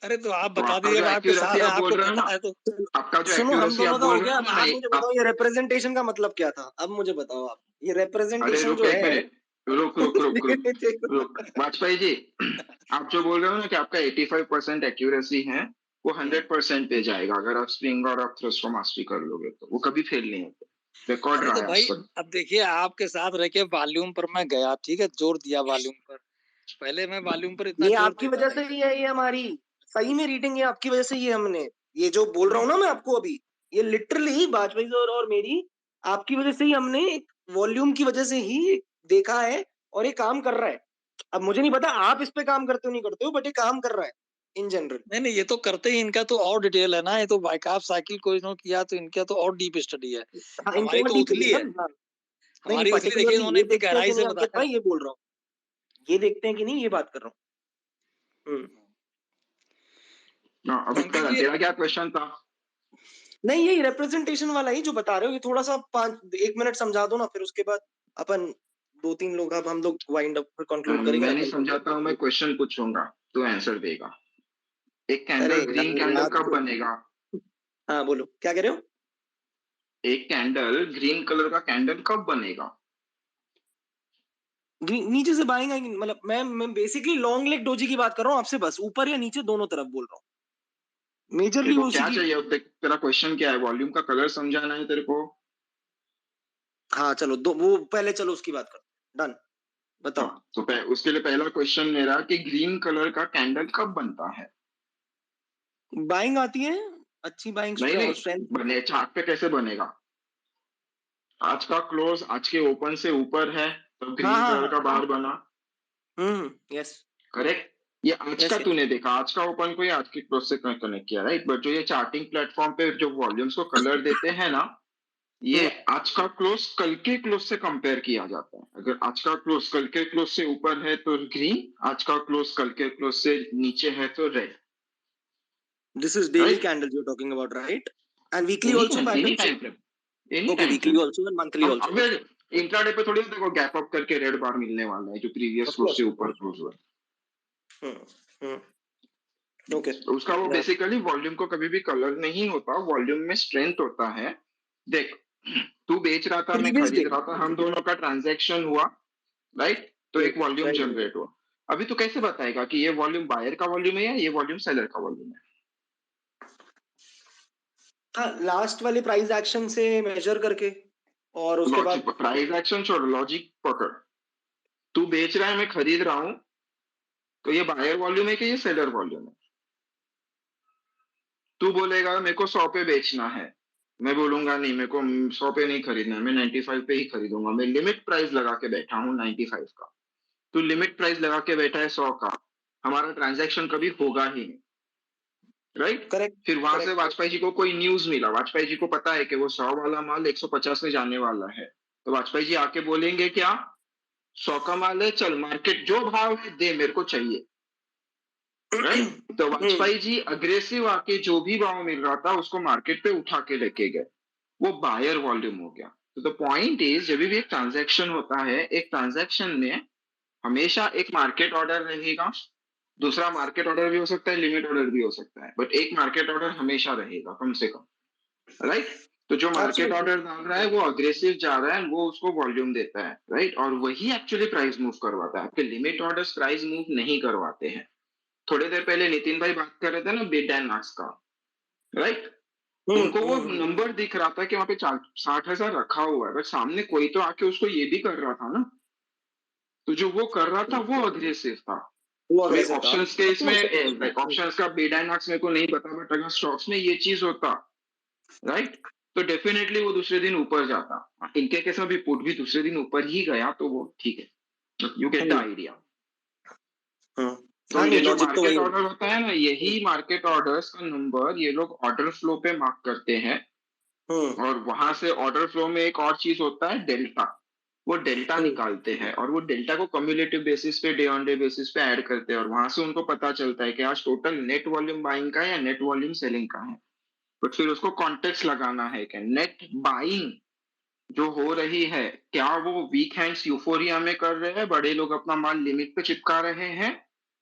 अरे तो आप तो बता आपका दीजिए, जो अब आपके एक्यूरेसी साथ है, आप बोल आपको रहे हो ना, पता है तो। आपका जो सुनो, हम एक्यूरेसी आप दोनों का बोल हो रहे गया। हो ना, आप मुझे बताओ ये रिप्रेजेंटेशन का मतलब क्या था। अब मुझे बताओ आप, ये अरे रिप्रेजेंटेशन रुक जो एक है मिनट, रुक वाजपेयी जी, आप जो बोल रहे हो ना कि आपका 85% एक्यूरेसी है, वो 100% पे जाएगा अगर आप स्प्रिंग और आप थ्रस्ट को मास्टरी कर लोगे, तो वो कभी फेल नहीं होते, रिकॉर्ड अरे रहा तो है आज भाई तक। अब देखिए, आपके साथ रह के वॉल्यूम पर मैं गया, ठीक है, जोर दिया वॉल्यूम पर। पहले मैं वॉल्यूम पर इतना ये जोर आपकी देता वजह नहीं से था। ही है, ये हमारी सही में रीडिंग, ये आपकी वजह से ही है। हमने ये जो बोल रहा हूँ ना मैं आपको अभी, ये लिटरली वाजपेयी सर और मेरी आपकी वजह से ही, हमने वॉल्यूम की वजह से ही देखा है और ये काम कर रहा है। अब मुझे नहीं पता आप इस पे काम करते हो नहीं करते हो, बट ये काम कर रहा है इन जनरल। नहीं नहीं, ये तो करते ही, इनका तो और डिटेल है ना, ये तो बाइकाफ साइकिल को इन्होंने किया, तो इनका तो और डीप स्टडी है। हाँ इनके हमारी और तो डीप उथली है, हाँ। नहीं हमारी उथली देखिए, पर्टिकुलरली इन्होंने ये इतनी देखते हैं गहराई कि से नहीं अंकित बताया। भाई, ये बोल रहा हूँ। ये देखते हैं कि नहीं, ये बात कर रहा हूँ। अब अंकित जी, तेरा क्या क्वेश्चन था? नहीं, यही रिप्रेजेंटेशन वाला ही जो बता रहे हो, ये थोड़ा सा 1 मिनट समझा दो ना, फिर उसके बाद अपन 2-3 लोग, अब हम लोग वाइंड अप कंक्लूड करेंगे मैं ना नहीं कल। समझाता हूँ, मैं क्वेश्चन पूछूंगा, तू आंसर देगा। एक कैंडल अरे ग्रीन यार, कैंडल रात कब को बनेगा? हाँ बोलो, क्या कह रहे हो? एक कैंडल ग्रीन कलर का कैंडल कब बनेगा? नीचे से बाइंग आएगी, मतलब मैं बेसिकली लॉन्ग लेग डोजी की बात कर रहा हूँ आपसे, बस ऊपर या नीचे दोनों तरफ बोल रहा हूँ, मेजरली तेरे को उसी क्या की। चाहिए अब तेरा क्वेश्चन क्या है? वॉल्यूम का कलर समझाना है तेरे को? हाँ चलो, दो वो पहले, चलो उसकी बात करो, डन, बताओ। हाँ, तो उसके लिए पहला क्वेश्चन मेरा कि ग्रीन कलर का कैंडल कब बनता है? बाइंग आती है, अच्छी बाइंग नहीं नहीं, स्ट्रेंथ। बने चार्ट पे कैसे बनेगा? आज का क्लोज आज के ओपन से ऊपर है तो हाँ ग्रीन हाँ कलर हाँ, का बार बना। Yes correct. ये आज यस का यस। तूने देखा, आज का ओपन को ये आज के क्लोज से कनेक्ट किया, राइट? बट जो ये चार्टिंग प्लेटफॉर्म पे जो वॉल्यूम्स को कलर देते हैं ना, ये आज का क्लोज कल के क्लोज से कंपेयर किया जाता है। अगर आज का क्लोज कल के क्लोज से ऊपर है तो ग्रीन, आज का क्लोज कल के क्लोज से नीचे है तो red, this is daily right? Candle you are talking about, right? And weekly any also any pattern say? Time frame, any okay, time weekly frame. Also and monthly अब also, अगर intraday पे थोड़ी देखो gap up करके red bar मिलने वाला है जो प्रीवियस ऑफ क्लोज कोर्स। से ऊपर क्लोज हुआ ओके, है। उसका वो बेसिकली वॉल्यूम को कभी भी कलर नहीं होता, वॉल्यूम में स्ट्रेंथ होता है। देख, तू बेच रहा था, मैं प्रीवियस डे, खरीद रहा था, हम दोनों का ट्रांजैक्शन हुआ, राइट? तो एक वॉल्यूम राइट। जनरेट हुआ। अभी तू कैसे बताएगा कि ये वॉल्यूम बायर का वॉल्यूम है या ये वॉल्यूम सेलर का वॉल्यूम है? हाँ, लास्ट वाले प्राइस एक्शन से मेजर करके, और उसके बाद लॉजिक, प्राइस एक्शन छोड़, लॉजिक पकड़। तू बेच रहा है, मैं खरीद रहा हूं, तो ये बायर वॉल्यूम है कि ये सेलर वॉल्यूम है? तू बोलेगा मेरे को 100 पे बेचना है, मैं बोलूंगा नहीं, मेरे को 100 पे नहीं खरीदना है, मैं 95 पे ही खरीदूंगा, मैं लिमिट प्राइस लगा के बैठा हूँ 95 का। तू लिमिट प्राइस लगा के बैठा है 100 का, हमारा ट्रांजैक्शन कभी होगा ही नहीं, राइट? करेक्ट फिर वहां से करेक्ट। वाजपेयी जी को कोई न्यूज मिला, वाजपेयी जी को पता है कि वो 100 वाला माल 150 में जाने वाला है, तो वाजपेयी जी आके बोलेंगे क्या? 100 का माल है, चल मार्केट जो भाव है दे, मेरे को चाहिए, राइट? तो वाजपेयी जी अग्रेसिव आके जो भी भाव मिल रहा था उसको मार्केट पे उठा के लेके गए, वो बायर वॉल्यूम हो गया। तो द पॉइंट इज, जब भी एक ट्रांजैक्शन होता है, एक ट्रांजैक्शन में हमेशा एक मार्केट ऑर्डर रहेगा, दूसरा मार्केट ऑर्डर भी हो सकता है, लिमिट ऑर्डर भी हो सकता है, बट एक मार्केट ऑर्डर हमेशा रहेगा कम से कम, राइट? तो जो मार्केट एब्सोल्युटली। ऑर्डर डाल रहा है वो अग्रेसिव जा रहा है, वो उसको वॉल्यूम देता है, राइट? और वही एक्चुअली प्राइस मूव करवाता है, आपके लिमिट ऑर्डर्स प्राइस मूव नहीं करवाते हैं। थोड़ी देर पहले नितिन भाई बात कर रहे थे ना बिड एंड आस्क का, राइट? उनको वो नंबर दिख रहा था कि वहां पे 60,000 रखा हुआ है, बट सामने कोई तो आके उसको ये भी कर रहा था ना, तो जो वो कर रहा था वो अग्रेसिव था। वो भाई अग्रेसिव था, ऑप्शंस के इसमें, ऑप्शंस का बिड एंड आस्क मेरे को नहीं पता, बट अगर स्टॉक्स में ये चीज होता, राइट, तो डेफिनेटली वो दूसरे दिन ऊपर जाता। इनके केस में भी पुट भी दूसरे दिन ऊपर ही गया, तो वो ठीक है, यू गेट द आइडिया। तो हाँ ये नहीं, जो लॉजिक तो वही मार्केट है। ऑर्डर होता है ना, यही मार्केट ऑर्डर्स का नंबर ये लोग ऑर्डर फ्लो पे मार्क करते हैं, और वहां से ऑर्डर फ्लो में एक और चीज होता है डेल्टा, वो डेल्टा निकालते हैं, और वो डेल्टा को कम्युलेटिव बेसिस पे, डे ऑन डे बेसिस पे ऐड करते हैं, और वहां से उनको पता चलता है कि आज टोटल नेट वॉल्यूम बाइंग का है या नेट वॉल्यूम सेलिंग का है। बट फिर उसको कॉन्टेक्स्ट लगाना है कि नेट बाइंग जो हो रही है, क्या वो वीक हैंड्स यूफोरिया में कर रहे हैं, बड़े लोग अपना माल लिमिट पे चिपका रहे हैं,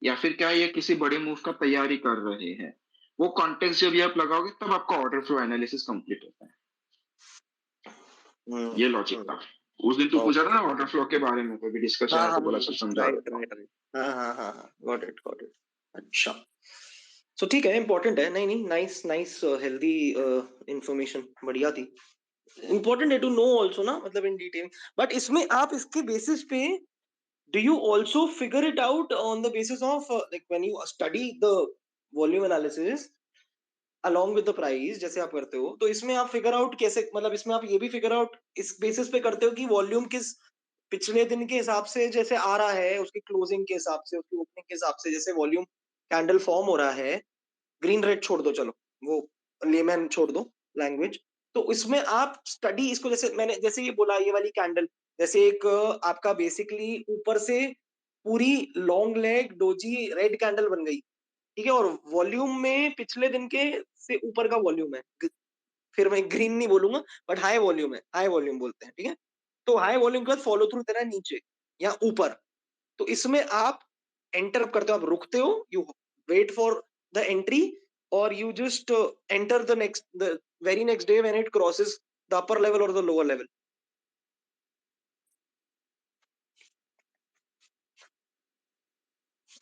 या फिर क्या ये किसी बड़े मूव का तैयारी कर रहे हैं? वो कॉन्टेक्स्ट जब भी आप लगाओगे तब आपका ऑर्डर फ्लो एनालिसिस कंप्लीट होता है। ये लॉजिक था। उस दिन तू पूछा था ना ऑर्डर फ्लो के बारे में, कोई भी डिस्कशन हाँ है हाँ, तो बोला सर समझा राइट देता हूँ। राइट राइट, हाँ, गॉट इट। अच्छा, सो ठीक है, इम्पोर्टेंट है, नहीं नहीं, नाइस नाइस, हेल्दी इंफॉर्मेशन, बढ़िया थी। इम्पोर्टेंट है टू नो ऑल्सो ना, मतलब इन डिटेल। बट इसमें आप इसके बेसिस पे, do you also figure it out on the basis of like when you study the volume analysis along with the price, जैसे आप करते हो, तो इसमें आप फिगर आउट कैसे, मतलब इसमें आप ये भी फिगर आउट इस बेसिस पे करते हो कि वॉल्यूम किस पिछले दिन के हिसाब से जैसे आ रहा है, उसकी क्लोजिंग के हिसाब से, उसकी ओपनिंग के हिसाब से, जैसे वॉल्यूम कैंडल फॉर्म हो रहा है, ग्रीन रेड छोड़ दो, चलो वो लेमैन छोड़ दो लैंग्वेज, तो इसमें आप स्टडी इसको, जैसे मैंने जैसे ये बोला, ये वाली कैंडल, जैसे एक आपका बेसिकली ऊपर से पूरी long leg doji red candle बन गई, ठीक है, और वॉल्यूम में पिछले दिन के से ऊपर का वॉल्यूम है, फिर मैं ग्रीन नहीं बोलूंगा बट हाई वॉल्यूम है, हाई वॉल्यूम बोलते हैं, ठीक है। तो हाई वॉल्यूम के बाद फॉलो थ्रू देना है नीचे या ऊपर, तो इसमें आप एंटर करते हो, आप रुकते हो, you wait for the entry और you just enter the very next day when it crosses the upper level और द लोअर लेवल।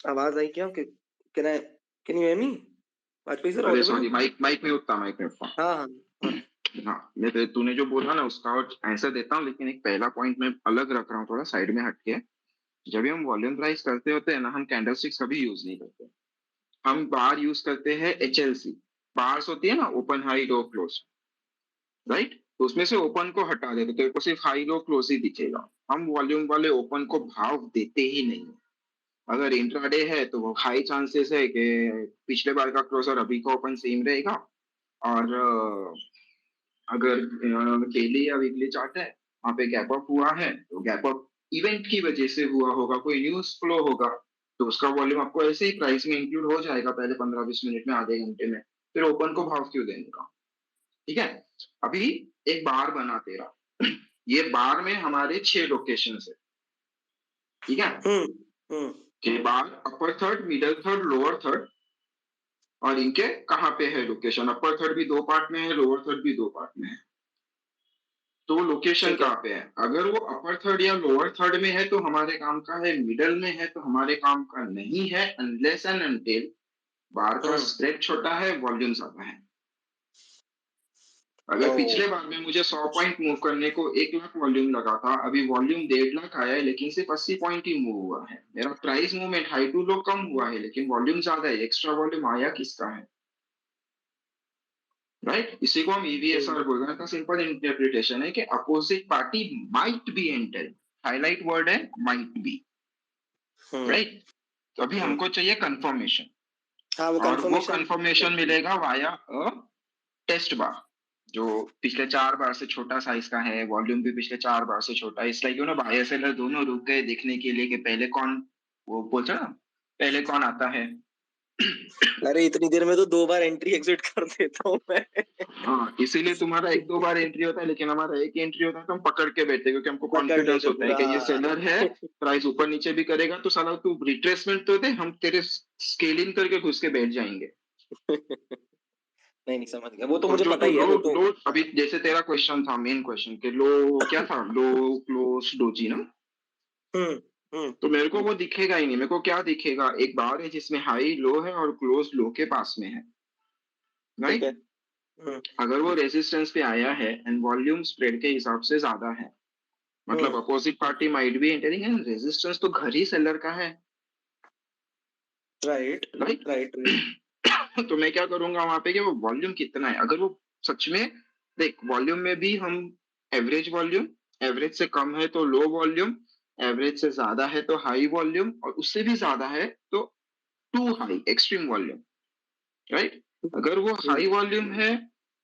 आवाज आई क्या? Can you hear me Vajpayee sir? अरे सॉरी, माइक माइक में उठता। हाँ हाँ हाँ। हाँ, मैं तूने जो बोला ना उसका और आंसर देता हूँ, लेकिन एक पहला पॉइंट मैं अलग रख रहा हूँ, थोड़ा साइड में हटके। जब भी हम वॉल्यूम प्राइस करते होते हैं ना, हम कैंडलस्टिक्स कभी यूज नहीं करते, हम बार यूज करते हैं। HLC बार्स होती है ना, open high low close, right? तो उसमें से ओपन को हटा देते, तो सिर्फ हाई लो क्लोज ही दिखेगा। हम वॉल्यूम वाले ओपन को भाव देते ही नहीं। अगर इंट्राडे है तो वो हाई चांसेस है कि पिछले बार का क्लोज और अभी का ओपन सेम रहेगा। और अगर डेली या वीकली चार्ट है, वहां पे गैप अप हुआ है, तो गैप अप इवेंट की वजह से हुआ होगा, कोई न्यूज फ्लो होगा, तो उसका वॉल्यूम आपको ऐसे ही प्राइस में इंक्लूड हो जाएगा पहले 15-20 मिनट में, आधे घंटे में। फिर ओपन को भाव क्यों देने का? ठीक है। अभी एक बार बना तेरा, ये बार में हमारे 6 लोकेशन है, ठीक है। के bar upper third, middle third, lower third, और इनके कहाँ पे है लोकेशन? अपर थर्ड भी 2 पार्ट में है, लोअर थर्ड भी 2 पार्ट में है। तो लोकेशन कहाँ पे है? अगर वो अपर थर्ड या लोअर थर्ड में है तो हमारे काम का है, मिडल में है तो हमारे काम का नहीं है, अनलेस एंड अनटिल बार का स्प्रेड छोटा है, वॉल्यूम ज्यादा है। अगर पिछले बार में मुझे 100 पॉइंट मूव करने को 1 लाख वॉल्यूम लगा था, अभी वॉल्यूम 1.5 लाख आया है, लेकिन सिर्फ 80 पॉइंट ही मूव हुआ है। मेरा price movement high to low कम हुआ है, लेकिन वॉल्यूम ज्यादा है। एक्स्ट्रा वॉल्यूम आया किसका है? राइट? इसी को हम EVSR बोल रहे हैं। सिंपल इंटरप्रिटेशन है कि opposite party might be enter, highlight word है माइट बी, राइट? तो अभी हमको चाहिए कंफर्मेशन, और वो कंफर्मेशन मिलेगा वाया टेस्ट बार, जो पिछले 4 बार से छोटा साइज का है, वॉल्यूम भी पिछले 4 बार से छोटा है। इसलिए क्यों ना बायर सेलर दोनों रुक गए देखने के लिए कि पहले कौन, वो बोलता ना, पहले कौन आता है। अरे इतनी देर में तो 2 बार एंट्री एग्जिट कर देता हूँ मैं। हाँ, इसीलिए तुम्हारा 1-2 बार एंट्री होता है, लेकिन हमारा एक एंट्री होता है तो हम पकड़ के बैठते हैं, क्योंकि हमको कॉन्फिडेंस होता है कि ये सेलर है, प्राइस ऊपर नीचे भी करेगा तो साला तू रिट्रेसमेंट तो दे, हम तेरे स्केलिंग करके घुस के बैठ जाएंगे। नहीं समझ गया, वो तो मुझे पता ही है। वो तो लो अभी जैसे तेरा क्वेश्चन था, मेन क्वेश्चन के लो क्या था, लो क्लोज डोजी ना। तो मेरे को वो दिखेगा ही नहीं। मेरे को क्या दिखेगा? एक बार है जिसमें हाई लो है और क्लोज लो के पास में है, राइट? अगर वो रेजिस्टेंस पे आया है एंड वॉल्यूम स्प्रेड के हिसाब से ज्यादा है, मतलब opposite party might be entering and resistance तो घर ही सेलर का है, राइट राइट राइट। तो मैं क्या करूंगा वहां पे कि वो वॉल्यूम कितना है। अगर वो सच में, देख वॉल्यूम में भी हम एवरेज वॉल्यूम, एवरेज से कम है तो लो वॉल्यूम, एवरेज से ज्यादा है तो हाई वॉल्यूम, और उससे भी ज्यादा है तो too high extreme volume, right? अगर वो हाई वॉल्यूम है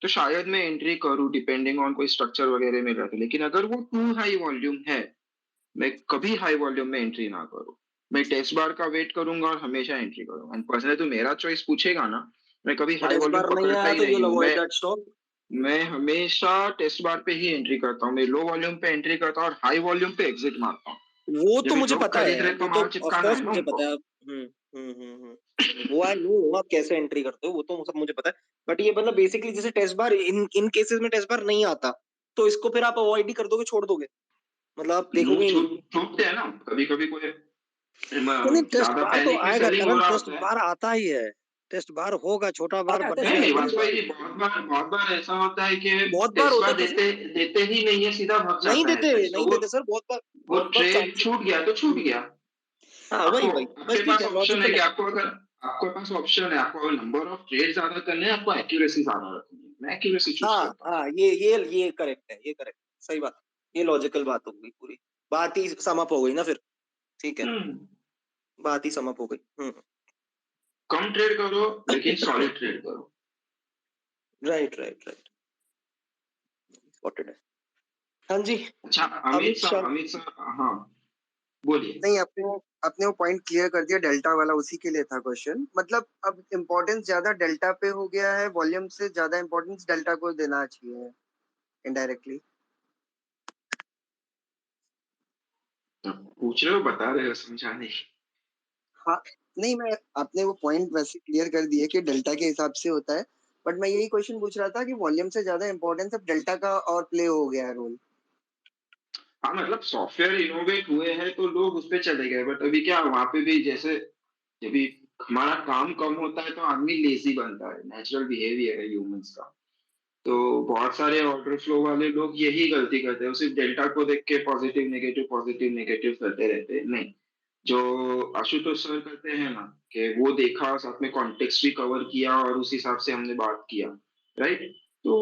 तो शायद मैं एंट्री करूं, डिपेंडिंग ऑन कोई स्ट्रक्चर वगैरह में रहता है। लेकिन अगर वो टू हाई वॉल्यूम है, मैं कभी हाई वॉल्यूम में एंट्री ना करूं। मैं टेस्ट बार का वेट करूंगा और हमेशा एंट्री करूंगा। एंड पर्सनली तो मेरा चॉइस पूछेगा ना, मैं कभी हाई वॉल्यूम पकड़ता ही नहीं हूं। मैं हमेशा टेस्ट बार पे ही एंट्री करता हूँ। मैं लो वॉल्यूम पे एंट्री करता हूँ और हाई वॉल्यूम पे एग्जिट मारता हूँ। वो तो मुझे पता है, तो माल चिपकाना है ना मुझे पता है। वो आई नो आप कैसे एंट्री करते हो, वो तो सब मुझे पता है। बट ये मतलब बेसिकली जैसे टेस्ट बार, इन केसेस में टेस्ट बार नहीं आता तो इसको फिर आप अवॉइड ही कर दोगे, छोड़ दोगे, मतलब आप देखोगे छूटते हैं ना कभी कभी कोई टेस्ट बार तो आएगा, टेस्ट है। बार आता ही है, टेस्ट बार होगा, छोटा बार बनेगा। नहीं, बहुत बार ऐसा होता है कि बहुत बार होता है देते ही नहीं है, सीधा भाग जाता है। नहीं देते सर, बहुत बार। वो ट्रेड छूट गया तो छूट गया। हाँ वही आपके पास ऑप्शन है कि आपके पास ऑप्शन है, आपको नंबर ऑफ ट्रेड ज्यादा करने हैं, आपको एक्यूरेसी ज्यादा रखनी है, मैं एक्यूरेसी चूज करता हूं। हाँ ये करेक्ट है, ये करेक्ट, सही बात, ये लॉजिकल बात हो गई, पूरी बात ही सम अप हो गई ना फिर। ठीक है, बात ही सम अप हो गई। कम ट्रेड करो लेकिन सॉलिड ट्रेड करो। राइट इम्पोर्टेंट है। हाँ जी। अच्छा, अमित सर, हाँ बोलिए। नहीं, आपने वो पॉइंट क्लियर कर दिया डेल्टा वाला, उसी के लिए था क्वेश्चन। मतलब अब इम्पोर्टेंस ज्यादा डेल्टा पे हो गया है, वॉल्यूम से ज्यादा इम्पोर्टेंस डेल्टा को देना चाहिए इनडायरेक्टली। पूछ रहे हो, बता रहे हो, समझाने। हाँ, नहीं, मैं आपने वो पॉइंट वैसे क्लियर कर दिए कि डेल्टा के हिसाब से होता है, बट मैं यही क्वेश्चन पूछ रहा था कि वॉल्यूम से ज्यादा इम्पोर्टेंस अब डेल्टा का और प्ले हो गया है रोल। हाँ, मतलब सॉफ्टवेयर इनोवेट हुए हैं तो लोग उस पे चले गए, बट अभी क्या वहां पे भी जैसे जब भी हमारा काम कम होता है तो आदमी लेजी बनता है, नेचुरल बिहेवियर है ह्यूमंस का। तो बहुत सारे ऑर्डर फ्लो वाले लोग यही गलती करते हैं, वो सिर्फ डेल्टा को देख के पॉजिटिव नेगेटिव करते रहते हैं। नहीं, जो आशुतोष सर करते हैं ना, कि वो देखा, साथ में कॉन्टेक्स्ट भी कवर किया और उस हिसाब से हमने बात किया, राइट। तो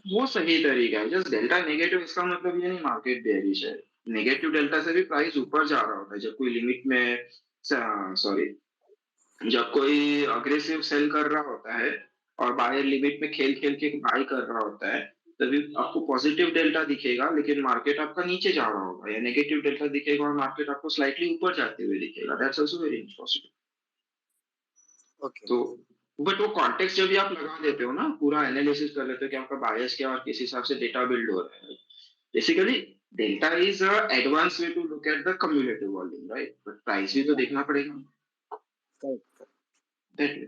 वो सही तरीका है। जस्ट डेल्टा नेगेटिव इसका मतलब ये नहीं मार्केट बेयरिश है। नेगेटिव डेल्टा से भी प्राइस ऊपर जा रहा होता है जब कोई लिमिट में, सॉरी, जब कोई अग्रेसिव सेल कर रहा होता है और बायर लिमिट में खेल खेल के बाय कर रहा होता है, तभी आपको पॉजिटिव डेल्टा दिखेगा, लेकिन मार्केट आपका नीचे जा रहा होगा, या नेगेटिव डेल्टा दिखेगा और मार्केट आपको स्लाइटली ऊपर जाते हुए दिखेगा। That's also very possible. Okay. तो बट वो कॉन्टेक्स्ट जब भी आप लगा देते हो ना, पूरा एनालिसिस कर लेते हो कि आपका बायस क्या और किस हिसाब से डेटा बिल्ड हो रहा है। Basically delta is a advance way to look at the cumulative volume, right, but price भी तो देखना पड़ेगा। That way.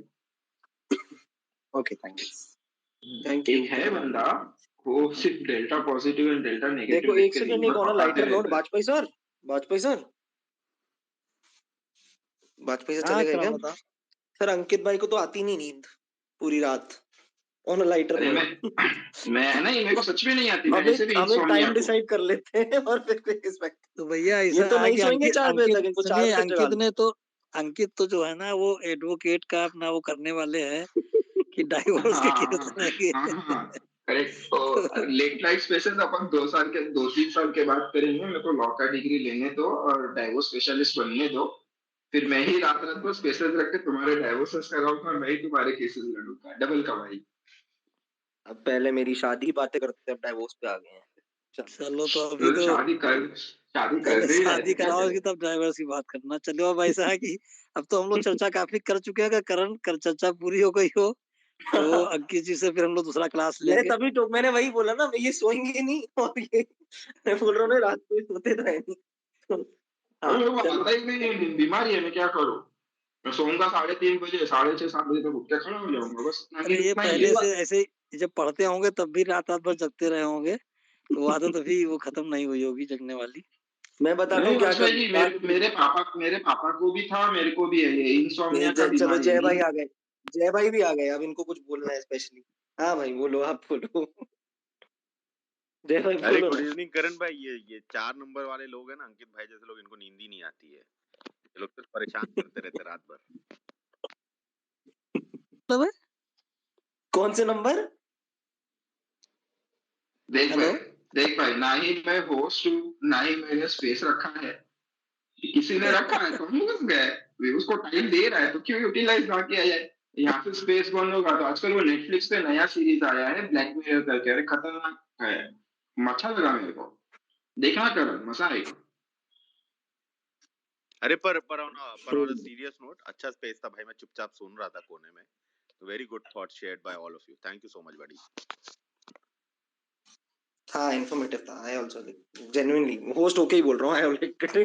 Okay, thank you. एक है बंदा, वो सिर्फ delta positive and delta negative देखो देख एक के सेकंड, दिन एक भर ऑन पकाते लाइटर नोट, रहता है। वाजपेयी सर हाँ, चले गए क्या? बता। सर अंकित भाई को तो आती नहीं नींद पूरी रात। ऑन लाइटर अरे नोट मैं नहीं, मेरे को सच में नहीं आती, मैं हम ऐसे भी एक इंसोम्निया टाइम हूँ। डिसाइड कर लेते हैं और फिर expect- तो भैया ये ऐसा तो है नहीं कि सोएंगे अंकित 4 बजे अंकित तक, इनको 4 सुनिए, बजे जगा लो। अंकित तो जो है ना, वो एडवोकेट का अपना वो करने वाले हैं कि डाइवोर्स के केस हाँ लेंगे। हाँ, करेक्ट। तो लेट नाइट स्पेशल अपन 2-3 साल के बाद करेंगे। मेरे को लॉ का डिग्री लेने दो और डाइवोर्स स्पेशलिस्ट बनने दो, फिर मैं ही रात रात को स्पेशल रख के तुम्हारे डाइवोर्सेस कराऊंगा, मैं ही तुम्हारे केसेस लड़ूंगा, डबल कमाई। अब पहले मेरी शादी की बातें करते थे, अब डाइवोर्स पे आ गए हैं। चलो, तो अभी तो तो शादी पहले कर ही रहे शादी थे, क्या कराओगे करें। तब ड्राइवर्स की बात करना। चलो, अब ऐसा है कि अब तो हम लोग चर्चा काफी कर चुके हैं। अगर चर्चा पूरी हो गई हो तो अंकित जी से फिर हम लोग दूसरा क्लास मैं लेंगे। तभी तो मैंने वही बोला ना, ये सोएंगे नहीं और ये मैं बोल रहा हूँ ना, रात को सोते तो है नहीं। हाँ अरे वो चलो, आता ही नहीं है, बीमारी है, मैं क्या करूँ। मैं सोऊंगा 3:30 बजे, 6:30-7 बजे तक उठ के खड़ा हो जाऊंगा, बस इतना अरे, ही ये उतना ही पहले है। से ऐसे ही जब पढ़ते होंगे तब भी रात रात भर जगते रहे होंगे, तो वो आदत अभी वो खत्म नहीं हुई होगी जगने वाली। मैं बताता हूँ नहीं क्या वाजपेयी जी, कर। मेरे पापा को भी था, मेरे को भी है, ये इंसोम्निया का चलो बीमारी है, जय भाई नींद। आ गए, जय भाई भी आ गए, अब इनको कुछ बोलना है स्पेशली। हाँ भाई बोलो, आप बोलो। जय भाई अरे बोलो गुड ना। इवनिंग करण भाई। ये 4 नंबर वाले लोग हैं ना, अंकित भाई जैसे लोग, इनको नींद ही नहीं आती है। ये लोग सिर्फ परेशान करते रहते रात भर। मतलब है? कौन से नंबर? हेलो, देख भाई, ना ही मैं होस्ट हूँ, ना ही मैंने स्पेस रखा है। किसी ने रखा है तो हम घुस गए। वे उसको टाइम दे रहा है तो क्यों यूटिलाइज ना किया जाए। यहाँ से स्पेस बंद होगा तो आजकल वो नेटफ्लिक्स पे नया सीरीज आया है ब्लैक मिरर करके, अरे खतरनाक है, अच्छा लगा मेरे को, देखना करण, मजा आएगा। अरे पर ऑन अ सीरियस नोट, अच्छा स्पेस था भाई, मैं चुपचाप सुन रहा था कोने में। Very good thought shared by all of you, thank you so much buddy. हाँ इन्फॉर्मेटिव था। आई आल्सो जेन्युइनली होस्ट होके ही बोल रहा हूँ, I like it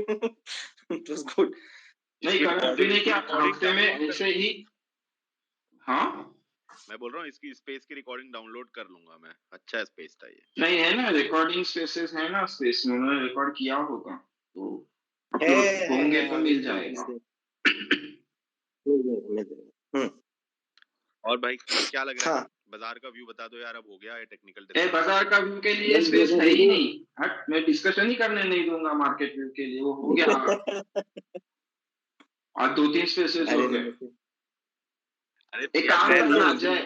was good. नहीं करण, अभी नहीं, क्या हफ्ते में ऐसे ही। हाँ, मैं बोल रहा हूँ इसकी स्पेस की रिकॉर्डिंग डाउनलोड कर लूंगा मैं, अच्छा स्पेस था ये। नहीं है ना, रिकॉर्डिंग स्पेसेस है ना, स्पेस में उन्होंने रिकॉर्ड किया होगा तो है अपलोड होंगे तो मिल जाएगा। और भाई क्या लग रहा है? हाँ बाजार का व्यू बता दो यार, अब हो गया है टेक्निकल बाजार का व्यू के लिए स्पेस है ही नहीं। हट, मैं डिस्कशन ही करने नहीं दूंगा मार्केट व्यू के लिए, वो हो गया। और 2-3 स्पेसेस हो गए। अरे एक यार काम मैं करना जय,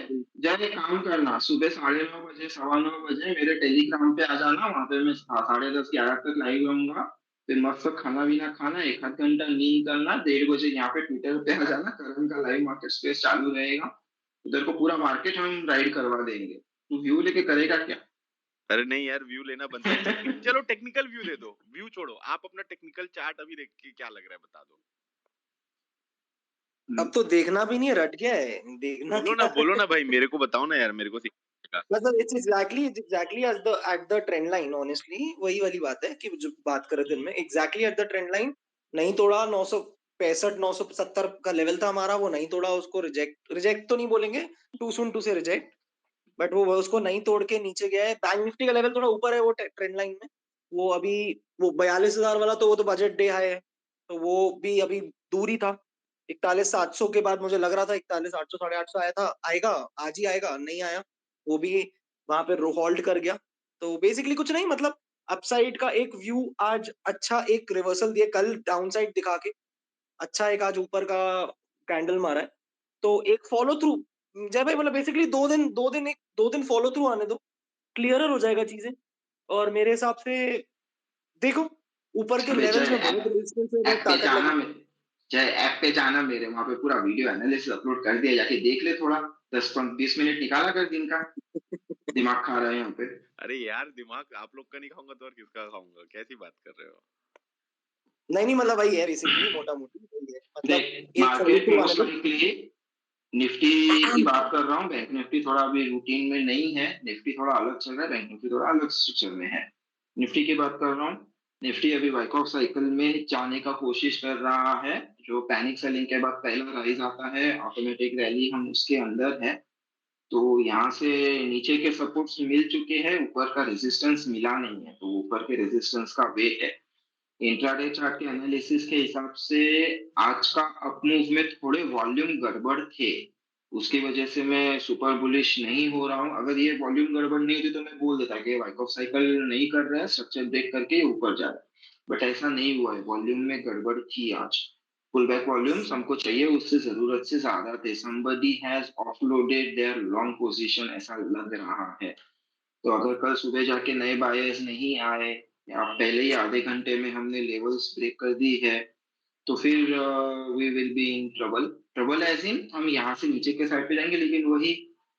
एक काम करना, सुबह 9:30 बजे 9:15 बजे मेरे टेलीग्राम पे आ जाना, वहां पे मैं 10:30-11 तक लाइव रहूंगा। फिर मस्त खाना पीना खाना, 1-8 घंटा नींद करना, 1:30 बजे यहाँ पे ट्विटर पे आ जाना, करण का लाइव मार्केट स्पेस चालू रहेगा, उधर को पूरा मार्केट हम राइड करवा देंगे। तू व्यू लेके करेगा क्या? अरे नहीं यार, व्यू लेना बनता है। चलो टेक्निकल व्यू दे दो, व्यू छोड़ो, आप अपना टेक्निकल चार्ट अभी देख के क्या लग रहा है बता दो। अब तो देखना भी नहीं है, रट गया है, देखना क्या बोलो ना है? भाई, मेरे को बताओ ना यार, मेरे को सीखना। मतलब it's exactly at the trend line, honestly वही वाली बात है कि जो बात कर रहे थे उनमें, exactly at the trend line. नहीं तोड़ा, 965 970 का लेवल था हमारा, वो नहीं तोड़ा, उसको रिजेक्ट तो नहीं बोलेंगे, टू सुन टू से रिजेक्ट, बट वो उसको नहीं तोड़ के नीचे गया है। बैंक निफ्टी का लेवल थोड़ा ऊपर है वो ट्रेंड लाइन में, वो अभी वो 42,000 वाला, तो वो तो बजट डे हाई है, तो वो भी अभी दूर ही था। 41,700 के बाद मुझे लग रहा था 41,800 850 आया था, आएगा आज ही आएगा, नहीं आया, वो भी वहां पे होल्ड कर गया। तो बेसिकली कुछ नहीं, मतलब अपसाइड का एक व्यू आज अच्छा, एक रिवर्सल दिया कल डाउनसाइड दिखा के, अच्छा एक आज ऊपर का कैंडल मारा है, तो एक फॉलो थ्रू जय भाई, मतलब बेसिकली 2 दिन फॉलो थ्रू आने दो, क्लियरर हो जाएगा चीजें। और मेरे हिसाब से देखो, ऊपर के अबे लेवल्स जय में बहुत रेजिस्टेंस है, बहुत ऐप पे ताकत जाना लगी। मेरे, जय ऐप पे जाना मेरे, वहां पे पूरा वीडियो एनालिसिस अपलोड कर दिया, जाके देख ले थोड़ा, 10-20 मिनट निकाला कर दिन का, दिमाग खा रहे हैं यहाँ पे। अरे यार, दिमाग आप लोग का नहीं खाऊंगा तो और किसका खाऊंगा, कैसी बात कर रहे हो? नहीं मतलब वही है, बेसिकली मोटा मोटी वही है, मतलब देख एक फॉलो मार्केट थ्रू आने मोस्ट दो। लाइकली, निफ्टी की बात कर रहा हूँ, बैंक निफ्टी थोड़ा अभी रूटीन में नहीं है, निफ्टी थोड़ा अलग चल रहा है, बैंक निफ्टी थोड़ा अलग स्ट्रक्चर में है। निफ्टी की बात कर रहा हूँ, निफ्टी अभी बाइक ऑफ साइकिल में जाने का कोशिश कर रहा है, जो पैनिक सेलिंग के बाद पहला राइज आता है, ऑटोमेटिक रैली हम उसके अंदर है। तो यहाँ से नीचे के सपोर्ट्स मिल चुके हैं, ऊपर का रेजिस्टेंस मिला नहीं है, तो ऊपर के रेजिस्टेंस का वेट है। इंट्राडे चार्ट के एनालिसिस के हिसाब से आज का अप मूव में थोड़े वॉल्यूम गड़बड़ थे, उसकी वजह से मैं सुपर बुलिश नहीं हो रहा हूँ। अगर ये वॉल्यूम गड़बड़ नहीं होती तो मैं बोल देता कि वाइक ऑफ साइकिल नहीं कर रहा है, स्ट्रक्चर ब्रेक करके ये ऊपर जा रहा है, बट ऐसा नहीं हुआ है, वॉल्यूम में गड़बड़ थी आज। पुल बैक वॉल्यूम्स हमको चाहिए, उससे जरूरत से ज्यादा थे, somebody has offloaded their long position ऐसा लग रहा है। तो अगर कल सुबह जाके नए बायर्स नहीं आए, या पहले ही आधे घंटे में हमने लेवल्स ब्रेक कर दी है, तो फिर we will be in trouble. Trouble as in हम यहाँ से नीचे के साइड पे जाएंगे, लेकिन वही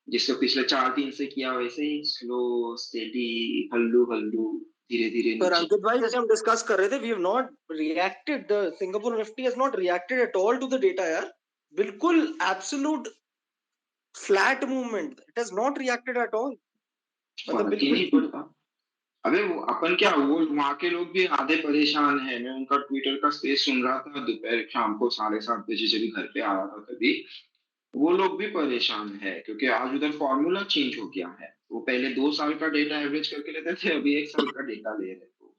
जिसको पिछले 4 दिन से किया वैसे ही, स्लो स्टेडी, हल्लू हल्लू, धीरे धीरे पर नीचे। अंकित भाई, जैसे हम डिस्कस कर रहे थे, we have not reacted, the Singapore Nifty has not reacted at all to the data यार, बिल्कुल absolute flat movement, it has not reacted at all, मतलब फर्क ही नहीं बिल्कुल। पड़ता। अबे वो अपन क्या, वो वहां के लोग भी आधे परेशान है, मैं उनका ट्विटर का स्पेस सुन रहा था दोपहर शाम को 7:30 जब भी घर पे आ रहा था तभी, वो लोग भी परेशान है, क्योंकि आज उधर फॉर्मूला चेंज हो गया है। वो पहले 2 साल का डेटा एवरेज करके लेते थे, अभी 1 साल का डेटा ले रहे, तो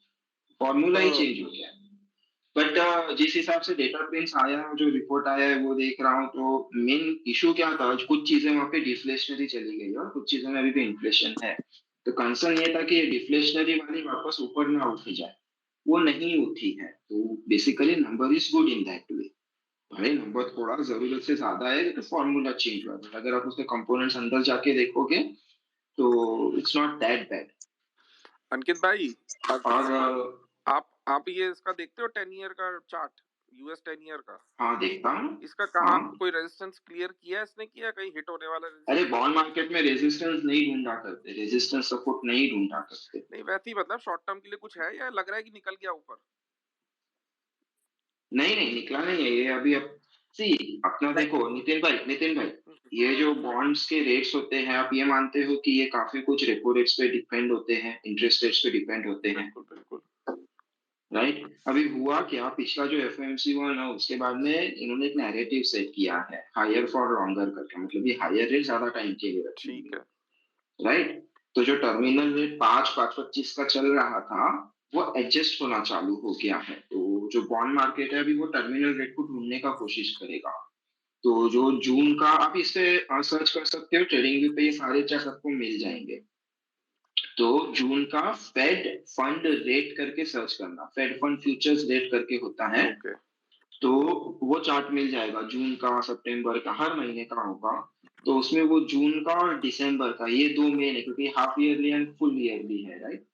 फॉर्मूला ही चेंज हो गया है। बट जिस हिसाब से डेटा प्रिंट्स आया, जो रिपोर्ट आया है वो देख रहा हूँ, तो मेन इशू क्या था, कुछ चीजें वहां पे डिफ्लेशनरी चली गई और कुछ चीजों में अभी भी इन्फ्लेशन है। तो कंसर्न ये था कि ये डिफ्लेशनरी वाली वापस ऊपर ना उठ जाए, वो नहीं उठी है, तो basically number is good in that way. भाई नंबर थोड़ा जरूरत से ज्यादा है, तो फॉर्मूला चेंज हुआ है, अगर आप उसके कंपोनेंट्स अंदर जाके देखोगे तो इट्स नॉट दैट बैड। अंकित भाई, और आप ये इसका देखते हो 10 ईयर का चार्ट, यूएस 10 ईयर का? हाँ देखता हूँ। इसका कहाँ हाँ कोई रेजिस्टेंस क्लियर किया है इसने, किया कहीं हिट होने वाला अरे resistance? बॉन्ड मार्केट में रेजिस्टेंस नहीं ढूंढा करते, रेजिस्टेंस सपोर्ट नहीं ढूंढा करते। नहीं वैसे ही, मतलब शॉर्ट टर्म के लिए कुछ है या लग रहा है कि निकल गया ऊपर? नहीं नहीं निकला नहीं है ये अभी। अब सी अपना देखो नितिन भाई, ये जो बॉन्ड्स के रेट्स होते हैं, आप ये मानते हो कि ये काफी कुछ रेपो रेट्स पे डिपेंड होते हैं, इंटरेस्ट रेट्स पे डिपेंड होते हैं, बिल्कुल बिल्कुल। राइट? अभी हुआ क्या, पिछला जो एफओएमसी हुआ ना, उसके बाद में इन्होंने एक नैरेटिव सेट किया है हायर फॉर लॉन्गर करके, मतलब ये हायर रेट ज्यादा टाइम के लिए ठीक रखेंगे, है। राइट? तो जो टर्मिनल रेट 5.25 का चल रहा था, वो एडजस्ट होना चालू हो गया है, तो जो बॉन्ड मार्केट है अभी वो टर्मिनल रेट को ढूंढने का कोशिश करेगा। तो जो जून का, आप इस पे सर्च कर सकते हो, ट्रेडिंग व्यू पे ये सारे चार्ट आपको मिल जाएंगे। तो जून का फेड फंड रेट करके सर्च करना, फेड फंड फ्यूचर्स रेट करके होता है, ओके। तो वो चार्ट मिल जाएगा, जून का, सितंबर का, हर महीने का होगा। तो उसमें वो जून का और दिसंबर का, ये 2 महीने, क्योंकि half yearly and full yearly है, राइट?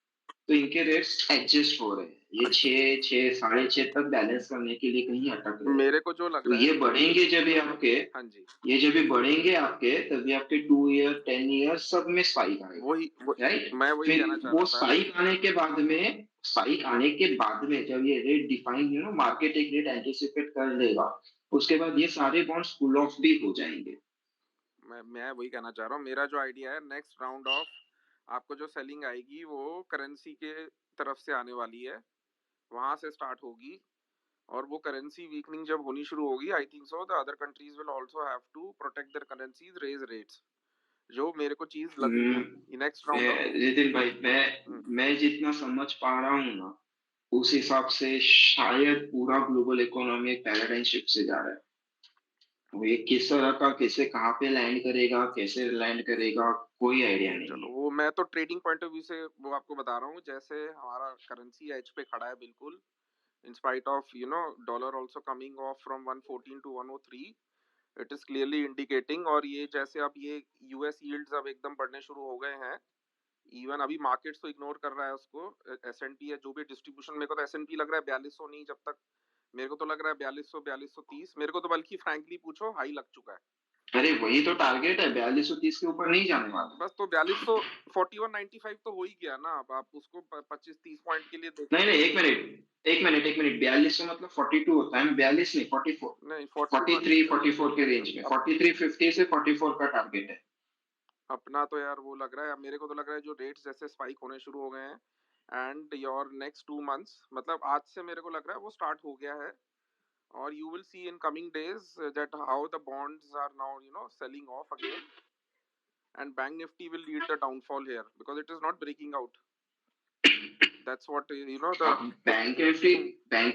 तो इनके रेट्स एडजस्ट हो रहे हैं, ये 6 साढ़े 6 तक बैलेंस करने के लिए कहीं अटक रहे हैं। मेरे को जो लग तो रहा है ये बढ़ेंगे जब ये आपके हाँ जी ये जब ये बढ़ेंगे आपके तभी आपके 2 ईयर 10 ईयर सब में स्पाइक आएगा, वही राइट? मैं वही फिर कहना चाह वो रहा था। स्पाइक आने के बाद में जब ये रेट डिफाइन मार्केट एक रेट एंटिसिपेट कर लेगा, उसके बाद ये सारे बॉन्ड्स कूल ऑफ भी हो जाएंगे। मैं वही कहना चाह रहा हूँ। मेरा जो आइडिया है नेक्स्ट राउंड ऑफ आपको जो सेलिंग आएगी वो करेंसी के तरफ से आने वाली है, वहां से स्टार्ट होगी और वो करेंसी वीकनिंग जब होनी शुरू होगी I think so the other countries will also have to protect their currencies, raise rates. जो मेरे को चीज लग रही है नेक्स्ट राउंड ऑफ नितिन भाई मैं जितना समझ पा रहा हूँ ना, उस हिसाब से शायद पूरा ग्लोबल इकोनॉमी एक पैराडाइम शिफ्ट से जा रहा है। वो ये किस तरह का कैसे कहाँ पे लैंड करेगा, कैसे लैंड करेगा, कोई आइडिया नहीं चलो है। वो मैं तो ट्रेडिंग पॉइंट ऑफ व्यू से वो आपको बता रहा हूँ। जैसे हमारा करेंसी एज पे खड़ा है बिल्कुल, in spite of dollar also coming off from 114 to 103, it is clearly indicating। और ये जैसे अब ये यूएस यील्ड्स अब एकदम बढ़ने शुरू हो गए हैं, इवन अभी मार्केट्स तो इग्नोर कर रहा है उसको, एसएनपी है जो भी डिस्ट्रीब्यूशन, मेरे को तो एसएनपी लग रहा है 4200 नहीं, जब तक मेरे को तो लग रहा है 4200 4230, मेरे को तो बल्कि फ्रैंकली पूछो हाई लग चुका है। अरे वही तो टारगेट है, 4230 के ऊपर नहीं जाने वाला। बस तो 4195 तो हो ही गया ना, अब आप उसको 25-30 पॉइंट के लिए देखो। नहीं एक मिनट 4200 मतलब 42 होता है, 42 नहीं 44 नहीं 43 44 के रेंज में, 4350 से 44 का टारगेट है अपना। तो यार वो लग रहा है, मेरे को तो लग रहा है जो रेट्स जैसे स्पाइक होने शुरू हो गए हैं एंड योर नेक्स्ट 2 मंथ्स, मतलब आज से मेरे को लग रहा है वो स्टार्ट हो गया है। और you will see in coming days that how the bonds are now selling off again, and bank nifty will lead the downfall here because it is not breaking out. That's what the bank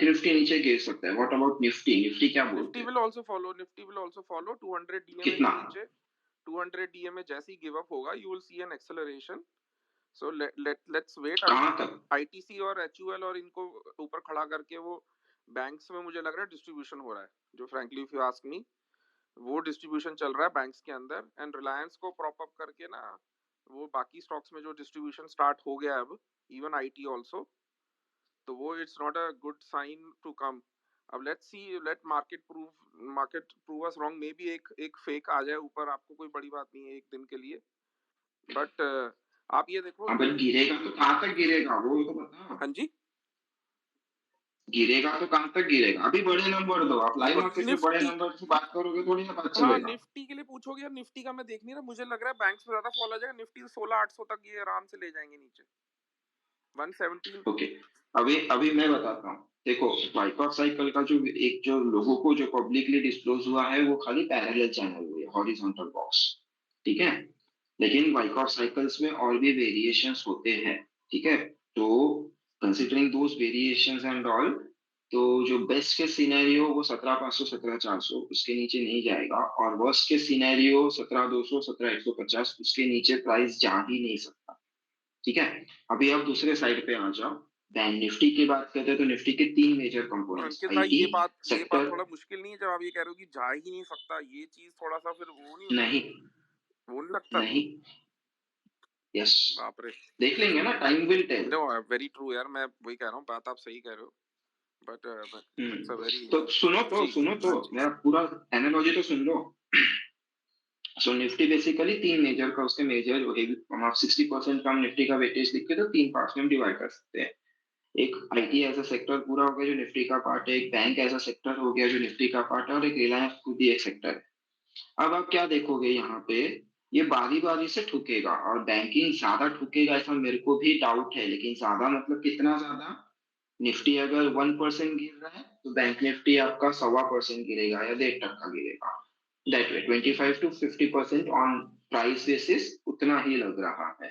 Nifty नीचे गिर सकता है। What about Nifty क्या बोलते Nifty हैं? Will also follow 200 DMA के कितना? नीचे, 200 डीएमए जैसे ही गिव अप होगा you will see an acceleration. So let's wait। कहां तक? आईटीसी और एचयूएल और इनको ऊपर खड़ा करके वो बैंक्स में मुझे लग रहा है डिस्ट्रीब्यूशन हो रहा है, जो frankly if you ask me वो डिस्ट्रीब्यूशन चल रहा है बैंक्स के अंदर। एंड रिलायंस को प्रॉप अप करके ना वो बाकी स्टॉक्स में जो डिस्ट्रीब्यूशन स्टार्ट हो गया अब, इवन आईटी आल्सो, तो वो it's not a good sign to come. अब let's see, let market prove us wrong. May be एक फेक आ जाए ऊपर, आपको कोई बड़ी बात नहीं है एक दिन के लिए, बट आप ये देखो। अब गिरेगा तो कहां तक गिरेगा वो तो बताओ। हाँ जी, गिरेगा तो कहां तक गिरेगा? अभी बड़े नंबर दो, आप लाइव मार्केट में बड़े नंबर की बात करोगे थोड़ी ना बात हाँ चलेगा। निफ्टी के लिए पूछोगे यार, निफ्टी का मैं देख नहीं रहा, मुझे लग रहा है बैंक्स में ज्यादा फॉल आ जाएगा। निफ्टी 16800 तक ये आराम से ले जाएंगे नीचे, 117। ओके अभी मैं बताता हूँ। देखो वाइकॉट साइकिल का जो लोगों को जो पब्लिकली डिस्क्लोज हुआ है वो खाली पैरेलल चैनल हुई है, हॉरिजॉन्टल बॉक्स, ठीक है। लेकिन वाइकॉट साइकिल्स में और भी वेरिएशंस होते हैं, ठीक है। तो considering those variations and all, तो जो बेस्ट के सिनेरियो वो 17500 17400 उसके नीचे नहीं जाएगा, और वर्स्ट के सिनेरियो 17200 17150 उसके नीचे प्राइस जा ही नहीं सकता, ठीक है। अभी आप दूसरे साइड पे आ जाओ, बैंक निफ्टी की बात करते हैं तो निफ्टी के 3 मेजर कंपोनेंट्स, अंकित भाई ये बात सेक्टर। थोड़ा मुश्किल नहीं है जब आप ये कह रहे हो कि जा ही नहीं सकता, ये चीज थोड़ा सा फिर वो नहीं लगता। नहीं यस बाप रे, देख लेंगे ना, time will tell. No very true यार, मैं वही कह रहा हूँ, बात आप सही कह रहे हो, बट इट्स अ वेरी तो सुनो तो मेरा पूरा एनालॉजी तो सुन लो। सो निफ्टी बेसिकली 3 मेजर का उसके मेजर हम 60% का निफ्टी का वेटेज लिख के तो 3 पार्ट्स में डिवाइड कर सकते हैं। एक आईटी एज अ सेक्टर पूरा हो गया जो निफ्टी का पार्ट है, एक बैंक एज अ सेक्टर हो गया जो निफ्टी का पार्ट है, और एक रिलायंस खुद ही एक सेक्टर है। अब आप क्या देखोगे यहाँ पे, ये बारी बारी से ठुकेगा, और बैंकिंग ज्यादा ठुकेगा ऐसा मेरे को भी डाउट है, लेकिन ज्यादा मतलब कितना ज्यादा? निफ्टी अगर 1% गिर रहा है तो बैंक निफ्टी आपका 1.25% गिरेगा या 1.5% गिरेगा, that way 25 to 50% on price basis उतना ही लग रहा है,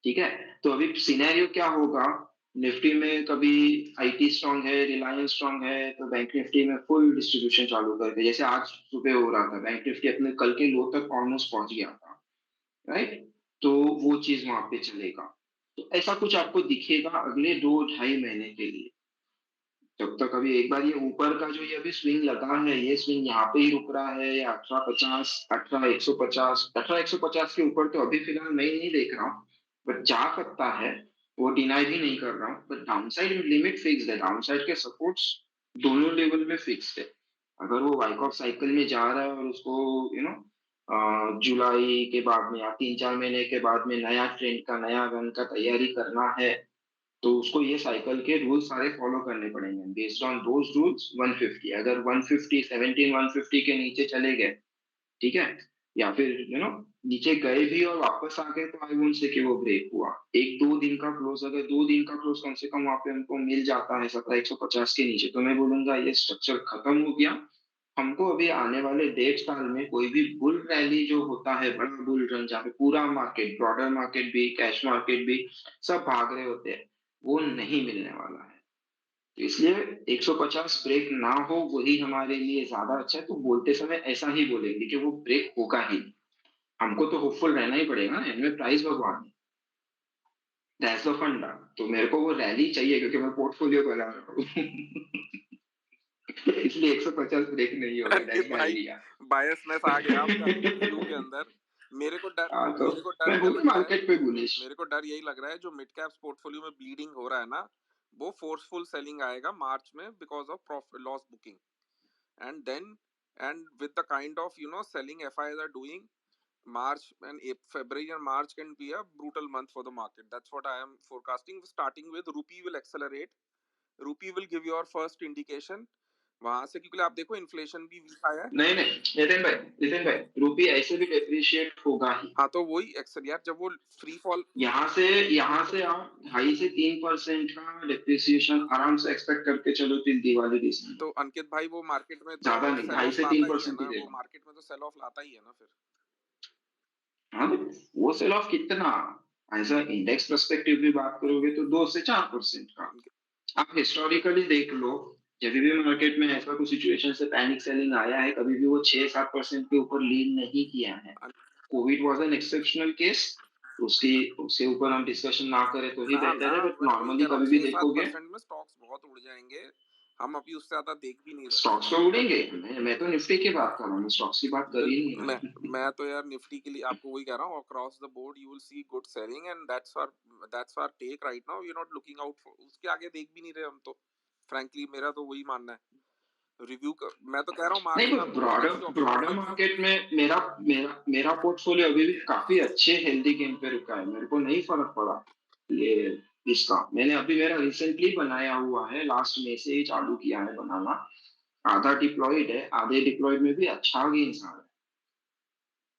ठीक है। तो अभी सिनेरियो क्या होगा, निफ्टी में कभी आईटी स्ट्रांग है, रिलायंस स्ट्रांग है, तो बैंक निफ्टी में फुल डिस्ट्रीब्यूशन चालू करके, जैसे आज सुबह हो रहा था, बैंक निफ्टी अपने कल के लो तक ऑलमोस्ट पहुंच गया था, राइट। तो वो चीज वहां पे चलेगा। तो ऐसा कुछ आपको दिखेगा अगले 2-2.5 महीने के लिए, जब तक अभी एक बार ये ऊपर का जो ये अभी स्विंग लगा है, ये स्विंग यहाँ पे ही रुक रहा है, या 1850 18150 के ऊपर तो अभी फिलहाल मैं नहीं देख रहा हूँ, बट जा सकता है। वो डिनाई भी नहीं कर रहा हूँ, बट डाउनसाइड लिमिट फिक्स्ड है, डाउनसाइड के सपोर्ट्स दोनों लेवल में फिक्स्ड है। अगर वो वाइकॉफ साइकिल में जा रहा है और उसको जुलाई के बाद में या 3-4 महीने के बाद में नया ट्रेंड का नया रन का तैयारी करना है, तो उसको ये साइकिल के रूल सारे फॉलो करने पड़ेंगे। बेस्ड ऑन दोज रूल्स 150, अगर 150 17 150 के नीचे चले गए, ठीक है, या फिर नीचे गए भी और वापस आ गए, तो आई वोंट से कि वो ब्रेक हुआ। 1-2 दिन का क्लोज, अगर 2 दिन का क्लोज कम से कम वहां पे हमको मिल जाता है 17,150 के नीचे, तो मैं बोलूंगा ये स्ट्रक्चर खत्म हो गया। हमको अभी आने वाले 1.5 साल में कोई भी बुल रैली जो होता है, बड़ा बुल रन जहाँ पे पूरा मार्केट, ब्रॉडर मार्केट भी, कैश मार्केट भी सब भाग रहे होते हैं, वो नहीं मिलने वाला है। तो इसलिए 150 ब्रेक ना हो वही हमारे लिए ज्यादा अच्छा है। तो बोलते समय ऐसा ही बोलेंगे कि वो ब्रेक होगा ही, हमको तो होपफुल रहना ही पड़ेगा ना, इनमें प्राइस भगवान है, दैट्स द फंडा। तो मेरे को वो रैली चाहिए क्योंकि मैं पोर्टफोलियो बना रहा हूँ इसलिए 150 ब्रेक नहीं होगा, अंकित दैट्स माय भाई आइडिया। बायसनेस आ गया आपका व्यू के अंदर। मेरे को डर हाँ, तो मेरे को डर मैं क्या हूँ लग रहा है, मार्केट पे बुलिश। मेरे को डर यही लग रहा है जो मिड कैप्स पोर्टफोलियो में ब्लीडिंग हो रहा है ना, वो फोर्सफुल सेलिंग आएगा मार्च में because of profit loss booking, and then and with the kind of selling FIs are doing, March and February and March can be a brutal month for the market. That's what I am forecasting. Starting with rupee will accelerate. Rupee will give your first indication. वहां से क्योंकि आप देखो inflation भी week आया है। नहीं नितिन भाई रूपी ऐसे भी डेप्रिशिएट होगा ही। हाँ तो वही एक्सेल यार, जब वो फ्री फॉल यहाँ से आप 2.5 से 3% का डेप्रिसिएशन आराम से एक्सपेक्ट करके चलो till दिवाली दिसंबर। तो अंकित भाई वो मार्केट में तो ज्यादा नहीं, सेल 2.5 ऑफ से लाता ही है 3% ना, ही वो देगा। मार्केट में तो सेल ऑफ लाता ही है ना फिर। हाँ तो वो सेल ऑफ कितना, ऐसा इंडेक्स पर्सपेक्टिव भी बात करोगे तो 2 से 4% का। आप हिस्टोरिकली देख लो, जब भी मार्केट में ऐसा कुछ सिचुएशन से पैनिक सेलिंग आया है, कभी भी वो 6-7% के ऊपर लीन नहीं किया है। Covid was an exceptional case, उसके ऊपर हम डिस्कशन ना करें तो ही बेहतर है, बट नॉर्मली कभी भी देखोगे 6-7% में स्टॉक्स बहुत उड़ जाएंगे, हम अभी उससे ज्यादा देख भी नहीं रहे। स्टॉक्स तो उड़ेंगे, मैं तो निफ्टी की बात कर रहा हूँ, स्टॉक्स की बात कर ही नहीं रहा। मैं तो यार निफ्टी के लिए आपको वही कह रहा हूँ, across the board you will see good selling and that's our take right now. We are not looking out for, उसके आगे देख भी नहीं रहे हम तो, फ्रैंकली मेरा तो वही मानना है। रिव्यू मैं तो कह रहा हूँ नहीं, ब्रॉडर मार्केट में मेरा पोर्टफोलियो अभी भी काफी अच्छे हेल्दी गेम पे रुका है, मेरे को नहीं फर्क पड़ा ये इसका। मैंने अभी मेरा रिसेंटली बनाया हुआ है, लास्ट में से ही चालू किया है बनाना, आधा डिप्लॉयड है, आधे डिप्लॉयड में भी अच्छा गेन्स आ रहा है।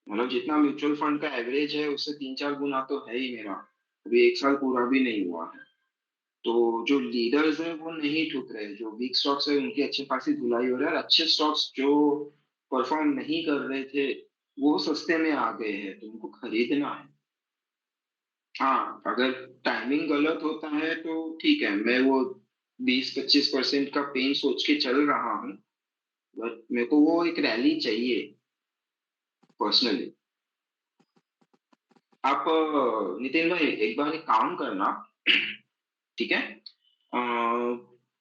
मतलब जितना म्यूचुअल फंड का एवरेज है उससे 3-4 गुना तो है ही मेरा, अभी 1 साल पूरा भी नहीं हुआ है। तो जो लीडर्स हैं वो नहीं ठुक रहे, जो वीक स्टॉक्स है उनकी अच्छी खासी धुलाई हो रही है, और अच्छे स्टॉक्स जो परफॉर्म नहीं कर रहे थे वो सस्ते में आ गए हैं, तो उनको खरीदना है। हाँ, अगर टाइमिंग गलत होता है तो ठीक है, मैं वो 20-25% का पेन सोच के चल रहा हूँ, बट मेरे को वो एक रैली चाहिए पर्सनली। आप नितिन भाई एक बार एक काम करना, ठीक है,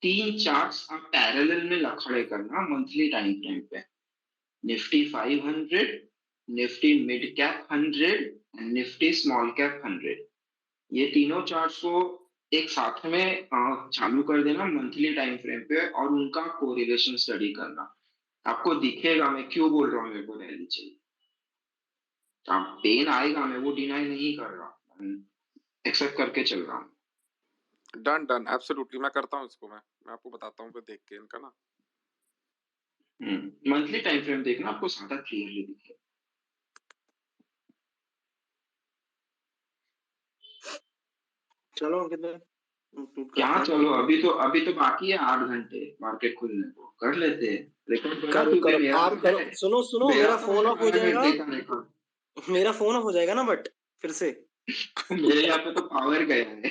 3 चार्ट्स आप पैरेलल में खड़े करना मंथली टाइम फ्रेम पे, Nifty 500, Nifty mid cap 100 and Nifty small cap 100। ये तीनों चार्ट्स को एक साथ में चालू कर देना मंथली टाइम फ्रेम पे, और उनका कोरिलेशन स्टडी करना। आपको दिखेगा मैं क्यों बोल रहा हूँ मेरे को रैली चाहिए। पेन आएगा, मैं वो डिनाई नहीं कर रहा, एक्सेप्ट करके चल रहा हूँ। डन एब्सोल्युटली, मैं करता हूँ इसको, मैं आपको बताता हूँ फिर देख के इनका ना। मंथली टाइम फ्रेम देखना, आपको ज्यादा क्लियरली दिखेगा। चलो अंकित भाई क्या चलो, अभी तो बाकी है 8 घंटे मार्केट खुलने को, कर लेते हैं रिकॉर्ड बना करो मेरा। आप करो, सुनो मेरा फोन ऑफ हो जाएगा, मेरा फोन ऑफ हो जाएगा ना, बट फिर से मेरे यहाँ पे तो पावर गया है